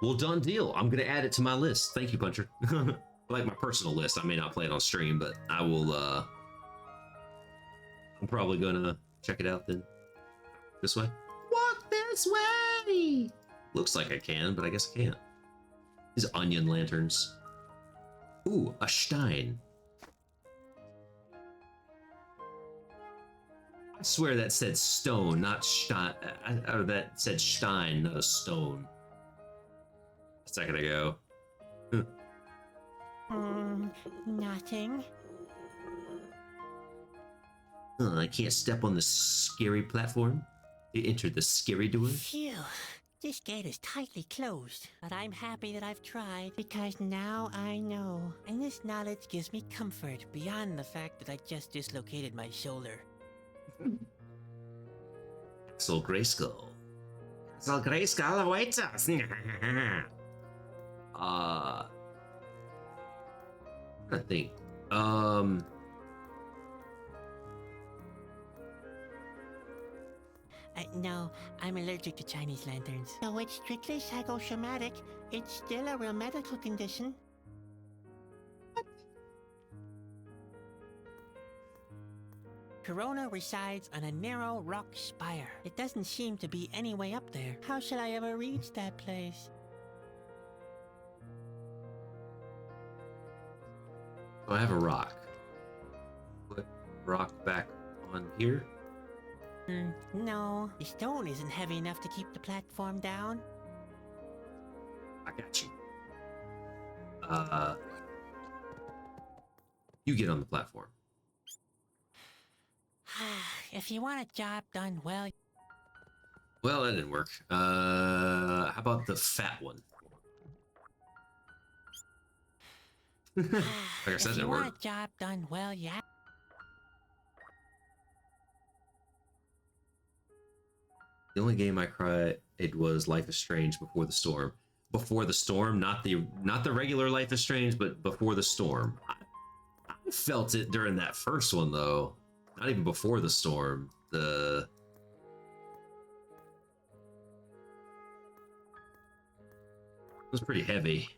Well, done deal. I'm gonna add it to my list. Thank you, Puncher. Like my personal list. I may not play it on stream, but I will. I'm probably gonna check it out then. This way. Walk this way. Looks like I can, but I guess I can't. These onion lanterns. Ooh, a Stein. I swear that said stone, not Stein. Or that said Stein, not a stone. A second ago. Nothing. I can't step on the scary platform. It entered the scary door. Phew. This gate is tightly closed, but I'm happy that I've tried because now I know. And this knowledge gives me comfort beyond the fact that I just dislocated my shoulder. Soul Grayskull. Soul Grayskull awaits us. I think. No, I'm allergic to Chinese lanterns. Though it's strictly psychosomatic, it's still a real medical condition. Corona resides on a narrow rock spire. It doesn't seem to be any way up there. How shall I ever reach that place? Oh, I have a rock. Put rock back on here. No, the stone isn't heavy enough to keep the platform down. I got you. You get on the platform. If you want a job done well... Well, that didn't work. How about the fat one? Like I said, it if you worked. want a job done well, yeah. The only game I cried was Life is Strange Before the Storm. Before the Storm, not the regular Life is Strange, but Before the Storm. I felt it during that first one though. Not even Before the Storm. It was pretty heavy.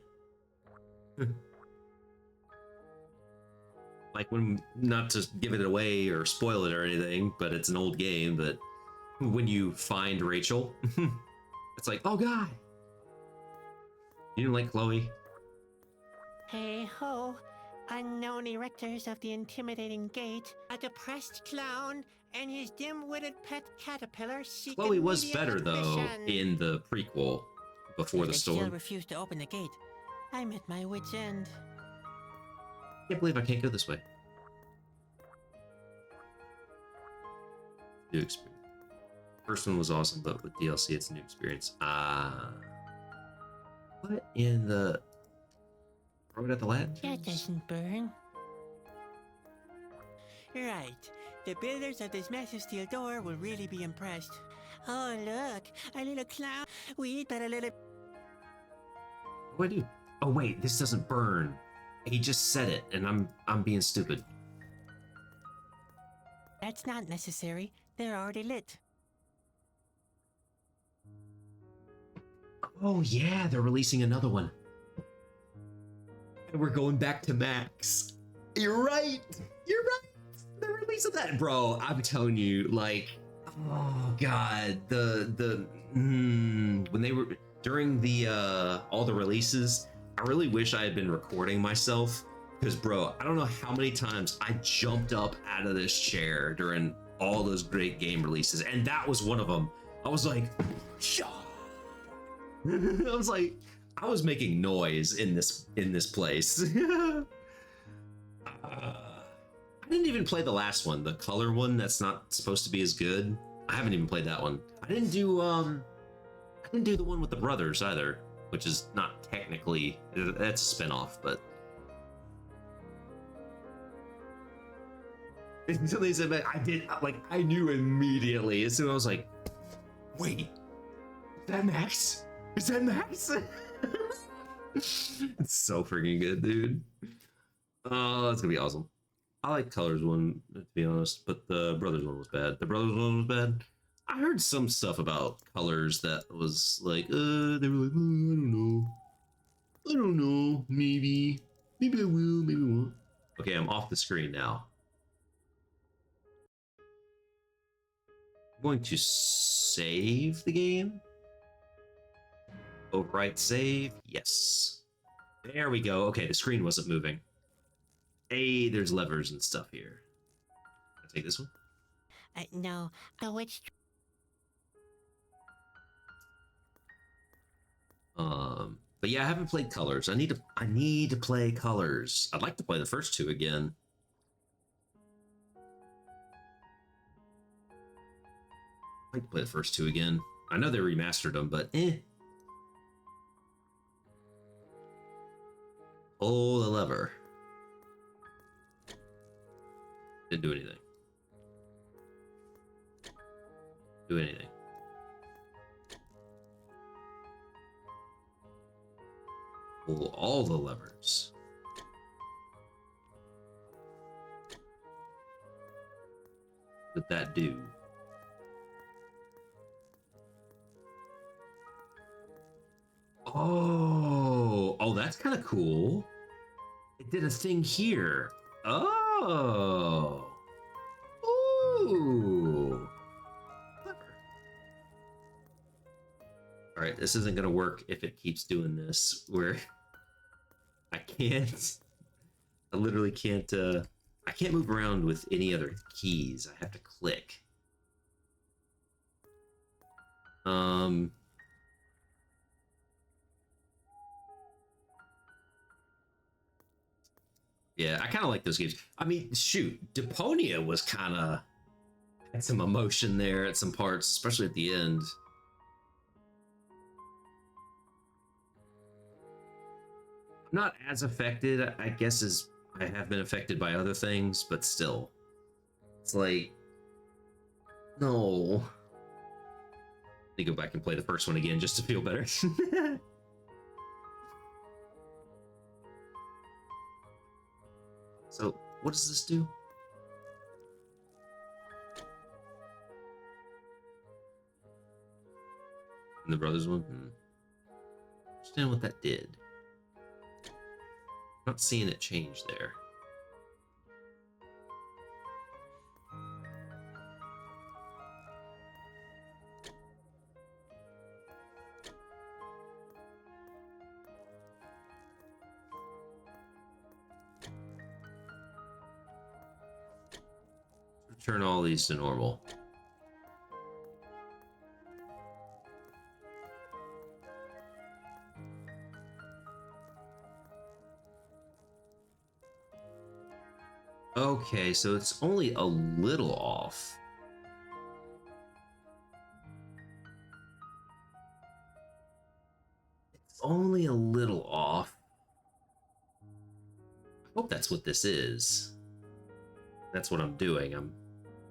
Like, when, not to give it away or spoil it or anything, but it's an old game, but when you find Rachel, it's like, oh god. You didn't like Chloe? Hey ho, unknown erectors of the intimidating gate, a depressed clown, and his dim-witted pet caterpillar seek Chloe was immediate better though admission. in the prequel, Before the They still Storm. refuse to open the gate. I'm at my wit's end. Can't believe I can't go this way. New experience. First one was awesome, but with DLC, it's a new experience. What in the? Throw it at the latch? That doesn't burn. Right. The builders of this massive steel door will really be impressed. Oh, look. A little clown. We eat but a little... What do I do? Oh wait, this doesn't burn. He just said it, and I'm being stupid. That's not necessary. They're already lit. Oh yeah, they're releasing another one. And we're going back to Max. You're right. You're right. The release of that, bro. I'm telling you, like, oh god, when they were during the all the releases, I really wish I had been recording myself Because, bro, I don't know how many times I jumped up out of this chair during all those great game releases, and that was one of them. I was like, I was like, I was making noise in this place. I didn't even play the last one, the color one that's not supposed to be as good. I haven't even played that one. I didn't do the one with the brothers either, which is not technically, that's a spin-off, but until they said that, I knew immediately as soon as I was like, wait, is that Max? Is that Max? It's so freaking good, dude. Oh, that's gonna be awesome. I like Colors one, to be honest, but the Brothers one was bad. The Brothers one was bad. I heard some stuff about Colors that was like, they were like, I don't know, maybe I will, maybe I won't. Okay, I'm off the screen now. I'm going to save the game. Overwrite save, yes. There we go. Okay, the screen wasn't moving. Hey, there's levers and stuff here. Can I take this one? No. Oh, it's... But yeah, I haven't played Colors. I need to play Colors. I'd like to play the first two again. I'd like to play the first two again. I know they remastered them, but Pull the lever. Didn't do anything. Do anything. Pull all the levers. What did that do? Oh, that's kind of cool. It did a thing here. Oh. Ooh. Clever. All right, this isn't gonna work if it keeps doing this, where I literally can't, I can't move around with any other keys. I have to click. Yeah, I kind of like those games. I mean, shoot, Deponia was kind of had some emotion there at some parts, especially at the end. I'm not as affected, I guess, as I have been affected by other things, but still. It's like, no. Let me go back and play the first one again just to feel better. So, what does this do? And the brothers one? Understand what that did. Not seeing it change there. Turn all these to normal. Okay, so it's only a little off. It's only a little off. I hope that's what this is. That's what I'm doing. I'm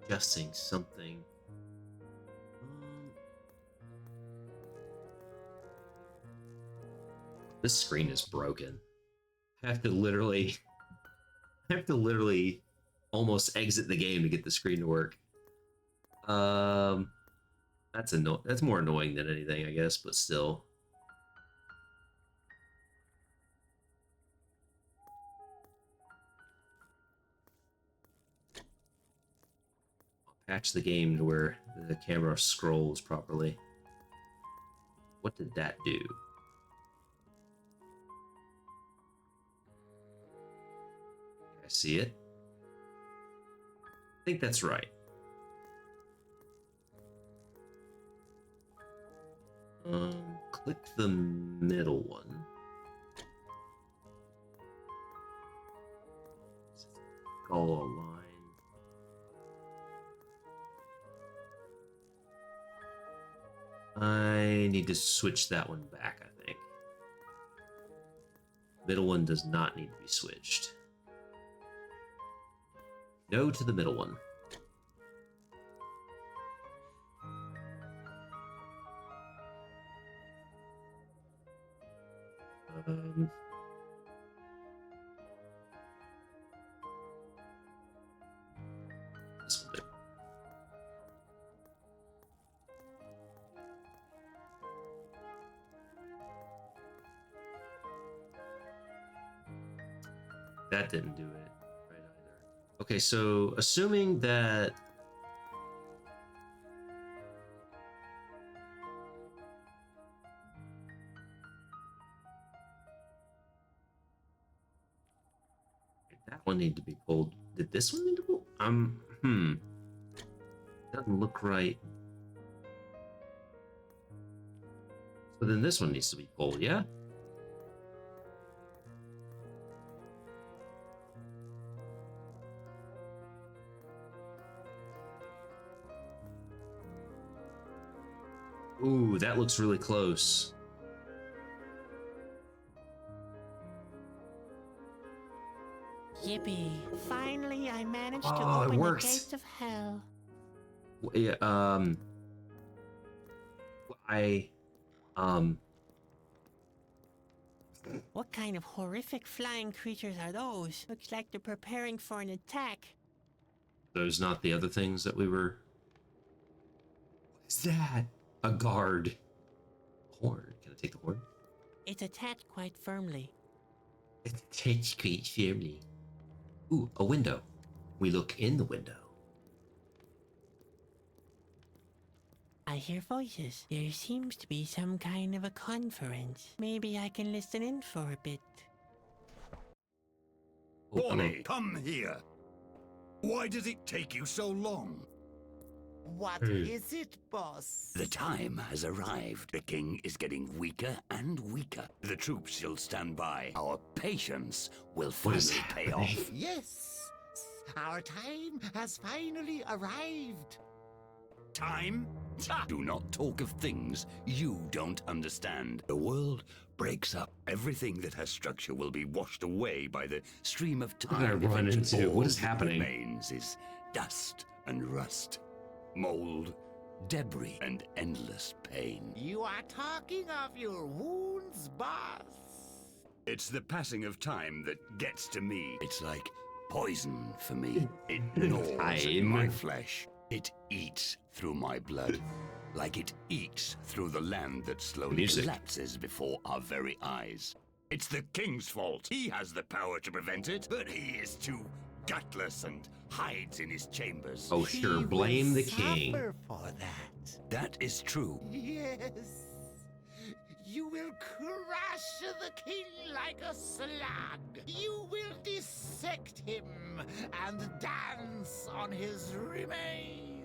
adjusting something. This screen is broken. I have to literally almost exit the game to get the screen to work. That's more annoying than anything, I guess, but still. Patch the game to where the camera scrolls properly. What did that do? I see it. I think that's right. Click the middle one. Follow a line. I need to switch that one back, I think. Middle one does not need to be switched. No to the middle one. This will do. That didn't do it right either. Okay, so assuming that that one need to be pulled. Did this one need to pull? Doesn't look right. So then this one needs to be pulled, yeah? Ooh, that looks really close. Yippee. Finally, I managed to Oh, it open the worked. gates of hell. Yeah, What kind of horrific flying creatures are those? Looks like they're preparing for an attack. those not the other things that we were. What is that? A guard. Horn. Can I take the horn? It's attached quite firmly. It takes quite firmly. Ooh, a window. We look in the window. I hear voices. There seems to be some kind of a conference. Maybe I can listen in for a bit. Oh, hello. Bonnie, come here. Why does it take you so long? What is it, boss? The time has arrived. The king is getting weaker and weaker. The troops shall stand by. Our patience will What is finally pay happening? off. Yes, our time has finally arrived. Time? Do not talk of things you don't understand. The world breaks up. Everything that has structure will be washed away by the stream of What did I time. run Eventually, into? What all is that happening? remains is dust and rust, mold, debris, and endless pain. You are talking of your wounds, boss. It's the passing of time that gets to me. It's like poison for me. It gnaws at Time. my flesh. It eats through my blood. Like it eats through the land that slowly Music. collapses before our very eyes. It's the king's fault. He has the power to prevent it, but he is too gutless and hides in his chambers. Oh, sure. He Blame will the king. suffer for that. That is true. Yes. You will crush the king like a slug. You will dissect him and dance on his remains.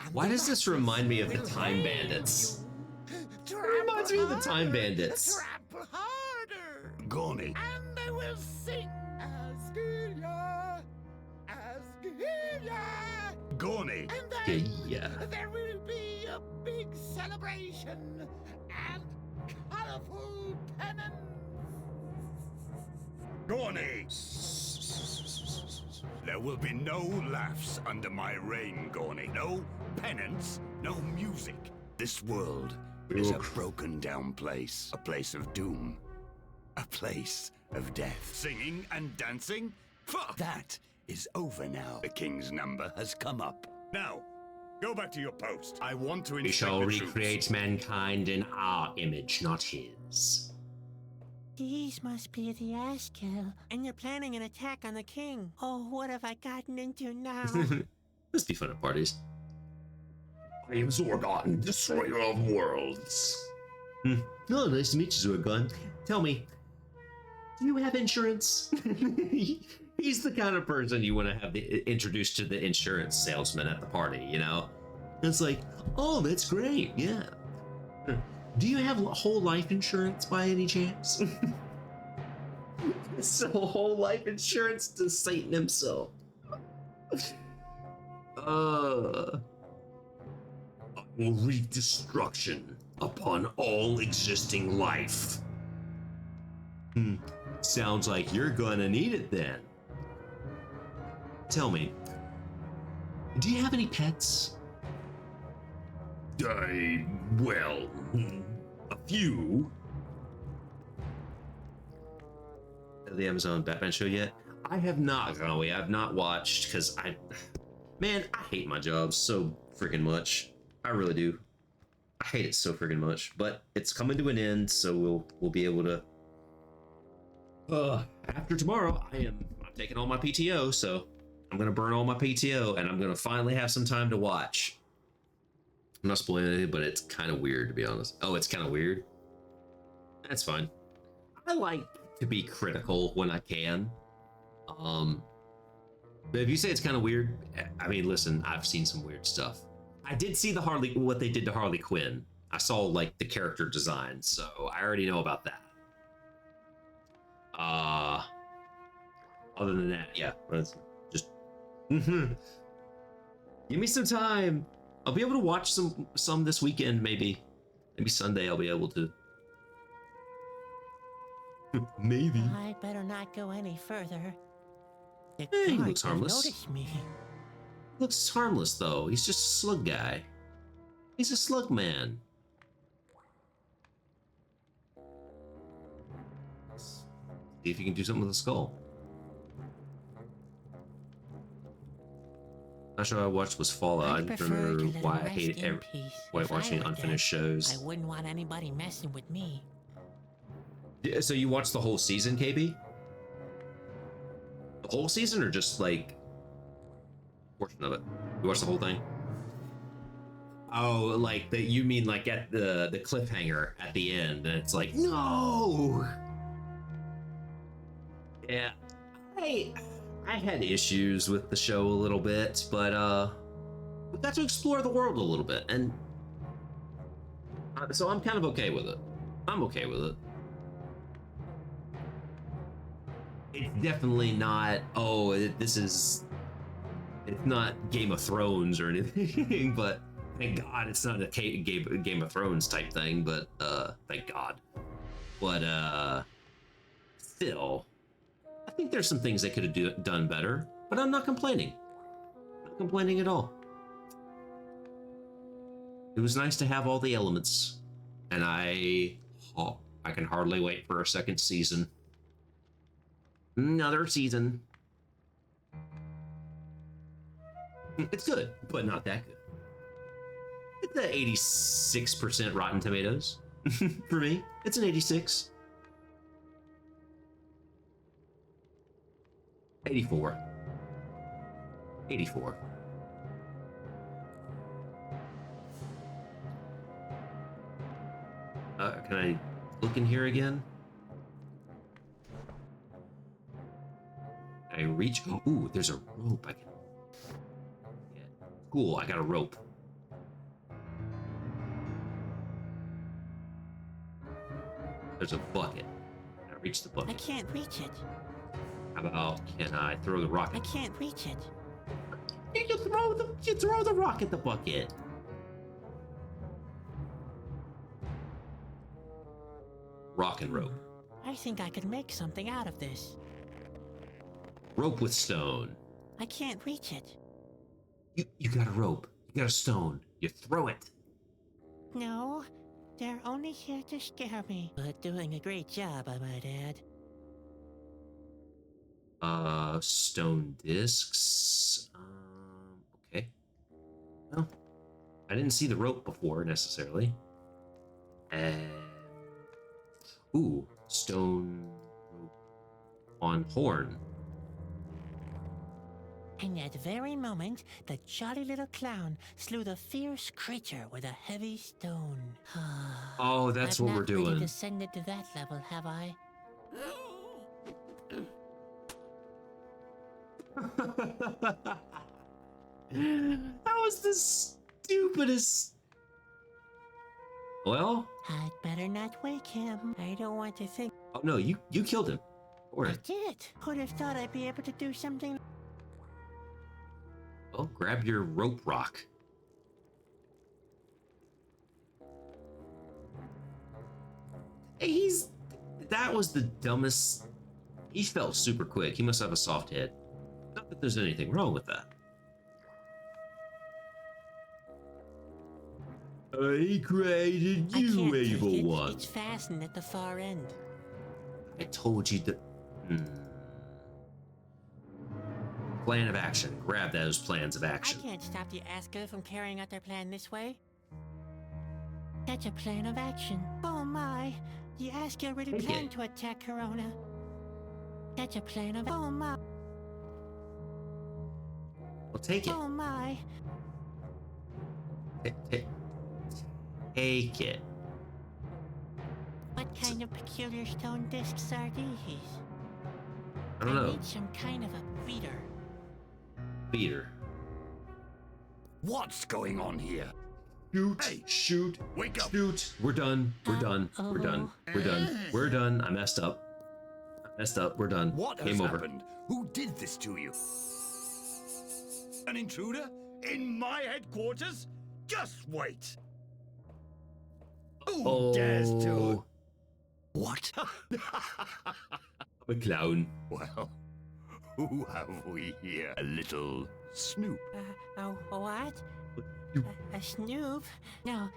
And Why the does this masses remand me of the will Time hail Bandits? you. It reminds me of the Trample Time harder, Bandits. Trample harder. Gorny. And they will sing Asgilia, Asgilia. Gorny. And then Yeah. there will be a big celebration and colorful pennants. Gorny. There will be no laughs under my reign, Gorny. No penance, no music. This world is a Oof. broken down place. A place of doom. A place of death. Singing and dancing? That is over now. The king's number has come up. Now, go back to your post. I want to We inspect shall the troops. recreate mankind in our image, not his. These must be the Askill, and you're planning an attack on the king. Oh, what have I gotten into now? Must be fun at parties. I am Zorgon, destroyer of worlds. Oh, nice to meet you, Zorgon. Tell me, Do you have insurance? He's the kind of person you want to have introduced to the insurance salesman at the party, you know? It's like, oh, that's great, yeah. Do you have whole life insurance by any chance? So whole life insurance to Satan himself. Will wreak destruction upon all existing life. Sounds like you're gonna need it then. Tell me, do you have any pets? Well, a few. The Amazon Batman show yet? I have not, Chloe. I've not watched because man, I hate my job so freaking much. I really do. I hate it so freaking much. But it's coming to an end, so we'll be able to. After tomorrow, I'm taking all my PTO, so I'm gonna burn all my PTO, and I'm gonna finally have some time to watch. I'm not spoiling anything, but it's kind of weird to be honest. Oh, it's kind of weird. That's fine. I like to be critical when I can. But if you say it's kind of weird, I mean, listen, I've seen some weird stuff. I did see what they did to Harley Quinn. I saw like the character design, so I already know about that. Other than that, yeah, let's just give me some time. I'll be able to watch some this weekend, maybe Sunday. I'll be able to. Maybe. I'd better not go any further. The He guard looks will harmless. notice me. Looks harmless though. He's just a slug guy. He's a slug man. See if you can do something with the skull. Last show I watched was Fallout. I I'd don't prefer to remember let why him I hated rest in peace. why If I watching were unfinished dead, shows. I wouldn't want anybody messing with me. So you watched the whole season, KB? The whole season, or just like a portion of it? You watched the whole thing? Oh, like that? You mean like at the cliffhanger at the end, and it's like, no. Yeah, I had issues with the show a little bit, but we got to explore the world a little bit, and so I'm kind of okay with it. I'm okay with it. It's definitely not, it's not Game of Thrones or anything, but thank God it's not a Game of Thrones type thing, but thank God. But still, I think there's some things they could have done better, but I'm not complaining. Not complaining at all. It was nice to have all the elements, and I can hardly wait for a second season. Another season. It's good, but not that good. It's an 86% Rotten Tomatoes. For me, it's an 86. 84. 84. Can I look in here again? Can I reach? Ooh, there's a rope I can. Yeah. Cool, I got a rope. There's a bucket. Can I reach the I bucket? can't reach it. How about, can I throw the I rocket? can't reach it. You throw the rock at the bucket. Rock and rope. I think I could make something out of this. Rope with stone. I can't reach it. You got a rope. You got a stone. You throw it. No, they're only here to scare me. But doing a great job, I might add. Stone discs. Okay. Well, I didn't see the rope before necessarily. And ooh, stone rope on horn. In that very moment, the jolly little clown slew the fierce creature with a heavy stone. Oh, that's I've what we're not really doing. descended to that level, have I? That was the stupidest. Well, I'd better not wake him. I don't want to think. oh no, you killed him. Or I did. Who'd have thought I'd be able to do something? well, grab your rope rock. Hey, that was the dumbest. He fell super quick. He must have a soft head. Not that there's anything wrong with that. I created I you, can't take evil it. one. It's fastened at the far end. I told you that. Plan of action. Grab those plans of I action. can't stop the Asker from carrying out their plan this way. That's a plan of action. Oh my! The Asker really Take planned it. to attack Corona. That's a plan of. Oh my! Well, take it. Oh my! Take it. What kind of peculiar stone discs are these? I don't know. need some kind of a beater. Beater. What's going on here? Shoot. Hey, Shoot. wake up. Shoot. We're done. We're done. We're done. We're done. We're done. I messed up. We're done. What has Game over. happened? Who did this to you? An intruder? In my headquarters? Just wait. Who dares to... What? I'm a clown. Well, who have we here? A little Snoop. What? A Snoop? No.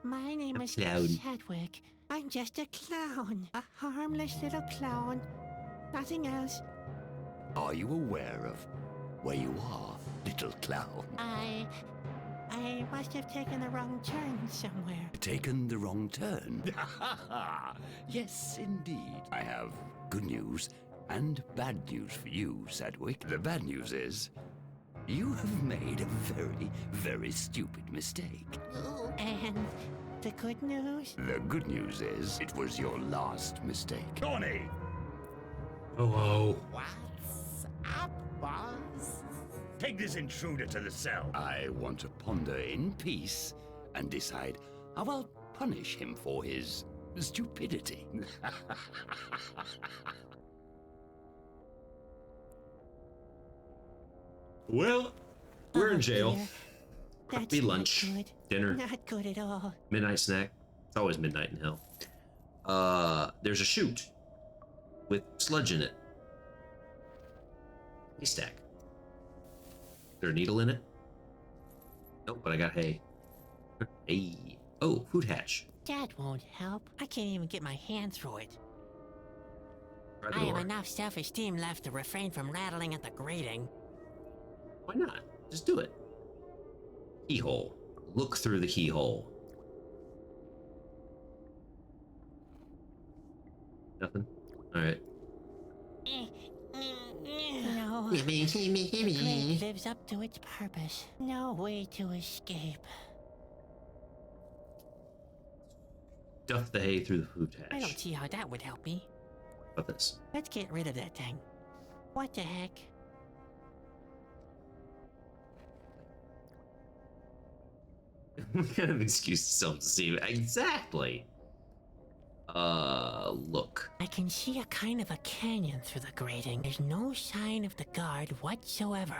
My name a is clown. Chadwick. I'm just a clown. A harmless little clown. Nothing else. Are you aware of where you are, little clown? I must have taken the wrong turn somewhere. Taken the wrong turn? Yes, indeed. I have good news and bad news for you, Sadwick. The bad news is you have made a very, very stupid mistake. And the good news? The good news is it was your last mistake. Connie! Oh. What's up, boss? Take this intruder to the cell. I want to ponder in peace and decide how I'll punish him for his stupidity. Well, we're Oh, in jail. dear. That's Be not lunch, good. dinner, Not good at all. midnight snack. It's always midnight in hell. There's a chute with sludge in it. Haystack. Is there a needle in it? Nope, but I got hay. Hey. Oh, food hatch. That won't help. I can't even get my hand through it. Try the I have door. enough self-esteem left to refrain from rattling at the grating. Why not? Just do it. Keyhole. Look through the keyhole. Nothing? Alright. No. The grate lives up to its purpose. No way to escape. Stuff the hay through the food hatch. I don't see how that would help me. How about this? Let's get rid of that thing. What the heck? What kind of excuse to self-deceive? Exactly. Look. I can see a kind of a canyon through the grating. There's no sign of the guard whatsoever.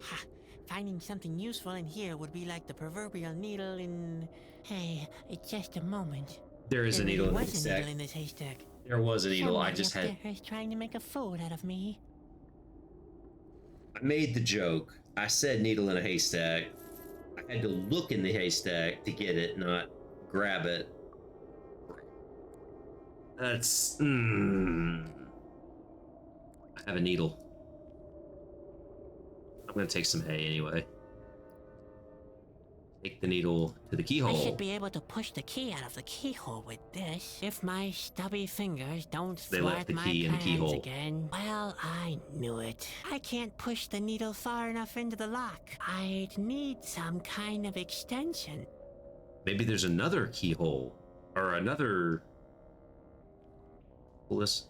Ha! Finding something useful in here would be like the proverbial needle in... Hey, it's just a moment. There is a needle in the was a haystack. needle in this haystack. There was a needle. I Somebody just up had. there is trying to make a fool out of me. I made the joke. I said needle in a haystack. I had to look in the haystack to get it, not grab it. That's. I have a needle. I'm gonna take some hay anyway. Take the needle to the I keyhole. should be able to push the key out of the keyhole with this. If my stubby fingers don't They left thwart the my key in the plans keyhole. again. Well, I knew it. I can't push the needle far enough into the lock. I'd need some kind of extension. Maybe there's another keyhole or another pull this?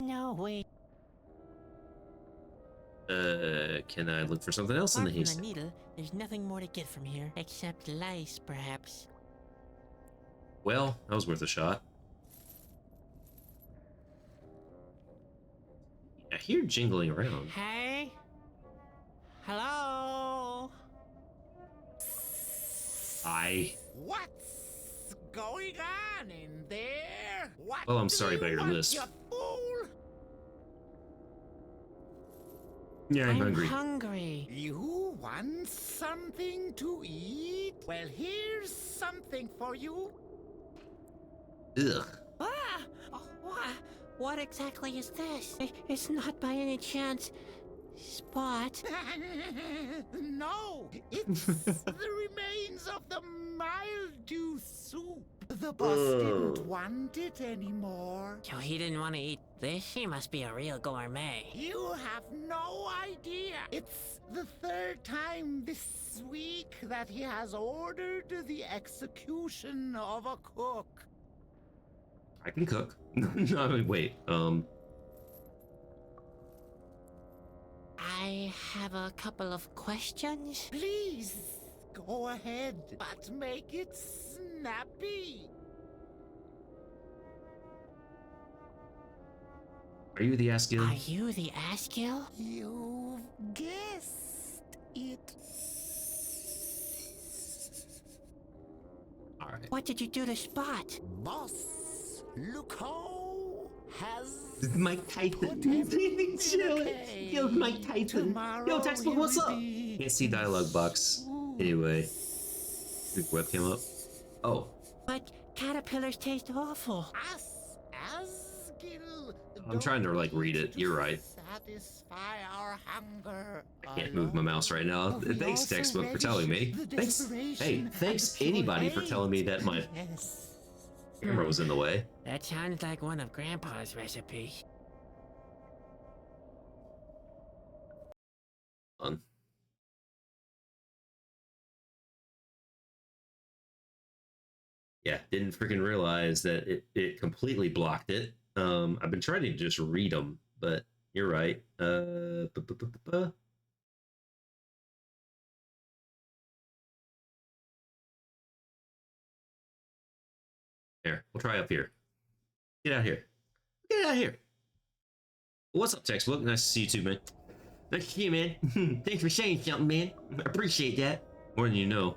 No, wait. Can I look for something else in Apart the from the haystack? needle, there's nothing more to get from here, except lice, perhaps. Well, that was worth a shot. I hear jingling around. Hey? Hello? What's going on in there? What Well, I'm do sorry you about your want, lisp. you fool? Yeah, I'm hungry. hungry. You want something to eat? Well, here's something for you. Ugh. Ah! What exactly is this? It's not by any chance Spot. No, it's the remains of the mildew soup. The boss didn't want it anymore. So he didn't want to eat this? He must be a real gourmet. You have no idea. It's the third time this week that he has ordered the execution of a cook. I can cook. No, wait. I have a couple of questions. Please, go ahead, but make it snappy. Are you the Askew? Are you the Askew? You've guessed it. All right. What did you do to Spot? Boss Luco has Mike Tyson. put him in a Chill. cage. Yo, Mike Tyson. Tomorrow Yo, textbook, he what's will up? be Can't see dialogue box. Anyway. Big webcam up. Oh. But caterpillars taste awful. Asgil, I'm trying to, like, read it. You're right. Satisfy our hunger. I can't move my mouse right now. Thanks, textbook, for telling me. Thanks. Hey, thanks anybody for telling me that my camera was in the way. That sounds like one of Grandpa's recipes. On. Yeah, didn't freaking realize that it completely blocked it. I've been trying to just read them, but you're right. Here, we'll try up here. Get out here. Get out here. What's up, textbook? Nice to see you too, man. Nice to see you, man. Thanks for saying something, man. I appreciate that. More than you know.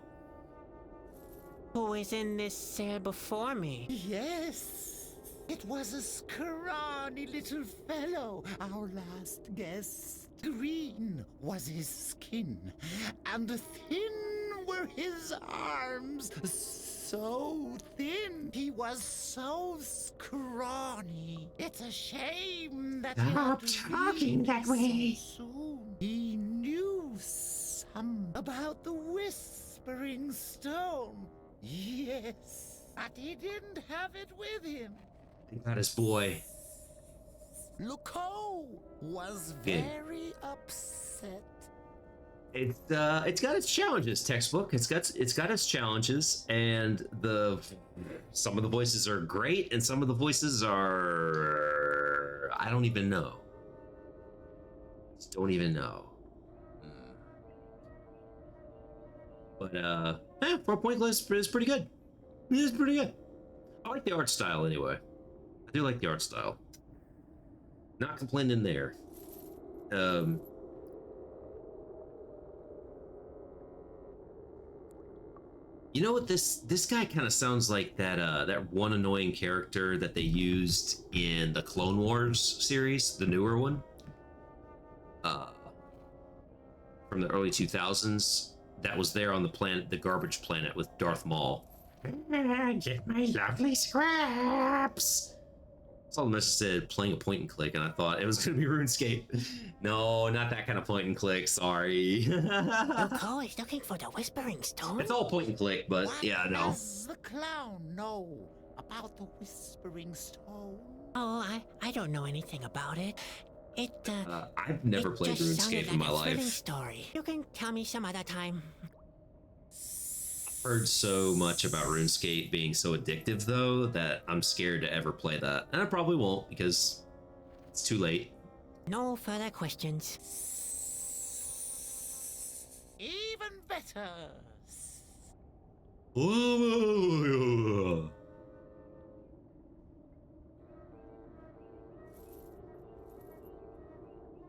Who was in this cell before me? Yes, it was a scrawny little fellow, our last guest. Green was his skin, and thin were his arms. So thin, he was so scrawny. It's a shame that he had to talking that way. so soon. He knew some about the Whispering Stone. Yes, but he didn't have it with him. Think about his boy. Luco was very upset. It's got its challenges, textbook. It's got its challenges, and some of the voices are great, and some of the voices are I don't even know. Just don't even know. But 4-point list is pretty good. It is pretty good. I like the art style anyway. I do like the art style. Not complaining there. You know what, this guy kind of sounds like that one annoying character that they used in the Clone Wars series, the newer one, from the early 2000s. That was there on the planet, the garbage planet, with Darth Maul. Get my lovely scraps. That's all the message said, playing a point and click, and I thought it was gonna be RuneScape. No, not that kind of point and click. Sorry. Luco is looking for the Whispering Stone? It's all point and click, but What yeah, no. does the clown know about the Whispering Stone? Oh, I don't know anything about it. I've never played just sounded RuneScape in like my a thrilling life. story. You can tell me some other time. Heard so much about RuneScape being so addictive though that I'm scared to ever play that. And I probably won't because it's too late. No further questions. Even better.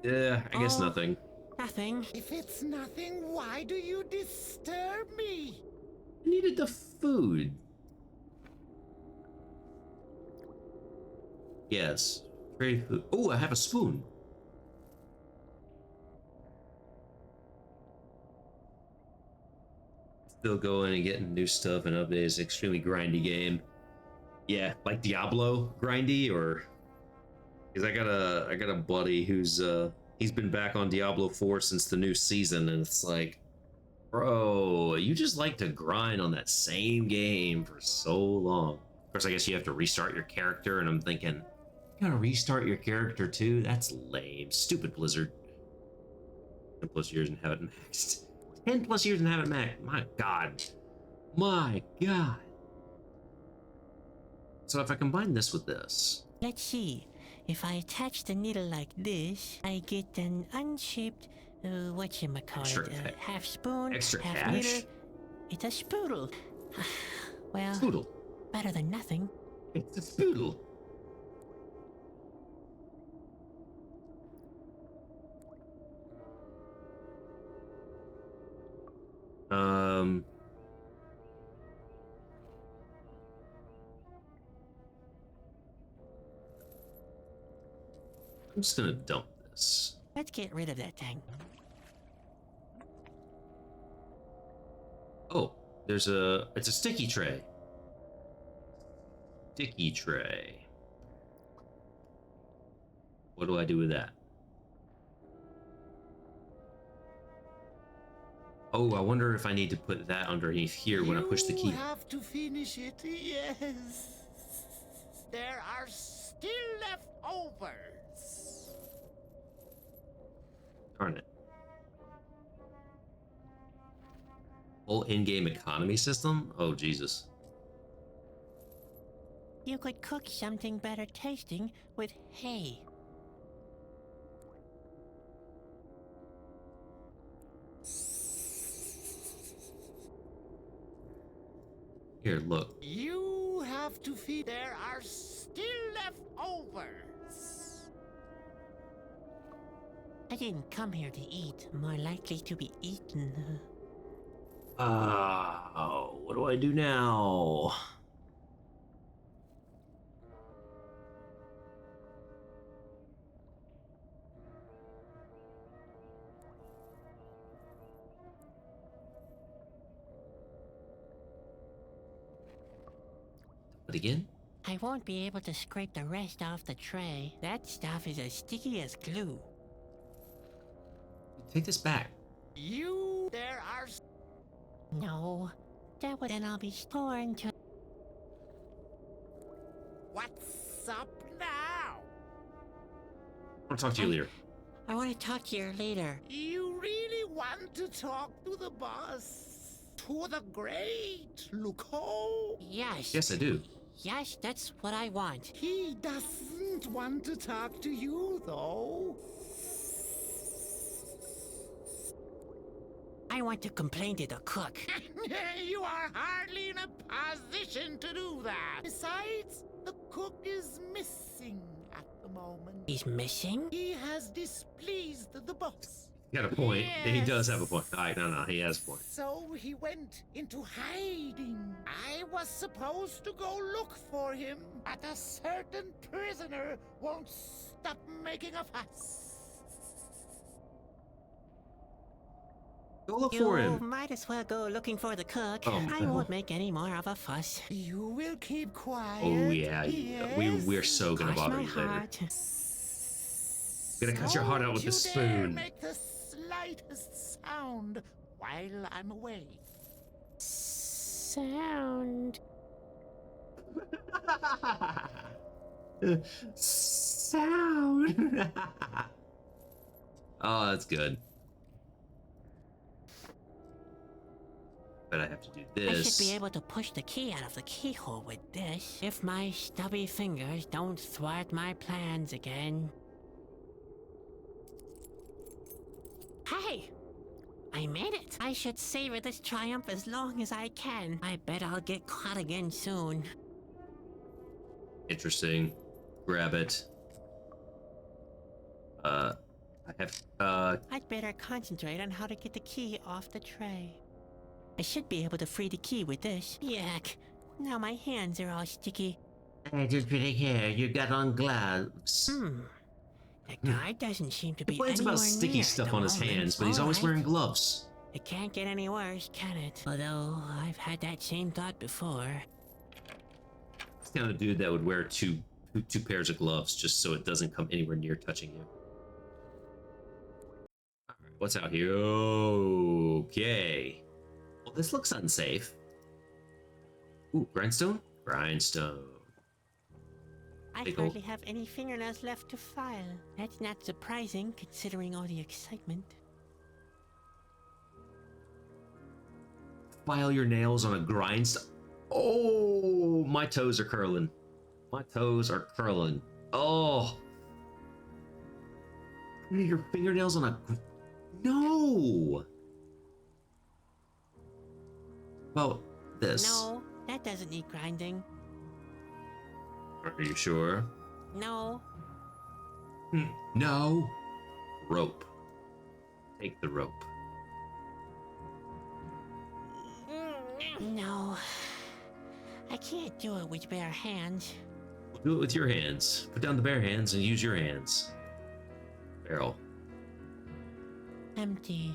Yeah, I guess Oh. nothing. Nothing. If it's nothing, why do you disturb me? I needed the food. Yes. Trade food. Oh, I have a spoon. Still going and getting new stuff and updates. Extremely grindy game. Yeah, like Diablo grindy, or because I got a buddy who's he's been back on Diablo 4 since the new season, and it's like, bro, you just like to grind on that same game for so long. Of course, I guess you have to restart your character, and I'm thinking, you gotta restart your character too? That's lame. Stupid Blizzard. 10 plus years and have it maxed. 10 plus years and have it maxed. My God. My God. So if I combine this with this. Let's see. If I attach the needle like this, I get an unshaped, Extra half spoon, extra half cash? needle. It's a spoodle. Well, Spoodle. better than nothing. It's a spoodle. I'm just gonna dump this. Let's get rid of that thing. Oh, it's a sticky tray. Sticky tray. What do I do with that? Oh, I wonder if I need to put that underneath here when I push the key. You have to finish it, yes. There are still leftovers. Darn it. Whole in-game economy system? Oh, Jesus. You could cook something better tasting with hay. Here, look. You have to feed. There are still leftovers. I didn't come here to eat, more likely to be eaten. What do I do now? But again? I won't be able to scrape the rest off the tray. That stuff is as sticky as glue. Take this back. There are. No, that would then I'll be sworn to. What's up now? I want to talk to you later. I want to talk to your leader. You really want to talk to the boss? To the great Luco? Yes. Yes, I do. Yes, that's what I want. He doesn't want to talk to you, though. I want to complain to the cook. You are hardly in a position to do that. Besides, the cook is missing at the moment. He's missing? He has displeased the boss. You got a point. Yes. He does have a point. All right, no, he has a point. So he went into hiding. I was supposed to go look for him, but a certain prisoner won't stop making a fuss. Go look for You him. might as well go looking for the cook. Oh, I no. won't make any more of a fuss. You will keep quiet. Oh yeah, Yes. we're so gonna Cross bother my you later. heart. Gonna cut your heart out with Don't the you dare spoon. make the slightest sound while I'm away. Sound. Sound. Oh, that's good. But I have to do I this. should be able to push the key out of the keyhole with this, if my stubby fingers don't thwart my plans again. Hey! I made it! I should savor this triumph as long as I can. I bet I'll get caught again soon. Interesting. Grab it. I have, I'd better concentrate on how to get the key off the tray. I should be able to free the key with this. Yuck. Now my hands are all sticky. I just pretty care. You got on gloves. The guy doesn't seem to be Complains anywhere about sticky near stuff at the on his moment. hands, but he's always Alright. wearing gloves. It can't get any worse, can it? Although, I've had that same thought before. It's the kind of dude that would wear two pairs of gloves just so it doesn't come anywhere near touching you. Alright, what's out here? Okay. Well, this looks unsafe. Ooh, grindstone? Grindstone. I Pickle. hardly have any fingernails left to file. That's not surprising, considering all the excitement. File your nails on a grindstone. Oh, my toes are curling. My toes are curling. Oh. Your fingernails on a... No. About this. No, that doesn't need grinding. Are you sure? No. No. Rope. Take the rope. No. I can't do it with bare hands. Do it with your hands. Put down the bare hands and use your hands. Barrel. Empty.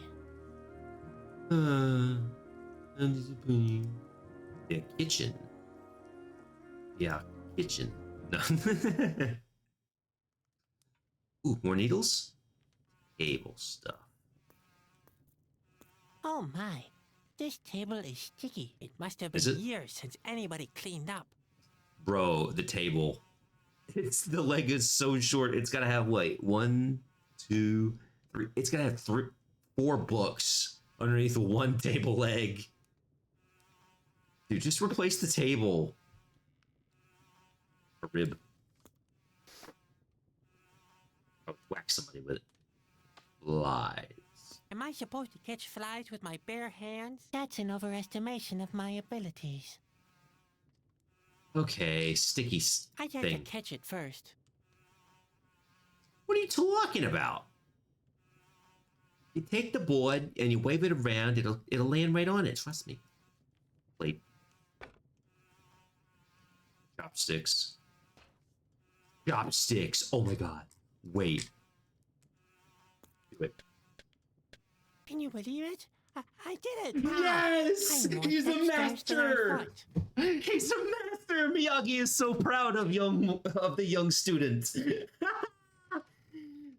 The kitchen. Yeah, kitchen. No. Ooh, more needles? Table stuff. Oh my. This table is sticky. It must have Is been it? years since anybody cleaned up. Bro, the table. The leg is so short. It's gotta have, wait, 1, 2, 3. It's gotta have 4 books underneath one table leg. Dude, just replace the table. A rib. I'll whack somebody with it. Flies. Am I supposed to catch flies with my bare hands? That's an overestimation of my abilities. Okay, sticky I'd have thing. to catch it first. What are you talking about? You take the board and you wave it around. It'll land right on it. Trust me. Plate. Chopsticks. Chopsticks. Oh my god. Wait. Do it. Can you believe it? I did it! Yes! I'm more He's a dexterous than I master! thought. He's a master! Miyagi is so proud of the young student.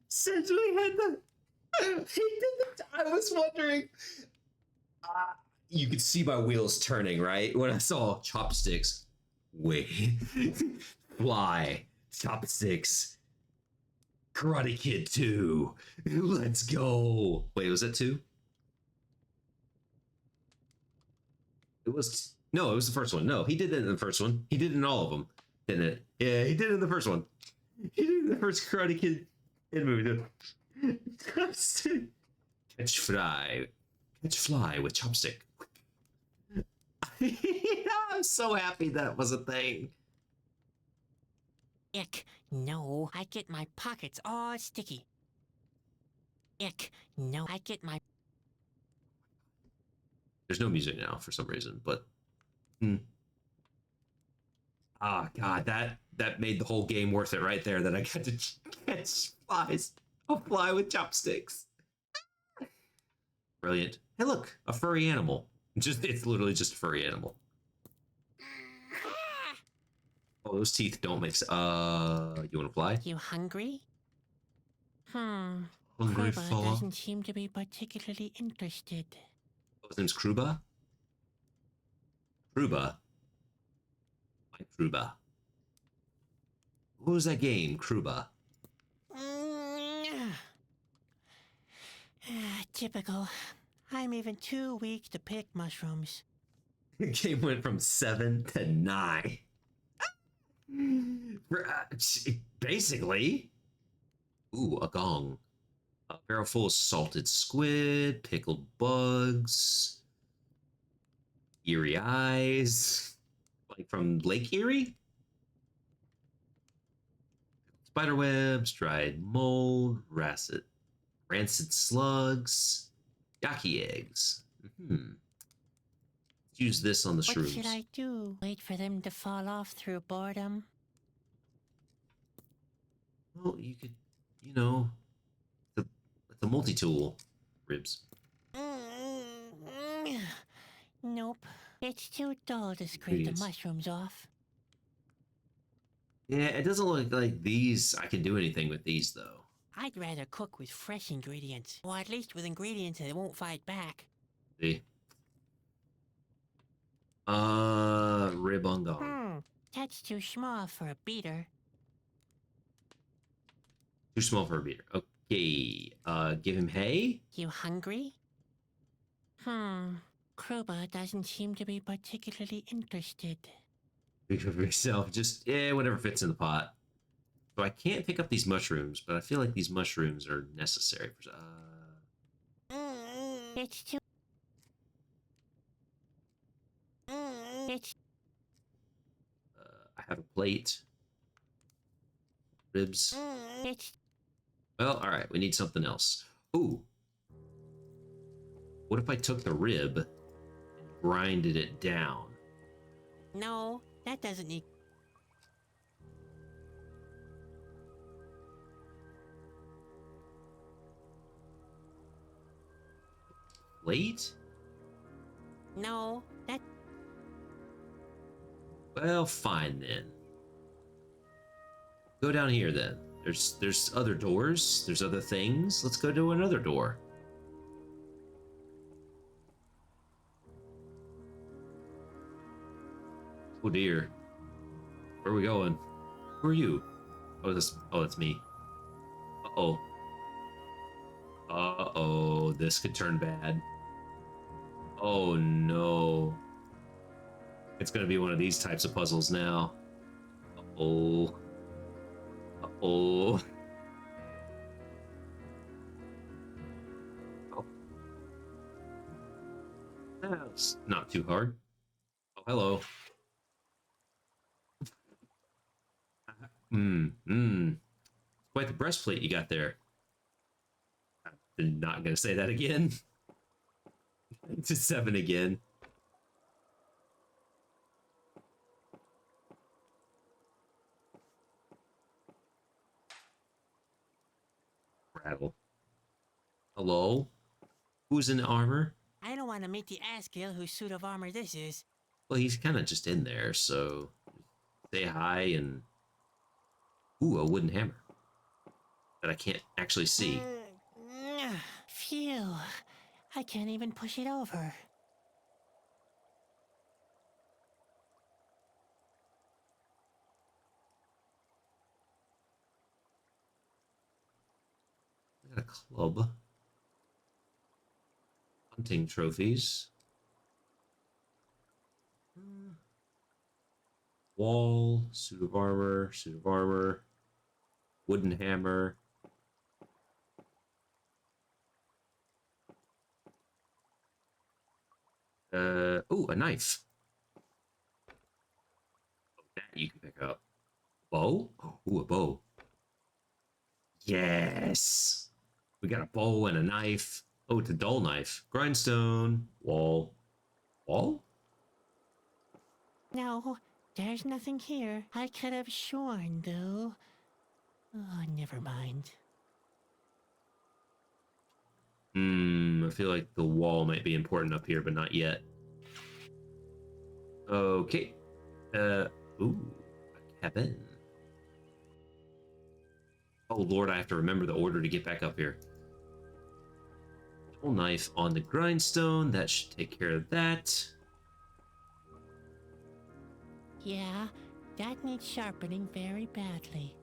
Since we had the... He did the... I was wondering... you could see my wheels turning, right? When I saw chopsticks. Wait. Fly. Chopsticks. Karate Kid 2. Let's go. Wait, was that 2? It was... No, it was the first one. No, he did it in the first one. He did it in all of them, didn't it? Yeah, he did it in the first one. He did it in the first Karate Kid movie. Catch fly. Catch fly with chopstick. I'm so happy that was a thing. Ick. No, I get my pockets all sticky. Ick. No, I get my... There's no music now for some reason, but... Ah, God, that made the whole game worth it right there, that I got to catch flies. A fly with chopsticks. Brilliant. Hey, look, a furry animal. It's literally just a furry animal. Oh, those teeth don't make sense. You want to fly? You hungry? Hungry Kruba for... doesn't seem to be particularly interested. Oh, his name's Kruba? Kruba? My Kruba. What was that game, Kruba? Typical. I'm even too weak to pick mushrooms. The game went from 7 to 9. Basically. Ooh, a gong. A barrel full of salted squid, pickled bugs, eerie eyes, like from Lake Erie. Spiderwebs, dried mold, rancid slugs, yaki eggs. Let's use this on the What shrooms. should I do? Wait for them to fall off through boredom? Well, you could, it's a multi-tool. Ribs. Nope. It's too dull to scrape the mushrooms off. Yeah, it doesn't look like these. I can do anything with these though. I'd rather cook with fresh ingredients, or at least with ingredients that won't fight back. See? Rib on gong. That's too small for a beater. Too small for a beater. Okay. Give him hay. You hungry? Kruba doesn't seem to be particularly interested. Pick up yourself. Just whatever fits in the pot. So I can't pick up these mushrooms, but I feel like these mushrooms are necessary for. It's too. It's. I have a plate. Ribs. It's. Well, all right. We need something else. Ooh. What if I took the rib and grinded it down? No, that doesn't need. Plate? No, that. Well, fine then. Go down here then. There's other doors. There's other things. Let's go to another door. Oh dear. Where are we going? Who are you? Oh, that's me. Uh-oh. Uh-oh, this could turn bad. Oh no. It's gonna be one of these types of puzzles now. Uh-oh. Uh-oh. Oh. That's not too hard. Oh, hello. Quite the breastplate you got there. I'm not gonna say that again. To 7 again. Rattle. Hello? Who's in armor? I don't want to meet the Askill whose suit of armor this is. Well, he's kind of just in there, so say hi and... Ooh, a wooden hammer. That I can't actually see. Phew. I can't even push it over. I got a club. Hunting trophies. Wall, suit of armor, wooden hammer. Ooh, a knife. Oh, that you can pick up. Bow? Ooh, a bow. Yes! We got a bow and a knife. Oh, it's a dull knife. Grindstone. Wall. Wall? No, there's nothing here. I could have sworn, though. Oh, never mind. I feel like the wall might be important up here, but not yet. Okay. Ooh, a cabin. Oh lord, I have to remember the order to get back up here. Dull knife on the grindstone. That should take care of that. Yeah, that needs sharpening very badly.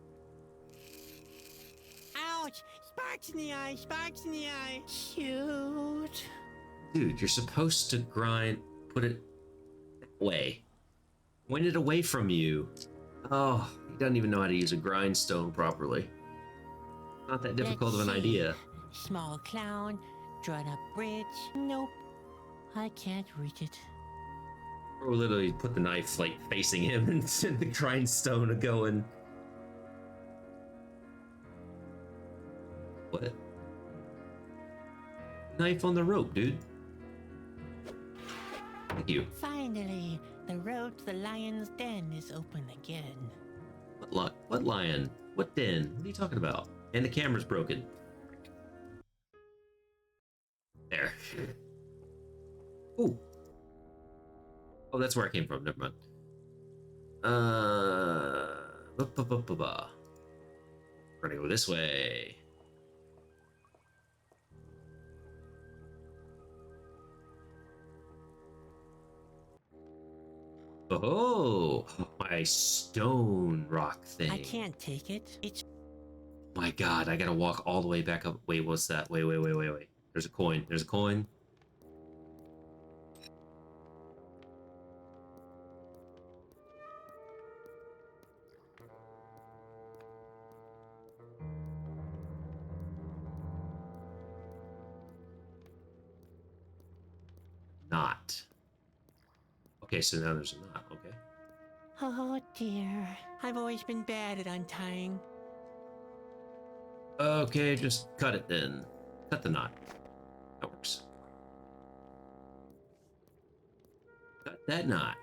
Ouch! Sparks in the eye! Sparks in the eye! Shoot! Dude, you're supposed to grind, put it away. Point it away from you. Oh, he doesn't even know how to use a grindstone properly. Not that difficult Let's of an see. idea. Small clown, drawn up bridge. Nope, I can't reach it. Or literally put the knife like facing him and send the grindstone going. What? Knife on the rope, dude. Thank you. Finally, the road to the lion's den is open again. What lion? What den? What are you talking about? And the camera's broken. There. Ooh. Oh, that's where I came from. Never mind. We're gonna go this way. Oh, my stone rock thing. I can't take it. It's My God, I gotta walk all the way back up. Wait, what's that? Wait. There's a coin. There's a coin. Not. Okay, so now there's a knot. Okay. Oh dear. I've always been bad at untying. Okay, just cut it then. Cut the knot. That works. Cut that knot.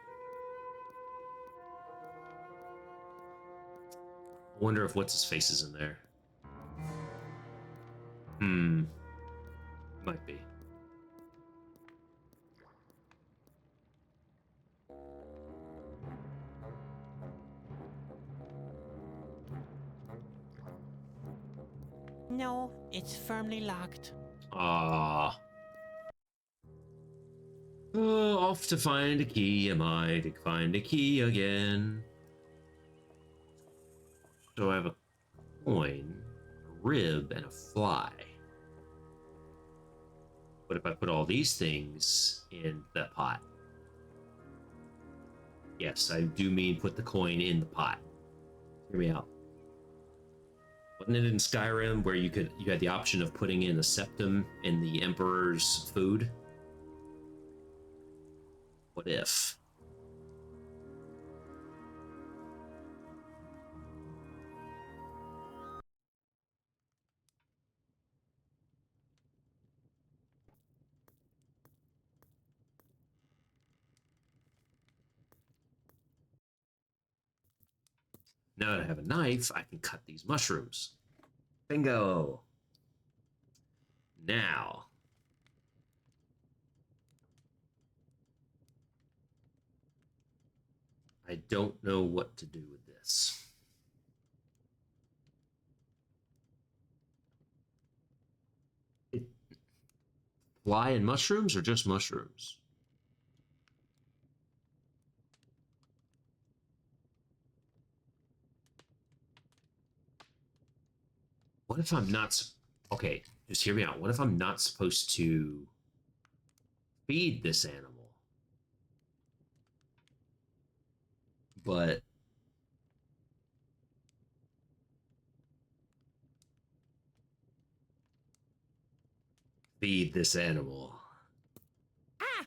I wonder if what's his face is in there. Might be. No, it's firmly locked. Ah. Oh, off to find a key am I, to find a key again. So I have a coin, a rib, and a fly. What if I put all these things in that pot? Yes, I do mean put the coin in the pot. Hear me out. Wasn't it in Skyrim where you had the option of putting in a septum in the Emperor's food? What if? Now that I have a knife, I can cut these mushrooms. Bingo! Now. I don't know what to do with this. Fly and mushrooms or just mushrooms? What if I'm not... Okay, just hear me out. What if I'm not supposed to feed this animal? But... Feed this animal. Ah!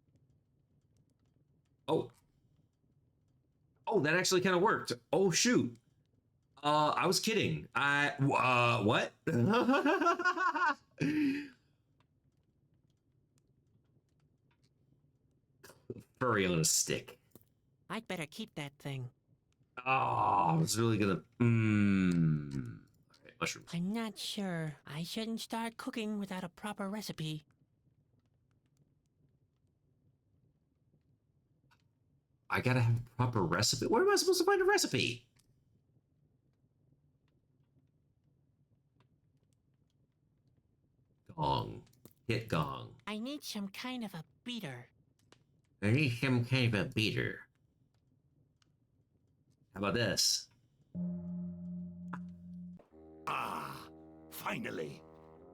Oh. Oh, that actually kind of worked. Oh, shoot. I was kidding. What? Furry on a stick. I'd better keep that thing. Oh, I was really gonna. Okay, mushrooms. I'm not sure. I shouldn't start cooking without a proper recipe. I gotta have a proper recipe. Where am I supposed to find a recipe? Gong. Hit gong. I need some kind of a beater. I need some kind of a beater. How about this? Ah, finally.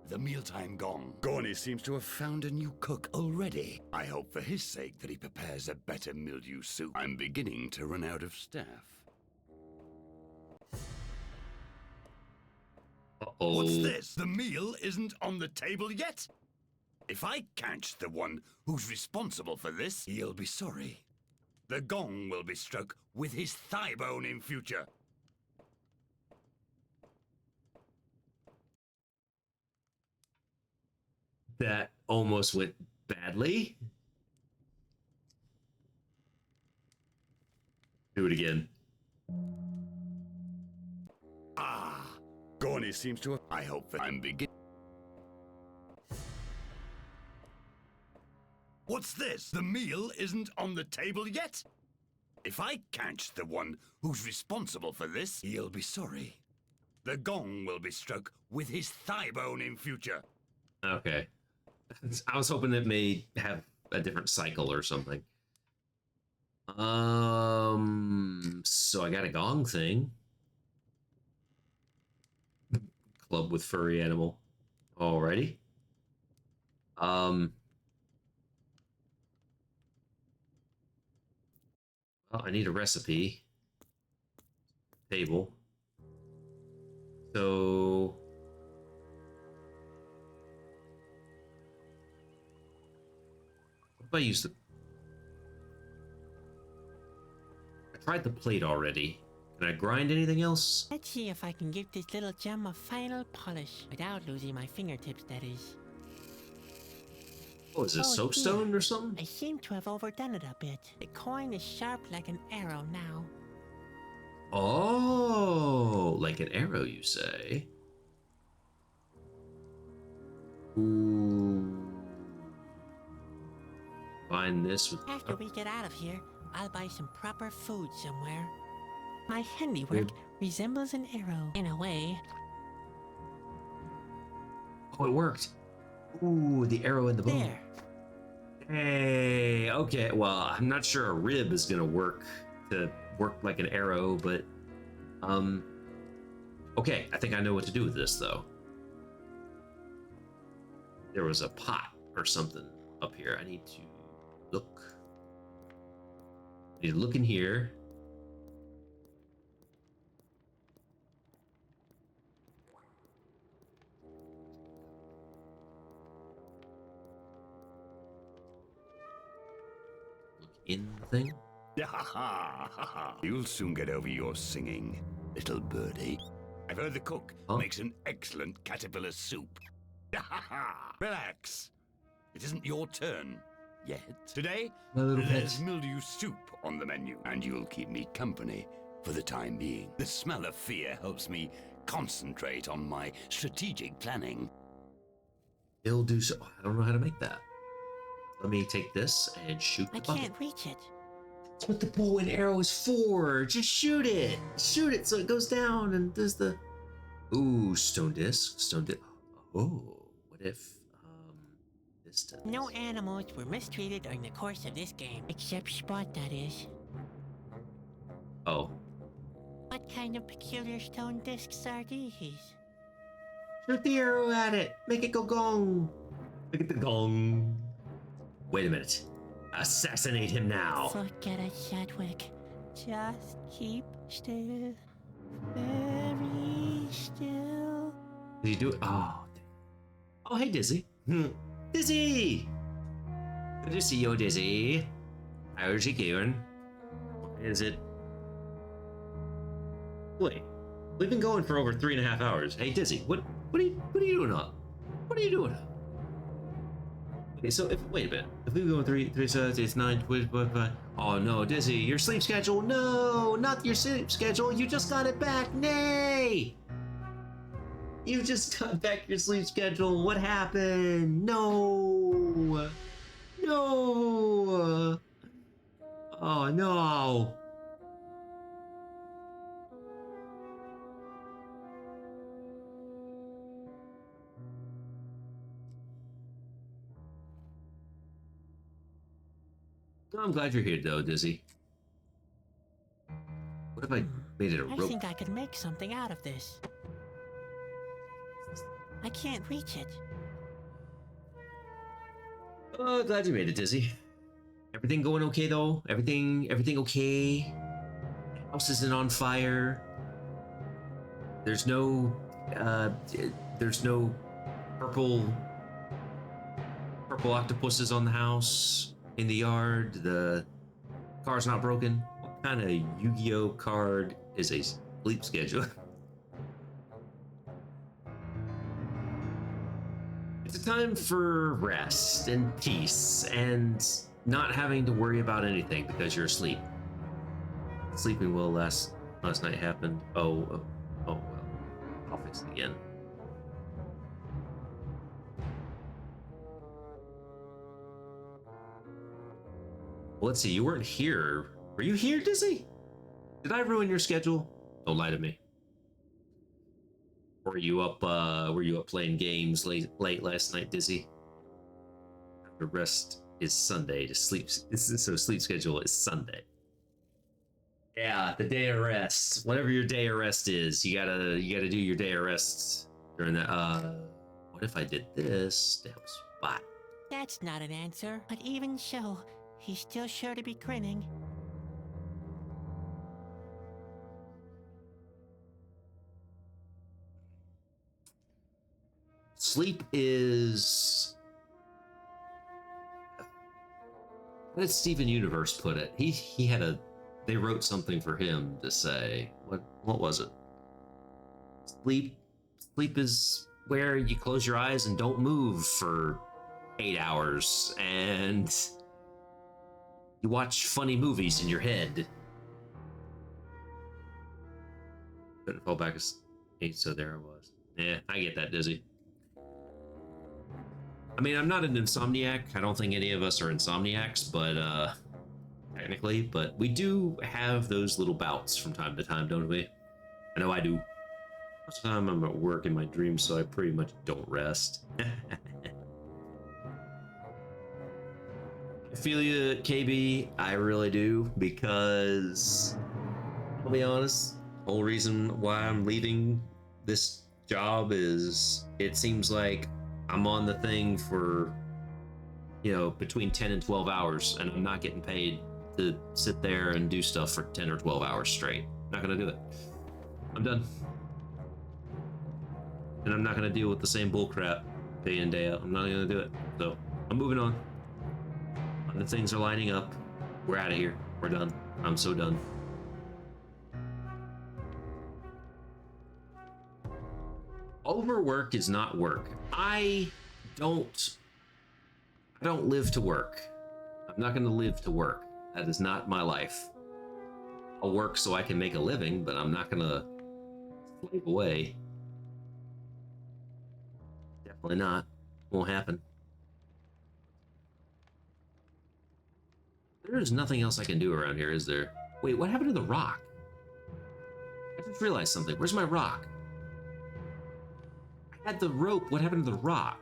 the mealtime gong. Gorny seems to have found a new cook already. I hope for his sake that he prepares a better mildew soup. I'm beginning to run out of staff. Uh-oh. What's this? The meal isn't on the table yet? If I catch the one who's responsible for this, he'll be sorry. The gong will be struck with his thigh bone in future. That almost went badly. Do it again. Ah, Gorny seems to have... I hope that I'm beginning... What's this? The meal isn't on the table yet? If I catch the one who's responsible for this, he'll be sorry. The gong will be struck with his thigh bone in future. Okay. I was hoping it may have a different cycle or something. So I got a gong thing. Club with furry animal. Alrighty. Well, I need a recipe. Table. So what if I use the... I tried the plate already. Can I grind anything else? Let's see if I can give this little gem a final polish without losing my fingertips, that is. Oh, is it Oh, soapstone dear. or something? I seem to have overdone it a bit. The coin is sharp like an arrow now. Oh, like an arrow, you say? Ooh. Combine this with... After we get out of here, I'll buy some proper food somewhere. My handiwork resembles an arrow, in a way. Oh, it worked. Ooh, the arrow in the bone. There. Hey, okay. Well, I'm not sure a rib is gonna work like an arrow, but okay. I think I know what to do with this, though. There was a pot or something up here. I need to look. I need to look in here. In the thing. You'll soon get over your singing, little birdie. I've heard the cook makes an excellent caterpillar soup. Relax. It isn't your turn yet. Today, My little there's pet. mildew soup on the menu, and you'll keep me company for the time being. The smell of fear helps me concentrate on my strategic planning. It'll do so. I don't know how to make that. Let me take this and shoot the I bucket. can't reach it. That's what the bow and arrow is for. Just shoot it. Shoot it so it goes down and does the... Ooh, stone disc. Stone disc. Oh, what if this does... No animals were mistreated during the course of this game, except Spot, that is. Oh. What kind of peculiar stone discs are these? Shoot the arrow at it. Make it go gong. Look at the gong. Wait a minute. Assassinate him now. Forget it, Chadwick. Just keep still. Very still. Did you do it? Oh. Oh, hey, Dizzy. Dizzy! Good to see you, Dizzy. How's it going? Is it... Wait. We've been going for over 3.5 hours. Hey, Dizzy, what are you doing up? What are you doing up? Okay, so wait a minute. If we go 3, 7, 8, 9, 5. Oh no, Dizzy, your sleep schedule. No, not your sleep schedule. You just got it back. Nay. You just got back your sleep schedule. What happened? No. No. Oh no. I'm glad you're here, though, Dizzy. What if I made it a I rope? think I could make something out of this. I can't reach it. Oh, glad you made it, Dizzy. Everything going okay though? Everything okay? House isn't on fire. There's no purple octopuses on the house, in the yard. The car's not broken. What kind of Yu-Gi-Oh card is a sleep schedule? It's a time for rest and peace and not having to worry about anything because you're asleep. Sleeping well last night happened. Oh well. I'll fix it again. Well, let's see. You weren't here. Were you here, Dizzy? Did I ruin your schedule? Don't lie to me. Were you up playing games late last night, Dizzy? The rest is Sunday. To sleep. So sleep schedule is Sunday. Yeah, the day of rest. Whatever your day of rest is, you gotta do your day of rest during that. What if I did this to help spot? That's not an answer. But even so, he's still sure to be grinning. Sleep is. How did Steven Universe put it? He had a. They wrote something for him to say. What was it? Sleep is where you close your eyes and don't move for 8 hours, and you watch funny movies in your head. Couldn't fall back asleep, so there I was. Yeah, I get that, Dizzy. I mean, I'm not an insomniac. I don't think any of us are insomniacs, but technically, but we do have those little bouts from time to time, don't we? I know I do. Most of the time I'm at work in my dreams, so I pretty much don't rest. I feel you, KB. I really do, because I'll be honest, the whole reason why I'm leaving this job is it seems like I'm on the thing for, between 10 and 12 hours, and I'm not getting paid to sit there and do stuff for 10 or 12 hours straight. Not gonna do it. I'm done. And I'm not gonna deal with the same bullcrap day in, day out. I'm not gonna do it. So I'm moving on. The things are lining up. We're out of here. We're done. I'm so done. Overwork is not work. I don't live to work. I'm not gonna live to work. That is not my life. I'll work so I can make a living, but I'm not gonna slave away. Definitely not. Won't happen. There's nothing else I can do around here, is there? Wait, what happened to the rock? I just realized something. Where's my rock? I had the rope. What happened to the rock?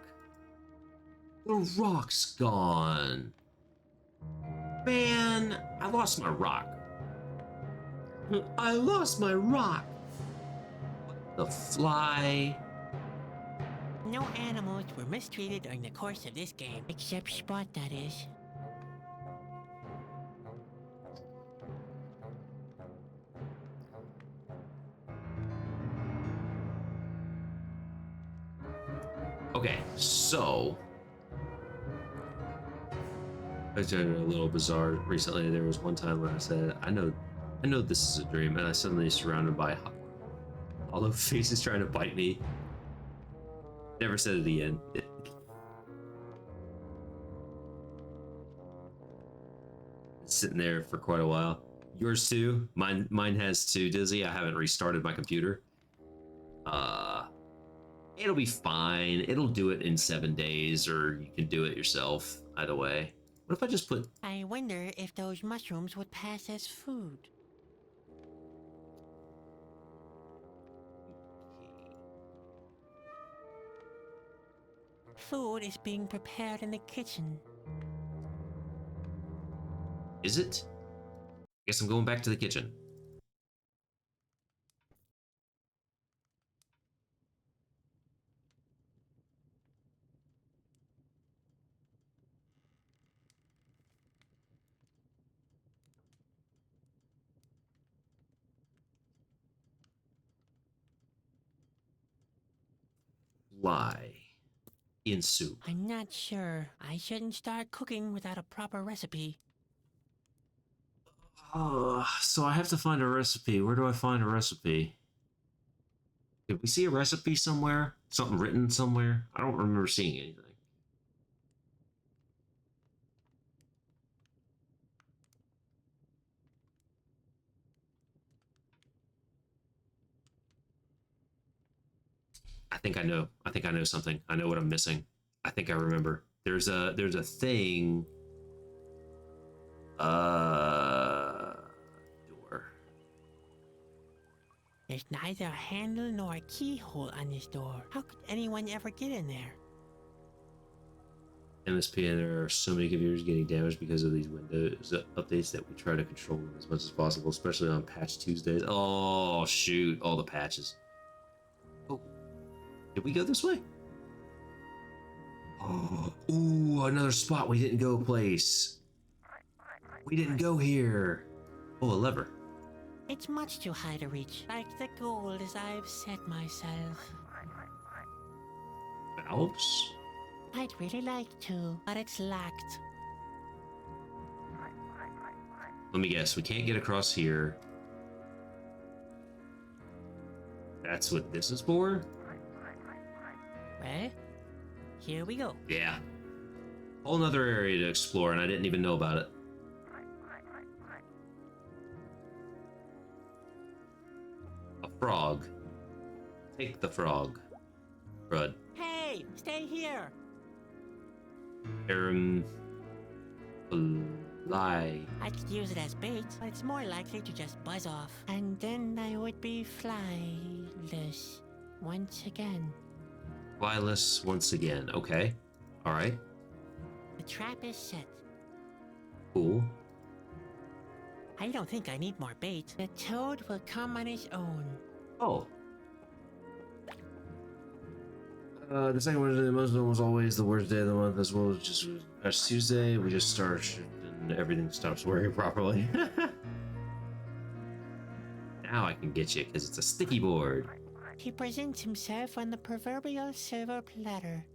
The rock's gone. Man, I lost my rock. I lost my rock. The fly. No animals were mistreated during the course of this game, except Spot, that is. Okay, so it's a little bizarre. Recently, there was one time when I said, I know this is a dream," and I suddenly surrounded by hollow faces trying to bite me. Never said it again. Sitting there for quite a while. Yours too? Mine has too, Dizzy. I haven't restarted my computer. It'll be fine. It'll do it in 7 days, or you can do it yourself. Either way. What if I just put... I wonder if those mushrooms would pass as food. Food is being prepared in the kitchen. Is it? Guess I'm going back to the kitchen. fly in soup? I'm not sure. I shouldn't start cooking without a proper recipe. Oh, so I have to find a recipe. Where do I find a recipe? Did we see a recipe somewhere? Something written somewhere? I don't remember seeing anything. I think I know. I think I know something. I know what I'm missing. I think I remember. There's a thing. Door. There's neither a handle nor a keyhole on this door. How could anyone ever get in there? MSP, and there are so many computers getting damaged because of these Windows updates that we try to control them as much as possible, especially on patch Tuesdays. Oh shoot, all the patches. Oh, did we go this way? Oh, ooh, another spot we didn't go place. We didn't go here. Oh, a lever. It's much too high to reach, like the goal as I've set myself. Valves? I'd really like to, but it's locked. Let me guess, we can't get across here. That's what this is for? Well, here we go. Yeah. Whole nother area to explore, and I didn't even know about it. A frog. Take the frog. Crud. Hey, stay here! Fly. I could use it as bait, but it's more likely to just buzz off. And then I would be flyless once again. Flyless once again. Okay. Alright. The trap is set. Cool. I don't think I need more bait. The toad will come on his own. Oh. The second Wednesday of the month was always the worst day of the month, as well as just past Tuesday. We just start and everything stops working properly. Now I can get you because it's a sticky board. He presents himself on the proverbial silver platter.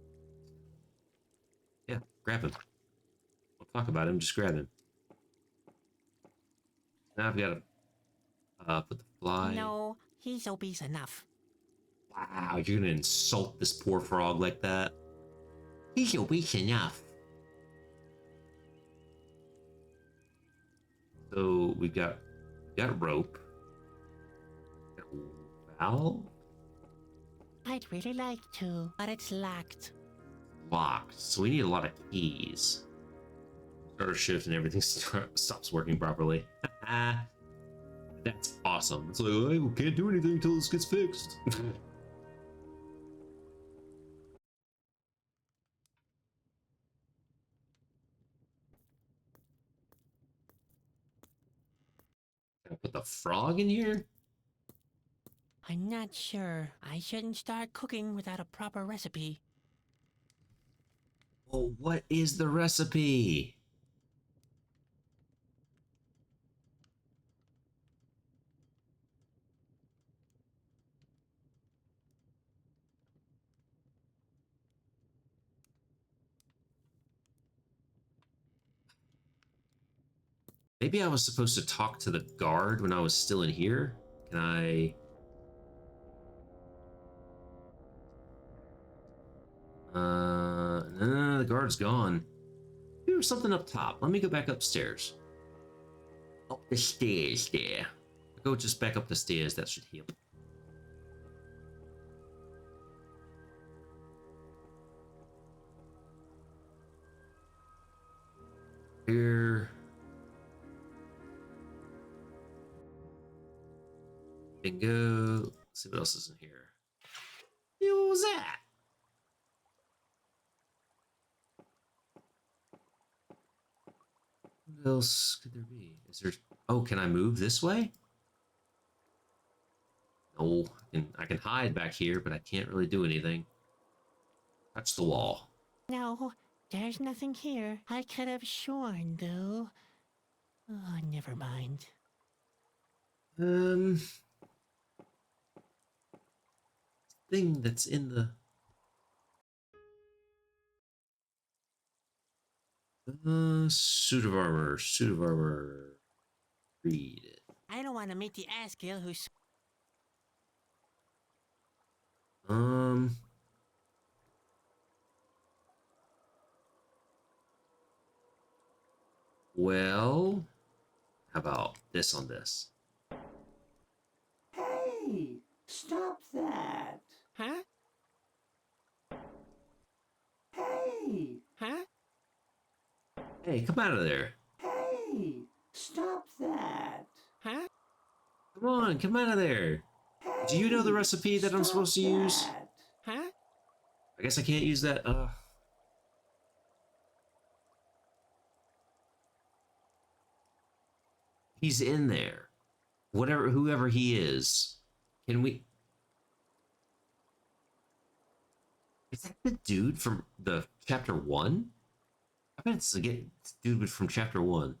Yeah, grab him. Don't talk about him, just grab him. Now I've got to put the fly. No, he's obese enough. Wow, you're gonna insult this poor frog like that? He's obese enough. So we got rope. Valve? I'd really like to, but it's locked. Locked. So we need a lot of keys. Start shift and everything stops working properly. That's awesome. It's like, hey, we can't do anything until this gets fixed. Can I put the frog in here? I'm not sure. I shouldn't start cooking without a proper recipe. Well, what is the recipe? Maybe I was supposed to talk to the guard when I was still in here. Can I... no, the guard's gone. There was something up top. Let me go back upstairs. Up the stairs there. Go just back up the stairs. That should heal. Here. Bingo. Let's see what else is in here. Hey, what was that? What else could there be? Is there... Oh, can I move this way? No, I can hide back here, but I can't really do anything. Touch the wall. No, there's nothing here. I could have sworn, though. Oh, never mind. Thing that's in the... Suit of armor. Suit of armor. Read it. I don't want to meet the Askill who's... Um. Well, how about this on this? Hey, stop that. Huh? Hey, Huh? Hey, come out of there. hey, stop that. Huh? Come on, come out of there. Do you know the recipe that I'm supposed to use? Huh? I guess I can't use that. He's in there. Whatever, whoever he is. Can we? Is that the dude from the chapter 1? I bet it's the dude from chapter 1.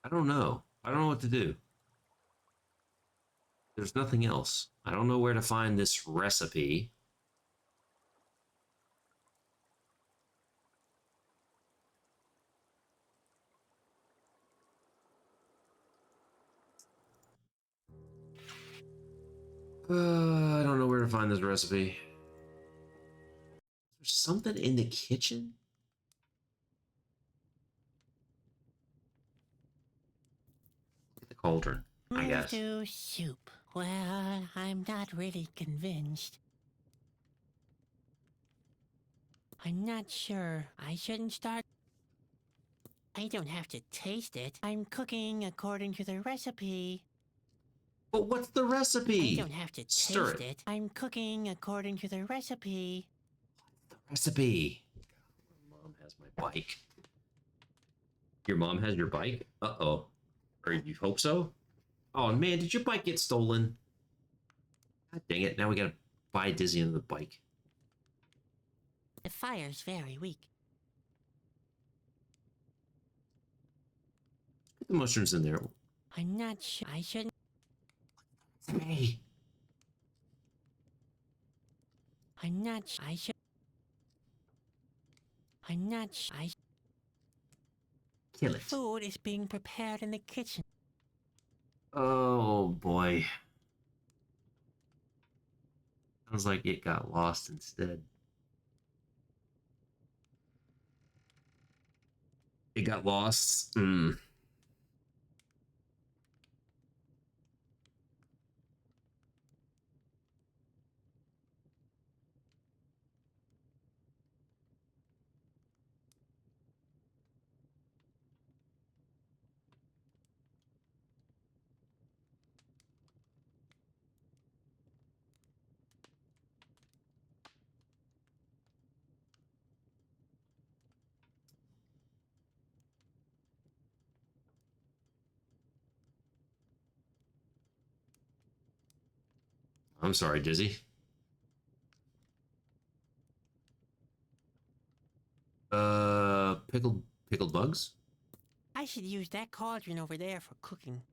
I don't know. I don't know what to do. There's nothing else. I don't know where to find this recipe. I don't know where to find this recipe. There's something in the kitchen? Look at the cauldron, I guess. Mildew soup. Well, I'm not really convinced. I'm not sure. I shouldn't start. I don't have to taste it. I'm cooking according to the recipe. But what's the recipe? I don't have to Stir taste it. I'm cooking according to the recipe. The recipe. My mom has my bike. Your mom has your bike? Uh-oh. Or you hope so? Oh man, did your bike get stolen? God dang it, now we gotta buy Dizzy another bike. The fire's very weak. Put the mushrooms in there. I'm not sure. I shouldn't. Hey, I'm not. I should. I'm not. kill it. Food is being prepared in the kitchen. Oh boy. Sounds like it got lost instead. It got lost. I'm sorry, Dizzy. Pickled bugs? I should use that cauldron over there for cooking.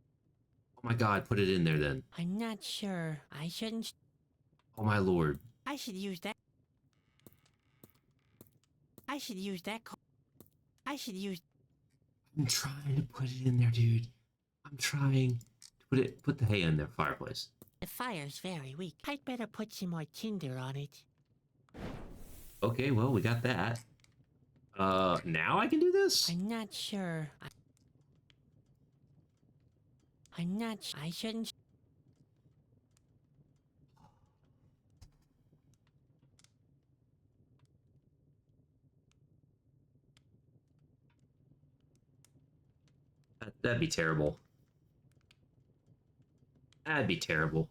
Oh my god, put it in there then. I'm not sure. I shouldn't. Oh my lord. I should use that. I should use that. I should use. I'm trying to put it in there, dude. I'm trying to put the hay in their fireplace. The fire's very weak. I'd better put some more tinder on it. Okay, well, we got that. Now I can do this? I'm not sure. I'm not. I shouldn't. That'd be terrible. That'd be terrible.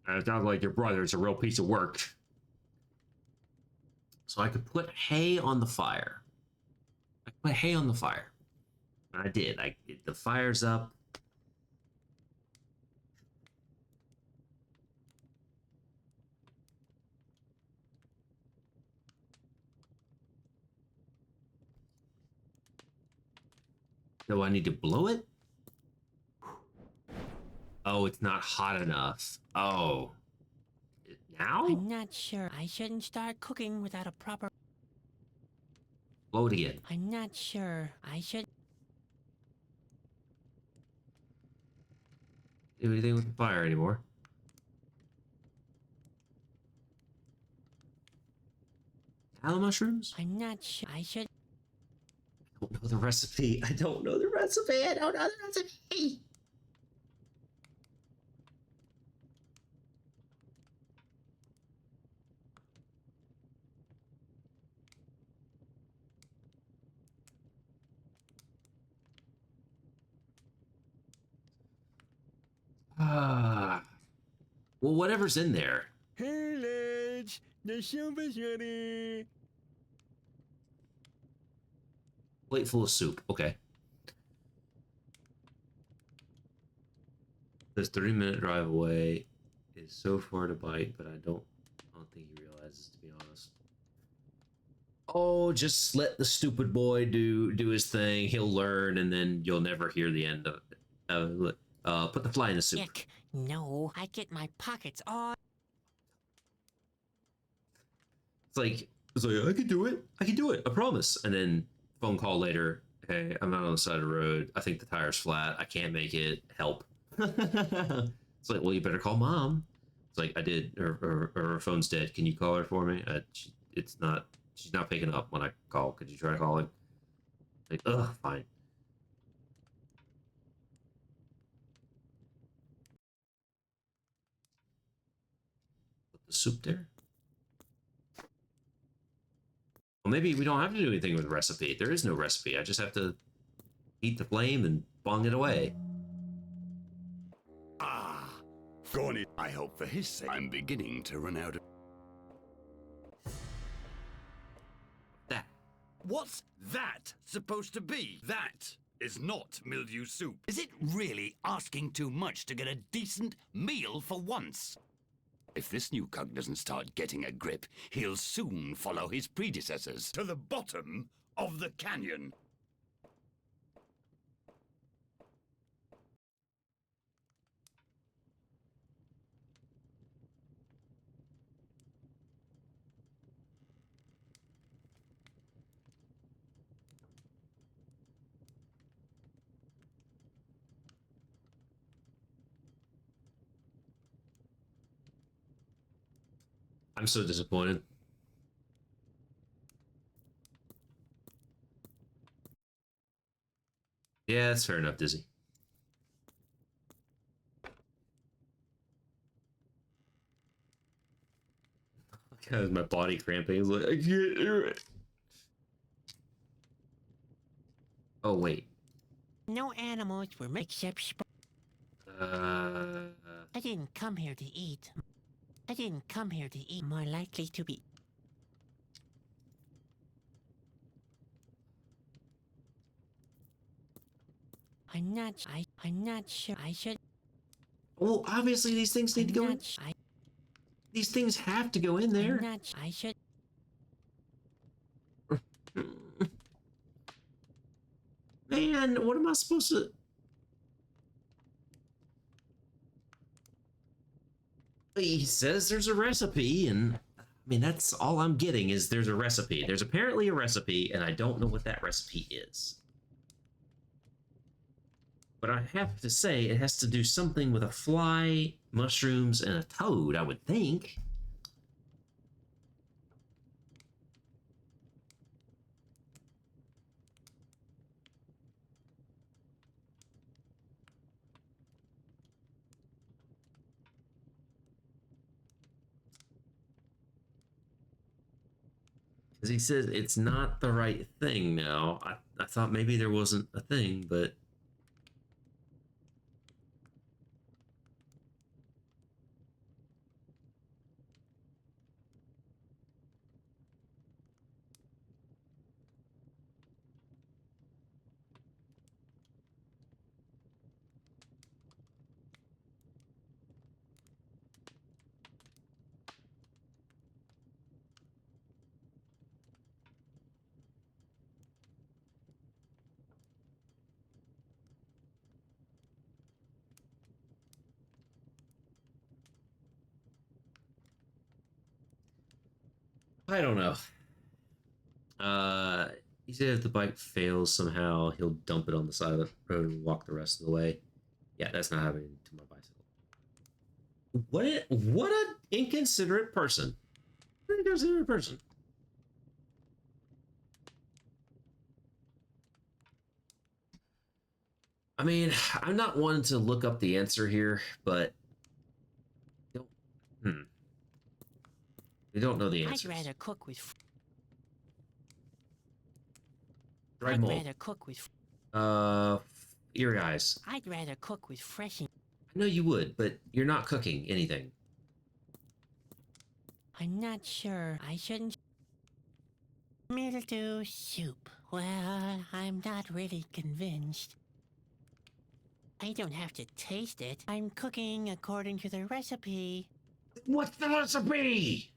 It sounds like your brother's a real piece of work. So I could put hay on the fire. I could put hay on the fire. And I did. The fire's up. Do I need to blow it? Oh, it's not hot enough. Oh. Now? I'm not sure. I shouldn't start cooking without a proper... Blow it again. I'm not sure. I should... Do anything with the fire anymore. Tallow mushrooms? I'm not sure. I should... I don't know the recipe. I don't know the recipe. I don't know the recipe. Ah. Well, whatever's in there. Hey, lads, the soup is ready. Plate full of soup. Okay. This 30-minute drive away is so far to bite, but I don't think he realizes, to be honest. Oh, just let the stupid boy do his thing. He'll learn, and then you'll never hear the end of it. Put the fly in the soup. Ick. No, I get my pockets all... It's like I can do it. I can do it. I promise. And then phone call later. Hey, I'm out on the side of the road. I think the tire's flat. I can't make it. Help. It's like, well, you better call mom. It's like, I did. Her phone's dead. Can you call her for me? She's not picking up when I call. Could you try calling? Like, ugh, fine. Put the soup there. Well, maybe we don't have to do anything with the recipe. There is no recipe. I just have to heat the flame and bung it away. Ah, Goni, I hope for his sake. I'm beginning to run out of... That. What's that supposed to be? That is not mildew soup. Is it really asking too much to get a decent meal for once? If this new cug doesn't start getting a grip, he'll soon follow his predecessors to the bottom of the canyon. I'm so disappointed. Yeah, that's fair enough, Dizzy. God, my body cramping. It's like, I can't do it. Oh, wait. No animals were except... Uh... I didn't come here to eat. I didn't come here to eat. More likely to be... I'm not sure. I should... Well, obviously these things need to go in. These things have to go in there. I should... Man, what am I supposed to... He says there's a recipe, and I mean, that's all I'm getting is there's a recipe. There's apparently a recipe, and I don't know what that recipe is. But I have to say, it has to do something with a fly, mushrooms, and a toad, I would think. Because he says it's not the right thing now. I thought maybe there wasn't a thing, but... I don't know. He said if the bike fails somehow, he'll dump it on the side of the road and walk the rest of the way. Yeah, that's not happening to my bicycle. What an inconsiderate person. What an inconsiderate person. I mean, I'm not one to look up the answer here, but we don't know the answers. I'd rather cook with. Dried I'd mold. rather cook with. Eerie eyes. I'd rather cook with fresh. I know you would, but you're not cooking anything. I'm not sure. I shouldn't. Mildew soup. Well, I'm not really convinced. I don't have to taste it. I'm cooking according to the recipe. What's the recipe?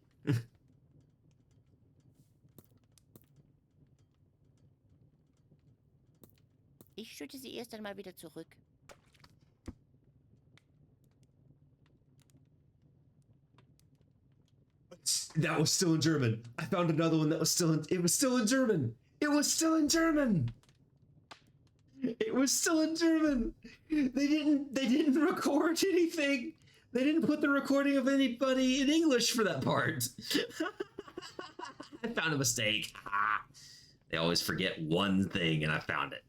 Ich schütte sie erst einmal wieder zurück. That was still in German. I found another one that was still in. It was still in German. It was still in German. It was still in German. They didn't record anything. They didn't put the recording of anybody in English for that part. I found a mistake. They always forget one thing, and I found it.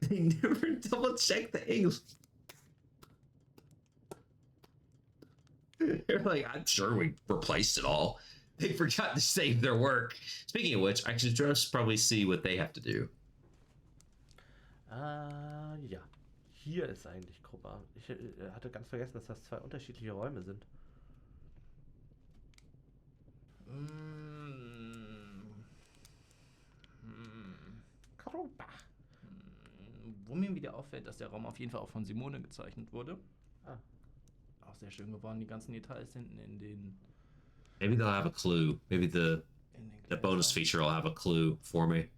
They never double check the English. They're like, I'm sure we replaced it all. They forgot to save their work. Speaking of which, I should just probably see what they have to do. Ja. Hier ist eigentlich Gruppe. Ich hatte ganz vergessen, dass das zwei unterschiedliche Räume sind. Gruppe. Wo mir wieder auffällt, dass der Raum auf jeden Fall auch von Simone gezeichnet wurde. Auch sehr schön geworden, die ganzen Details hinten in den... Maybe they'll have a clue. Maybe the bonus feature will have a clue for me.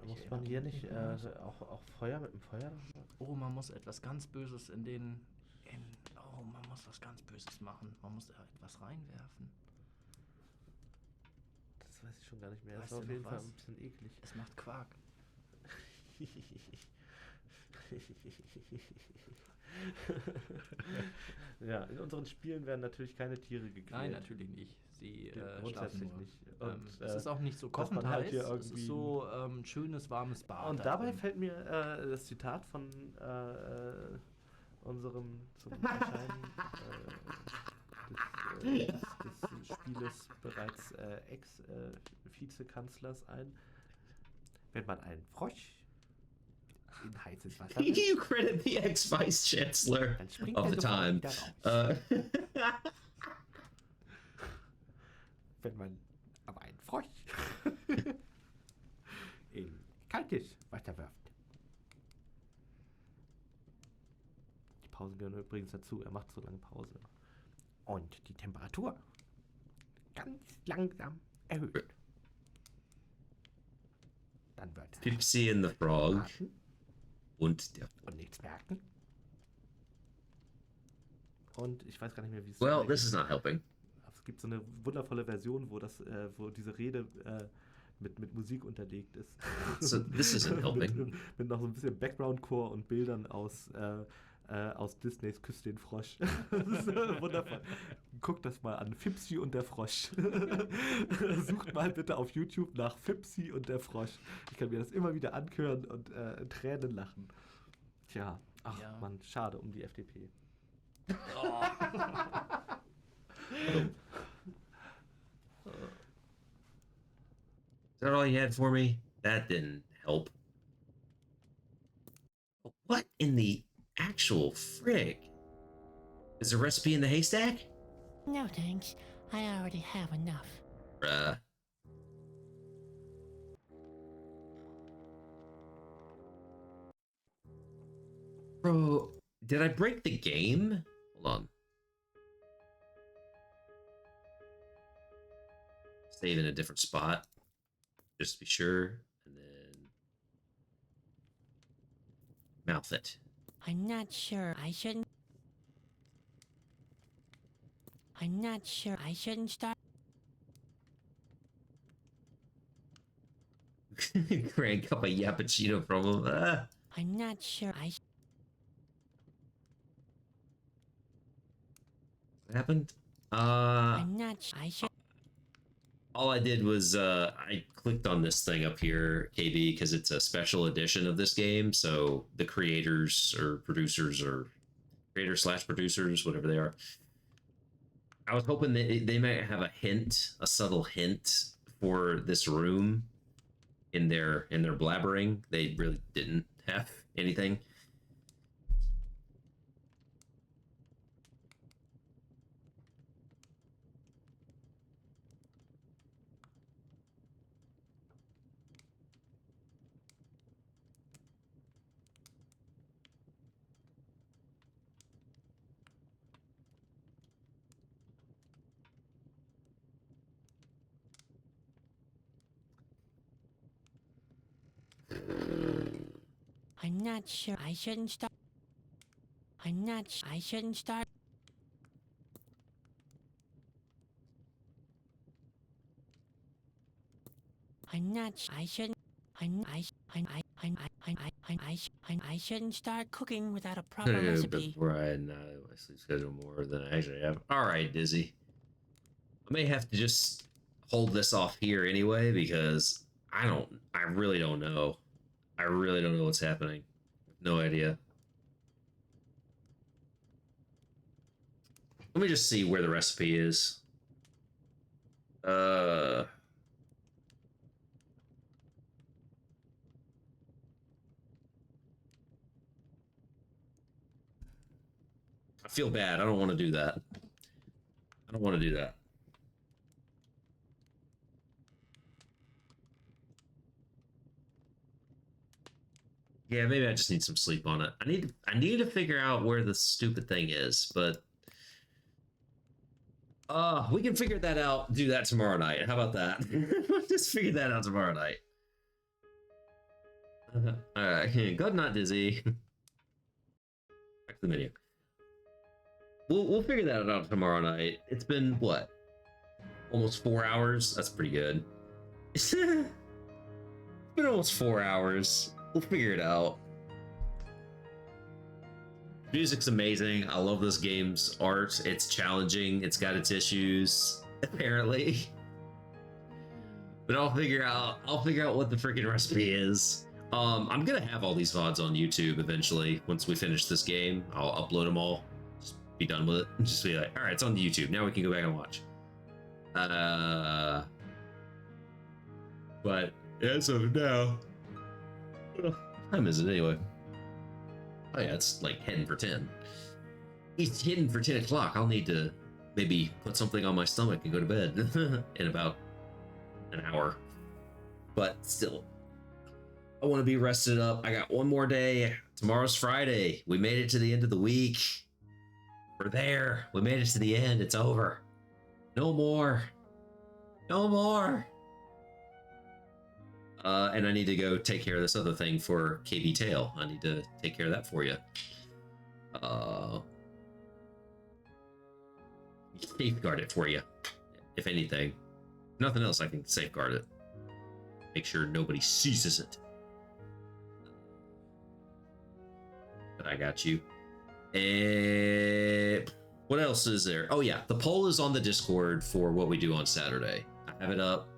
Muss man hier nicht auch Feuer mit dem Feuer? Oh, man muss etwas ganz Böses oh, man muss was ganz Böses machen. Man muss da etwas reinwerfen. Das weiß ich schon gar nicht mehr. Das Weißt ist auf du jeden noch Fall was? ein bisschen eklig. Es macht Quark. Ja, in unseren Spielen werden natürlich keine Tiere gequält. Nein, natürlich nicht. Sie grundsätzlich schlafen nur. nicht. Und, es ist auch nicht so dass kochend man halt heiß, hier es irgendwie ist so schönes, warmes Bad. Und da dabei drin. fällt mir das Zitat von unserem zum Erscheinen des Spieles bereits Ex-Vizekanzlers ein. Wenn man einen Frosch in heißes Wasser wirft, You credit the ex-vice chancellor dann springt of er the sofort time. wieder raus. Wenn man aber einen Frosch in kaltes Wasser wirft. Die Pausen gehören übrigens dazu. Er macht so lange Pause. Und die Temperatur ganz langsam erhöht. Dann wird er Pipsy and the Frog warten und und nichts merken. Und ich weiß gar nicht mehr, wie es Well, this is not helping. Es gibt so eine wundervolle Version, wo diese Rede mit Musik unterlegt ist. So this isn't helping. mit noch so ein bisschen Background-Chor und Bildern aus Disneys Küss den Frosch. Das ist wundervoll. Guckt das mal an. Fipsi und der Frosch. Sucht mal bitte auf YouTube nach Fipsi und der Frosch. Ich kann mir das immer wieder anhören und Tränen lachen. Tja, ach Ja. Mann, schade um die FDP. Oh. Is that all you had for me? That didn't help. What in the actual frig? Is a recipe in the haystack? No thanks. I already have enough. Bruh. Bro, did I break the game? Hold on. Save in a different spot. Just to be sure. And then mouth it. I'm not sure. I shouldn't. I'm not sure I shouldn't start. Crank up a yappuccino from him. Ah. I'm not sure What happened? I'm not sure I should. All I did was I clicked on this thing up here, KB, because it's a special edition of this game. So the creators or producers or creators/producers, whatever they are, I was hoping that they might have a hint, a subtle hint for this room in their blabbering. They really didn't have anything. I'm not sure I shouldn't start. I'm not sure I shouldn't start. I'm not sure I shouldn't. I shouldn't start cooking without a proper recipe. Right now, my sleep schedule more than I actually have. All right, Dizzy. I may have to just hold this off here anyway because I really don't know. I really don't know what's happening. No idea. Let me just see where the recipe is. I feel bad. I don't want to do that. I don't want to do that. Yeah, maybe I just need some sleep on it. I need to figure out where the stupid thing is, but we can figure that out, do that tomorrow night. How about that? Just figure that out tomorrow night. Alright, good night, Dizzy. Back to the menu. We'll figure that out tomorrow night. It's been what? Almost 4 hours? That's pretty good. It's been almost 4 hours. We'll figure it out. Music's amazing. I love this game's art. It's challenging. It's got its issues, apparently. But I'll figure out what the freaking recipe is. I'm gonna have all these VODs on YouTube eventually. Once we finish this game, I'll upload them all. Just be done with it. Just be like, all right, it's on YouTube. Now we can go back and watch. But as of now, what time is it anyway? Oh yeah, it's like heading for 10. It's heading for 10 o'clock. I'll need to maybe put something on my stomach and go to bed in about an hour. But still, I want to be rested up. I got one more day. Tomorrow's Friday. We made it to the end of the week. We're there. We made it to the end. It's over. No more. No more. And I need to go take care of this other thing for KB Tail. I need to take care of that for you. Safeguard it for you, if anything. Nothing else, I can safeguard it. Make sure nobody seizes it. But I got you. And what else is there? Oh yeah, the poll is on the Discord for what we do on Saturday. I have it up.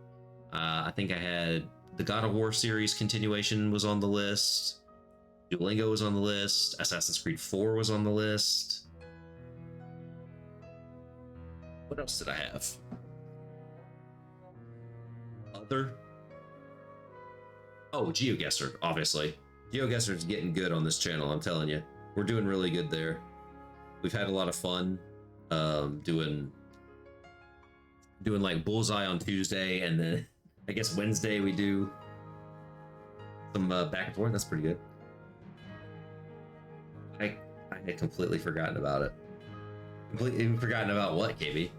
I think I had the God of War series continuation was on the list. Duolingo was on the list. Assassin's Creed 4 was on the list. What else did I have? Other? Oh, GeoGuessr, obviously. GeoGuessr's getting good on this channel, I'm telling you. We're doing really good there. We've had a lot of fun doing like Bullseye on Tuesday, and then I guess Wednesday we do some back and forth. That's pretty good. I had completely forgotten about it. Completely forgotten about what, KB?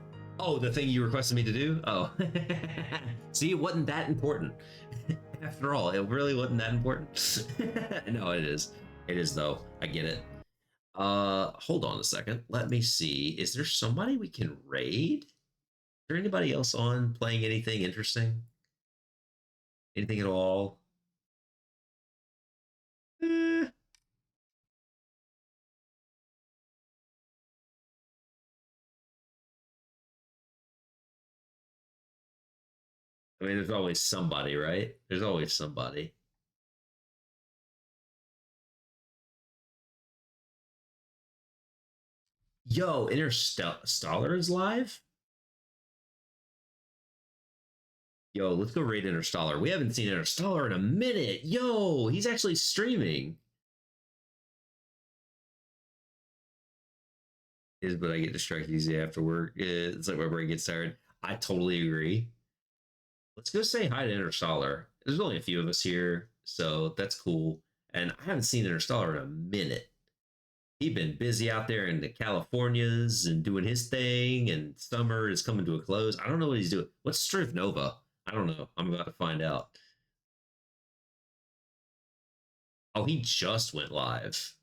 Oh, the thing you requested me to do? Oh. See, it wasn't that important. After all, it really wasn't that important. No, it is. It is, though. I get it. Hold on a second. Let me see. Is there somebody we can raid? Is there anybody else on playing anything interesting? Anything at all? Eh. I mean, there's always somebody, right? There's always somebody. Yo, Interstellar is live? Yo, let's go raid Interstellar. We haven't seen Interstellar in a minute. Yo, he's actually streaming. Is but I get distracted easy after work. It's like my brain gets tired. I totally agree. Let's go say hi to Interstellar. There's only a few of us here, so that's cool. And I haven't seen Interstellar in a minute. He's been busy out there in the Californias and doing his thing, and summer is coming to a close. I don't know what he's doing. What's Strive Nova? I don't know. I'm about to find out. Oh, he just went live.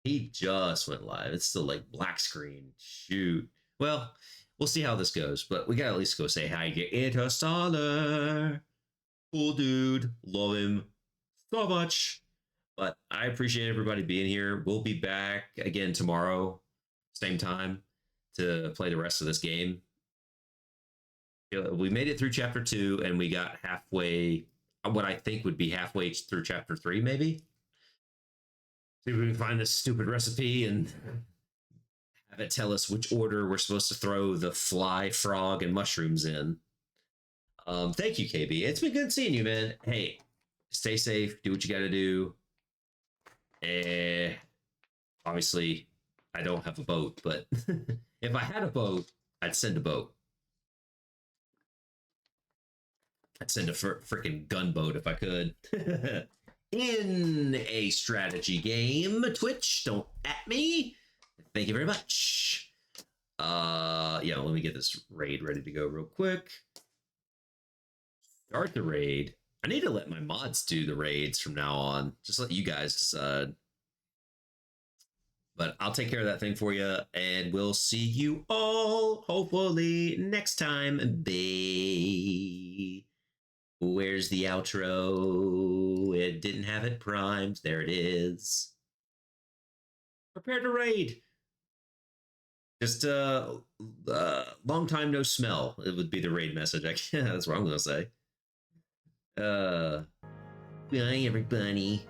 He just went live. It's still like black screen. Shoot. Well, we'll see how this goes, but we gotta at least go say hi to Interstellar. Cool dude. Love him so much. But I appreciate everybody being here. We'll be back again tomorrow, same time, to play the rest of this game. We made it through chapter 2, and we got halfway, what I think would be halfway through chapter 3, maybe. See if we can find this stupid recipe and have it tell us which order we're supposed to throw the fly, frog, and mushrooms in. Thank you, KB. It's been good seeing you, man. Hey, stay safe. Do what you got to do. Obviously, I don't have a boat, but if I had a boat, I'd send a boat. I'd send a freaking gunboat if I could. In a strategy game, Twitch, don't at me. Thank you very much. Yeah, let me get this raid ready to go real quick. Start the raid. I need to let my mods do the raids from now on. Just let you guys decide. But I'll take care of that thing for you, and we'll see you all hopefully next time. Bye. Where's the outro? It didn't have it primed. There it is. Prepare to raid. Just long time no smell. It would be the raid message. That's what I'm gonna say. Bye everybody.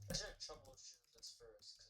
I should troubleshoot this first.